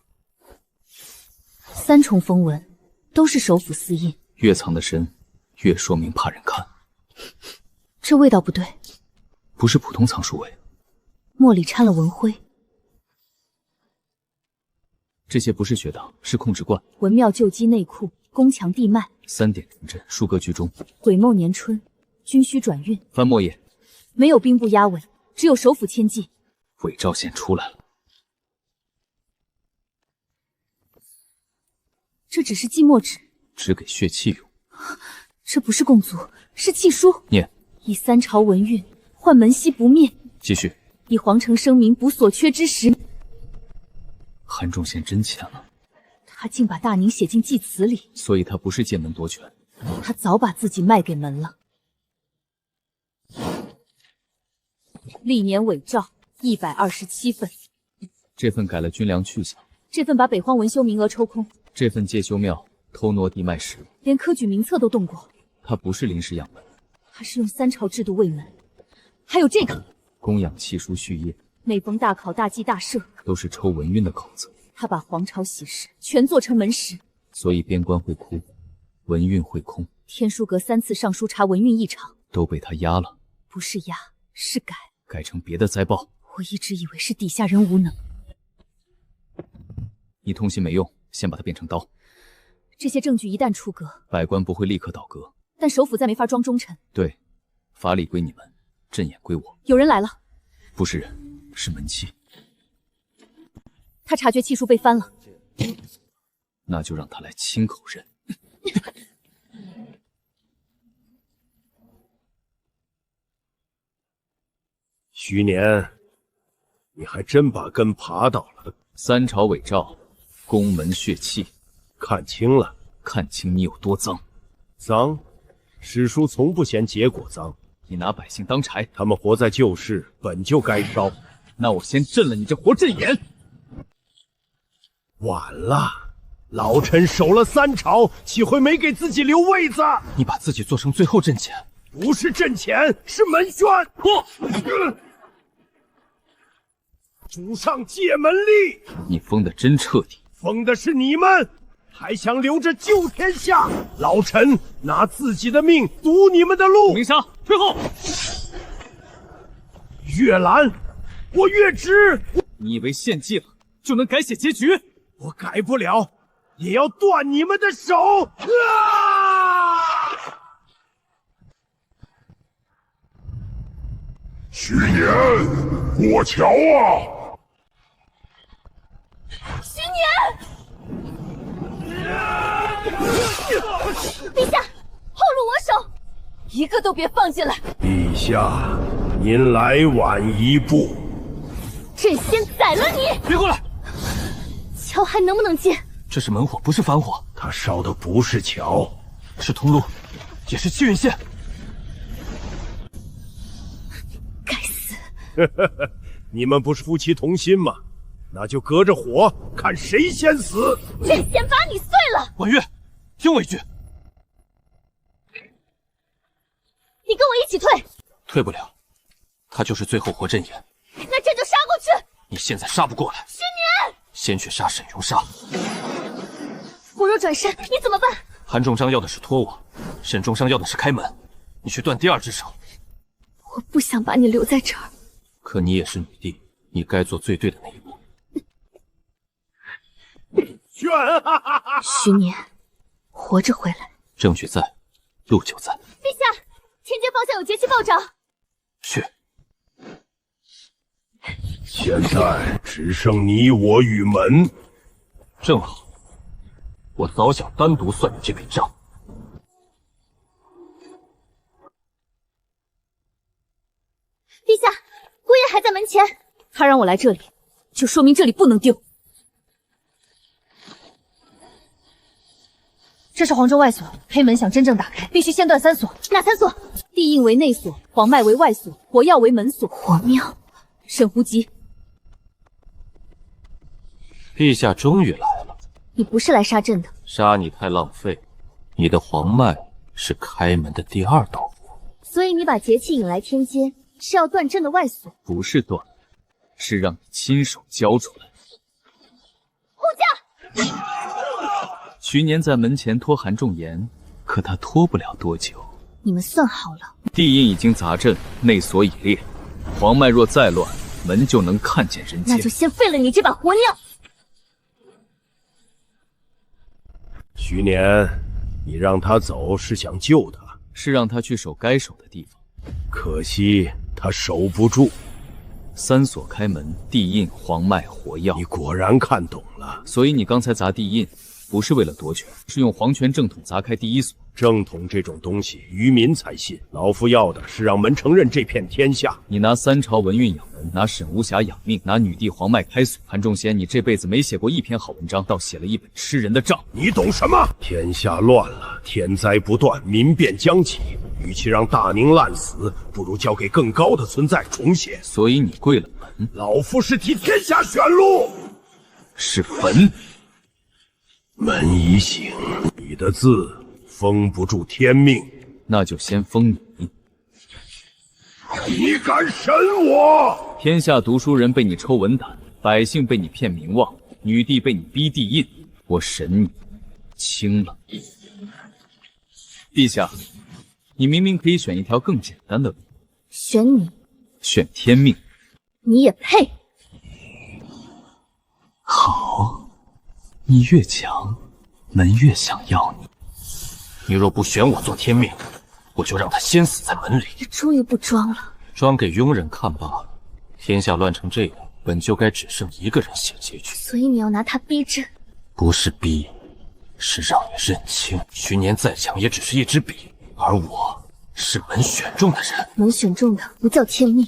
，3重封文，都是首府私印。越藏得深，越说明怕人看。这味道不对，不是普通藏书味，墨里掺了文灰。这些不是血档，是控制罐。文庙旧基内库，宫墙地脉，3点成阵，书阁居中。癸卯年春，军需转运。翻墨页，没有兵部押尾，只有首府签记。伪诏线出来了。这只是寂寞纸，只给血气用。这不是供卒，是契书。念：以三朝文运，换门息不灭。继续。以皇城声名补所缺之时。韩仲贤真签了，他竟把大宁写进祭词里，所以他不是剑门夺权，他早把自己卖给门了。历年伪诏127份，这份改了军粮去向，这份把北荒文修名额抽空，这份借修庙偷挪地脉时，连科举名册都动过。他不是临时养门，他是用三朝制度喂门。还有这个供养契书序页，每逢大考大祭大赦，都是抽文运的口子。他把皇朝喜事全做成门实，所以边关会哭，文运会空。天书阁3次上书查文运异常，都被他压了。不是压，是改，改成别的灾报。我一直以为是底下人无能。你通信没用，先把它变成刀。这些证据一旦出阁，百官不会立刻倒戈，但首府再没法装忠臣。对，法理归你们，阵眼归我。有人来了，不是人，是门契。他察觉契书被翻了，那就让他来亲口认。徐年，你还真把根爬倒了。三朝伪诏，宫门血气，看清了，看清你有多脏。脏，史书从不嫌结果脏。你拿百姓当柴，他们活在旧世，本就该烧。那我先震了你这活阵眼。晚了，老臣守了3朝，岂会没给自己留位子？你把自己做成最后阵前，不是阵前，是门宣。主上戒门令。你疯得真彻底。疯的是你们，还想留着救天下？老臣拿自己的命堵你们的路。明沙，退后！越拦，我越直。你以为献祭了就能改写结局？我改不了，也要断你们的手！徐年，过桥啊！徐年，陛下，后路我守，一个都别放进来。陛下，您来晚一步。朕先宰了你！别过来！桥还能不能进？这是门火，不是反火。他烧的不是桥，是通路，也是气运线。该死！你们不是夫妻同心吗？那就隔着火，看谁先死。朕先把你碎了！婉月，听我一句，你跟我一起退。退不了，他就是最后活阵眼。那朕就杀过去。你现在杀不过来。徐年，先去杀沈永沙。我若转身，你怎么办？韩仲章要的是拖我，沈仲商要的是开门。你去断第2只手。我不想把你留在这儿。可你也是女帝，你该做最对的那一步。徐年，活着回来。证据在，路就在。陛下，天街方向有节气暴涨。去。现在只剩你我与门。正好，我早想单独算你这笔账。陛下，姑爷还在门前。他让我来这里，就说明这里不能丢。这是黄州外锁，黑门想真正打开，必须先断3锁。哪3锁？地印为内锁，黄脉为外锁，火药为门锁。火庙。沈胡吉，陛下终于来了。你不是来杀朕的，杀你太浪费。你的黄脉是开门的第2道火，所以你把节气引来天街，是要断朕的外锁。不是断，是让你亲手交出来。护驾！徐年在门前拖韩仲言，可他拖不了多久。你们算好了，地印已经砸阵，内锁已裂，黄脉若再乱，门就能看见人间。那就先废了你这把活尿。徐年，你让他走是想救他，是让他去守该守的地方。可惜他守不住。三锁开门，地印、黄脉、活药，你果然看懂了。所以你刚才砸地印，不是为了夺权，是用皇权正统砸开第一锁。正统这种东西，愚民才信。老夫要的是让门承认这片天下。你拿三朝文运养门，拿沈无暇养命，拿女帝黄脉开锁。韩仲贤，你这辈子没写过一篇好文章，倒写了一本吃人的账。你懂什么？天下乱了，天灾不断，民变将起。与其让大宁烂死，不如交给更高的存在重写。所以你跪了门。老夫是替天下选路。是坟。门已醒，你的字封不住天命，那就先封你。你敢审我？天下读书人被你抽文胆，百姓被你骗名望，女帝被你逼地印，我审你轻了。陛下，你明明可以选一条更简单的路，选你，选天命。你也配？好，你越强，门越想要你。你若不选我做天命，我就让他先死在门里。你终于不装了，装给庸人看罢了。天下乱成这样，本就该只剩一个人写结局。所以你要拿他逼朕？不是逼，是让你认清，徐年再强也只是一支笔，而我是门选中的人。门选中的不叫天命，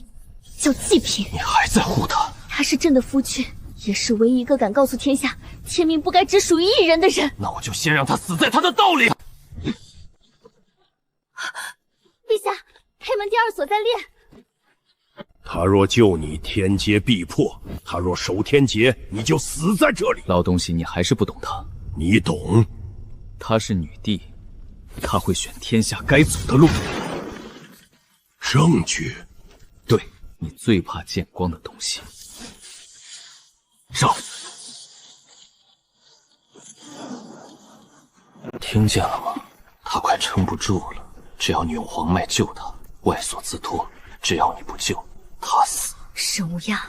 叫祭品。你还在护他？他是朕的夫君，也是唯一一个敢告诉天下天命不该只属于一人的人。那我就先让他死在他的道里。陛下，黑门第二锁在练。他若救你，天劫必破；他若守天劫，你就死在这里。老东西，你还是不懂他。你懂？她是女帝，她会选天下该走的路。证据？对，你最怕见光的东西。上。听见了吗？他快撑不住了。只要你用黄脉救他，外所自脱；只要你不救，他死。沈无涯，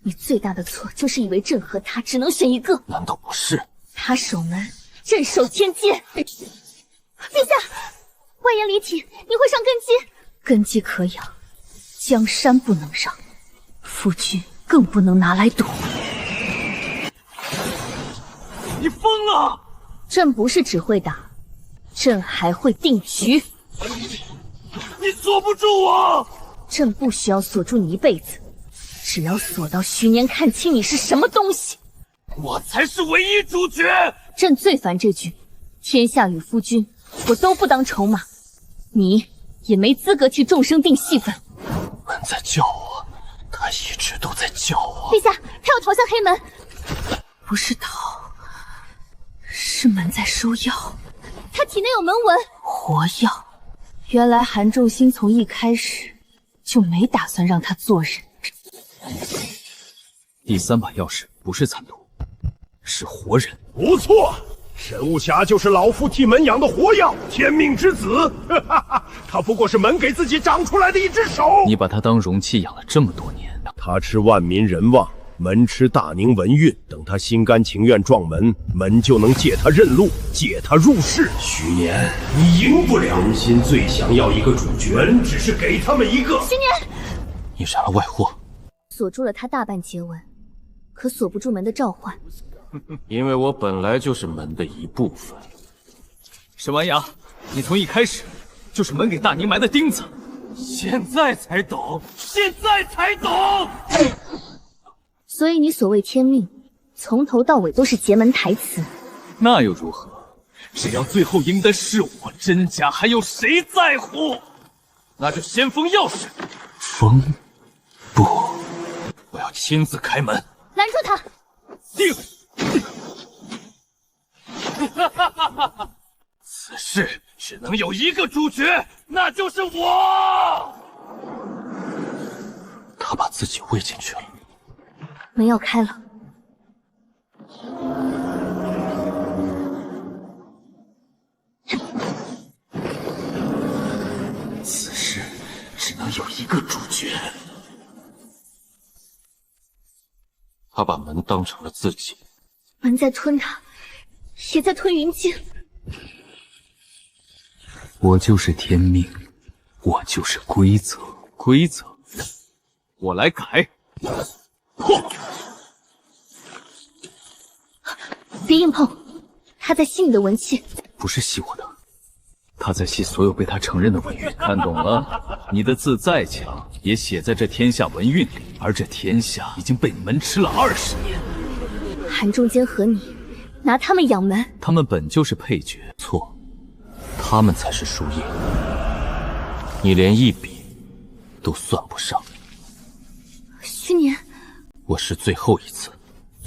你最大的错就是以为朕和他只能选一个。难道不是？他守门，朕守天阶。陛下，外延离体，你会伤根基。根基可养，江山不能让，夫君更不能拿来赌。你疯了！朕不是只会打，朕还会定局。你锁不住我！朕不需要锁住你一辈子，只要锁到徐年看清你是什么东西。我才是唯一主角。朕最烦这句，天下与夫君，我都不当筹码，你也没资格替众生定戏份。门在叫我，他一直都在叫我。陛下，他要逃向黑门。不是逃，是门在收药。他体内有门纹。活药。原来韩仲兴从一开始就没打算让他做人。第三把钥匙不是残毒，是活人。不错，沈无暇就是老夫替门养的活药，天命之子。他不过是门给自己长出来的一只手。你把他当容器养了这么多年，他吃万民人望，门吃大宁文运。等他心甘情愿撞门，门就能借他认路，借他入世。徐年，你赢不了。人心最想要一个主角，门只是给他们一个。徐年，你染了外祸，锁住了他大半节文，可锁不住门的召唤。因为我本来就是门的一部分。沈完牙，你从一开始就是门给大宁埋的钉子。现在才懂，现在才懂。所以你所谓天命，从头到尾都是结门台词。那又如何？只要最后赢的是我，真假还有谁在乎？那就先封钥匙。封？不，我要亲自开门。拦住他！定。此事只能有一个主角，那就是我。他把自己喂进去了。门要开了。此事只能有一个主角。他把门当成了自己。门在吞他，也在吞云静。我就是天命，我就是规则，规则，我来改。别硬碰，他在吸你的文气。不是吸我的，他在吸所有被他承认的文运。看懂了？你的字再强，也写在这天下文运里，而这天下已经被你们吃了20年。韩仲坚和你，拿他们养门。他们本就是配角，错，他们才是输赢。你连一笔都算不上。虚年，我是最后一次，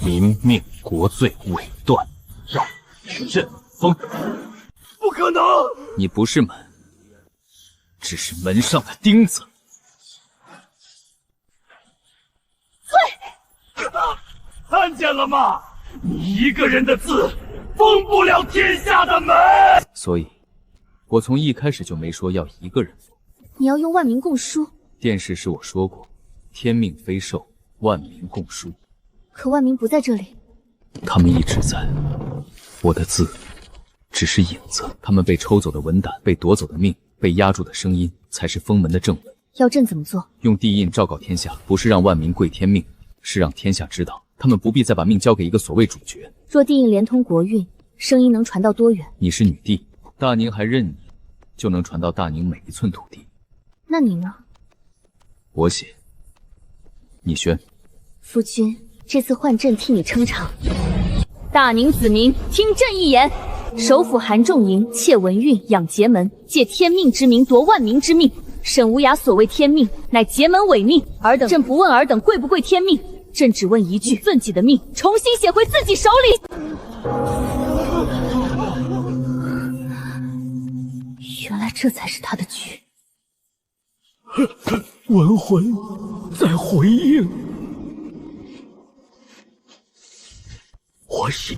民命国罪尾断，让阵风。不可能！你不是门，只是门上的钉子。看见了吗？你一个人的字封不了天下的门。所以，我从一开始就没说要一个人封。你要用万民共书。电视是我说过，天命非寿，万民共书。可万民不在这里。他们一直在，我的字只是影子。他们被抽走的文胆，被夺走的命，被压住的声音，才是封门的正文。要朕怎么做？用帝印昭告天下，不是让万民跪天命，是让天下知道，他们不必再把命交给一个所谓主角。若帝印连通国运，声音能传到多远？你是女帝，大宁还认你，就能传到大宁每一寸土地。那你呢？我写，你宣。夫君，这次换朕替你撑场。大宁子民，听朕一言。首辅韩仲营窃文运，养劫门，借天命之名夺万民之命。沈无涯所谓天命，乃劫门违命。尔等，朕不问尔等跪不跪天命，朕只问一句：自己的命重新写回自己手里。原来这才是他的局。文魂在回应，我是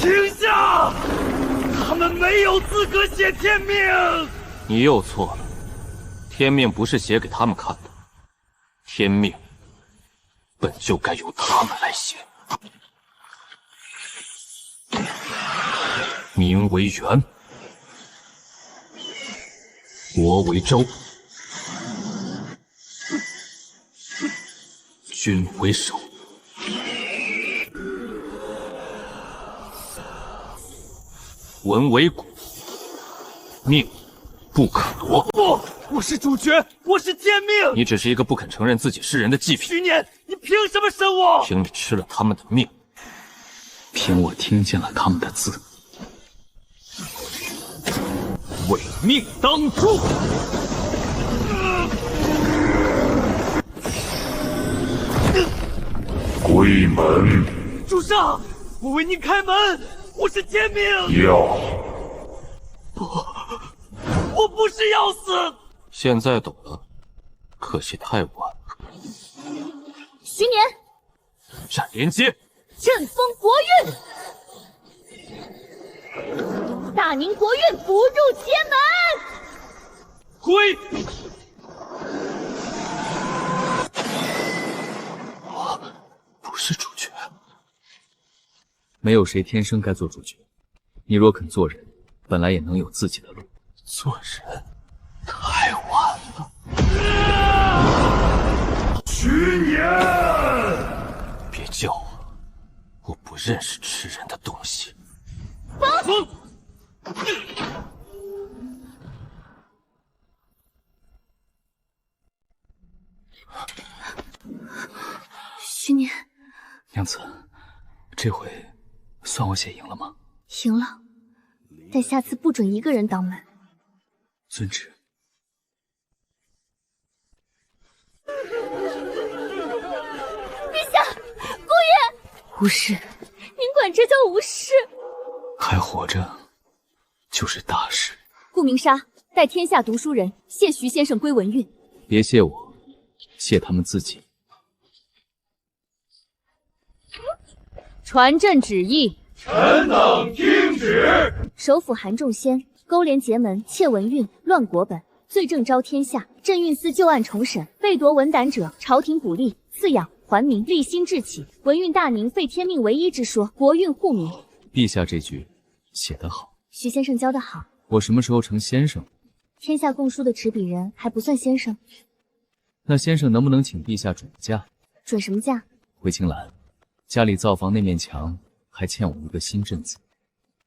停下！他们没有资格写天命。你又错了，天命不是写给他们看的，天命本就该由他们来写。民为元，国为周，君为首。文为骨，命不可夺。不，我是主角，我是天命。你只是一个不肯承认自己是人的祭品。虚年，你凭什么生我？凭你吃了他们的命，凭我听见了他们的字。违命当诛！归门！主上，我为您开门，我是天命。要我不是要死。现在懂了，可惜太晚了。徐年，斩连接，振风国运，大宁国运不入天门。归。我不是主角。没有谁天生该做主角。你若肯做人，本来也能有自己的路。做人太晚了。徐年，别叫我，我不认识吃人的东西。风。徐年，娘子，这回算我写赢了吗？赢了，但下次不准一个人挡门。遵旨。陛下，姑爷，无事。您管这叫无事？还活着就是大事。顾明沙带天下读书人谢徐先生归文运。别谢我，谢他们自己。传朕旨意，臣等听旨。首辅韩仲先，勾连结门，窃文运，乱国本，罪证昭天下。朕运司旧案重审，被夺文胆者，朝廷鼓励赐养还民，立心志起。文运大宁废天命为一之说，国运护民。陛下这句写得好，徐先生教得好。我什么时候成先生？天下共书的执笔人还不算先生。那先生能不能请陛下准假？准什么假？回青兰，家里灶房那面墙还欠我一个新镇子。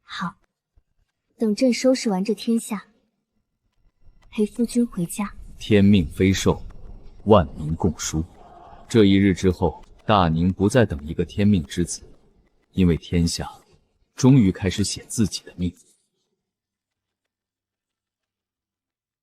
好，等朕收拾完这天下，陪夫君回家。天命非寿，万民共书。这一日之后，大宁不再等一个天命之子，因为天下终于开始写自己的命。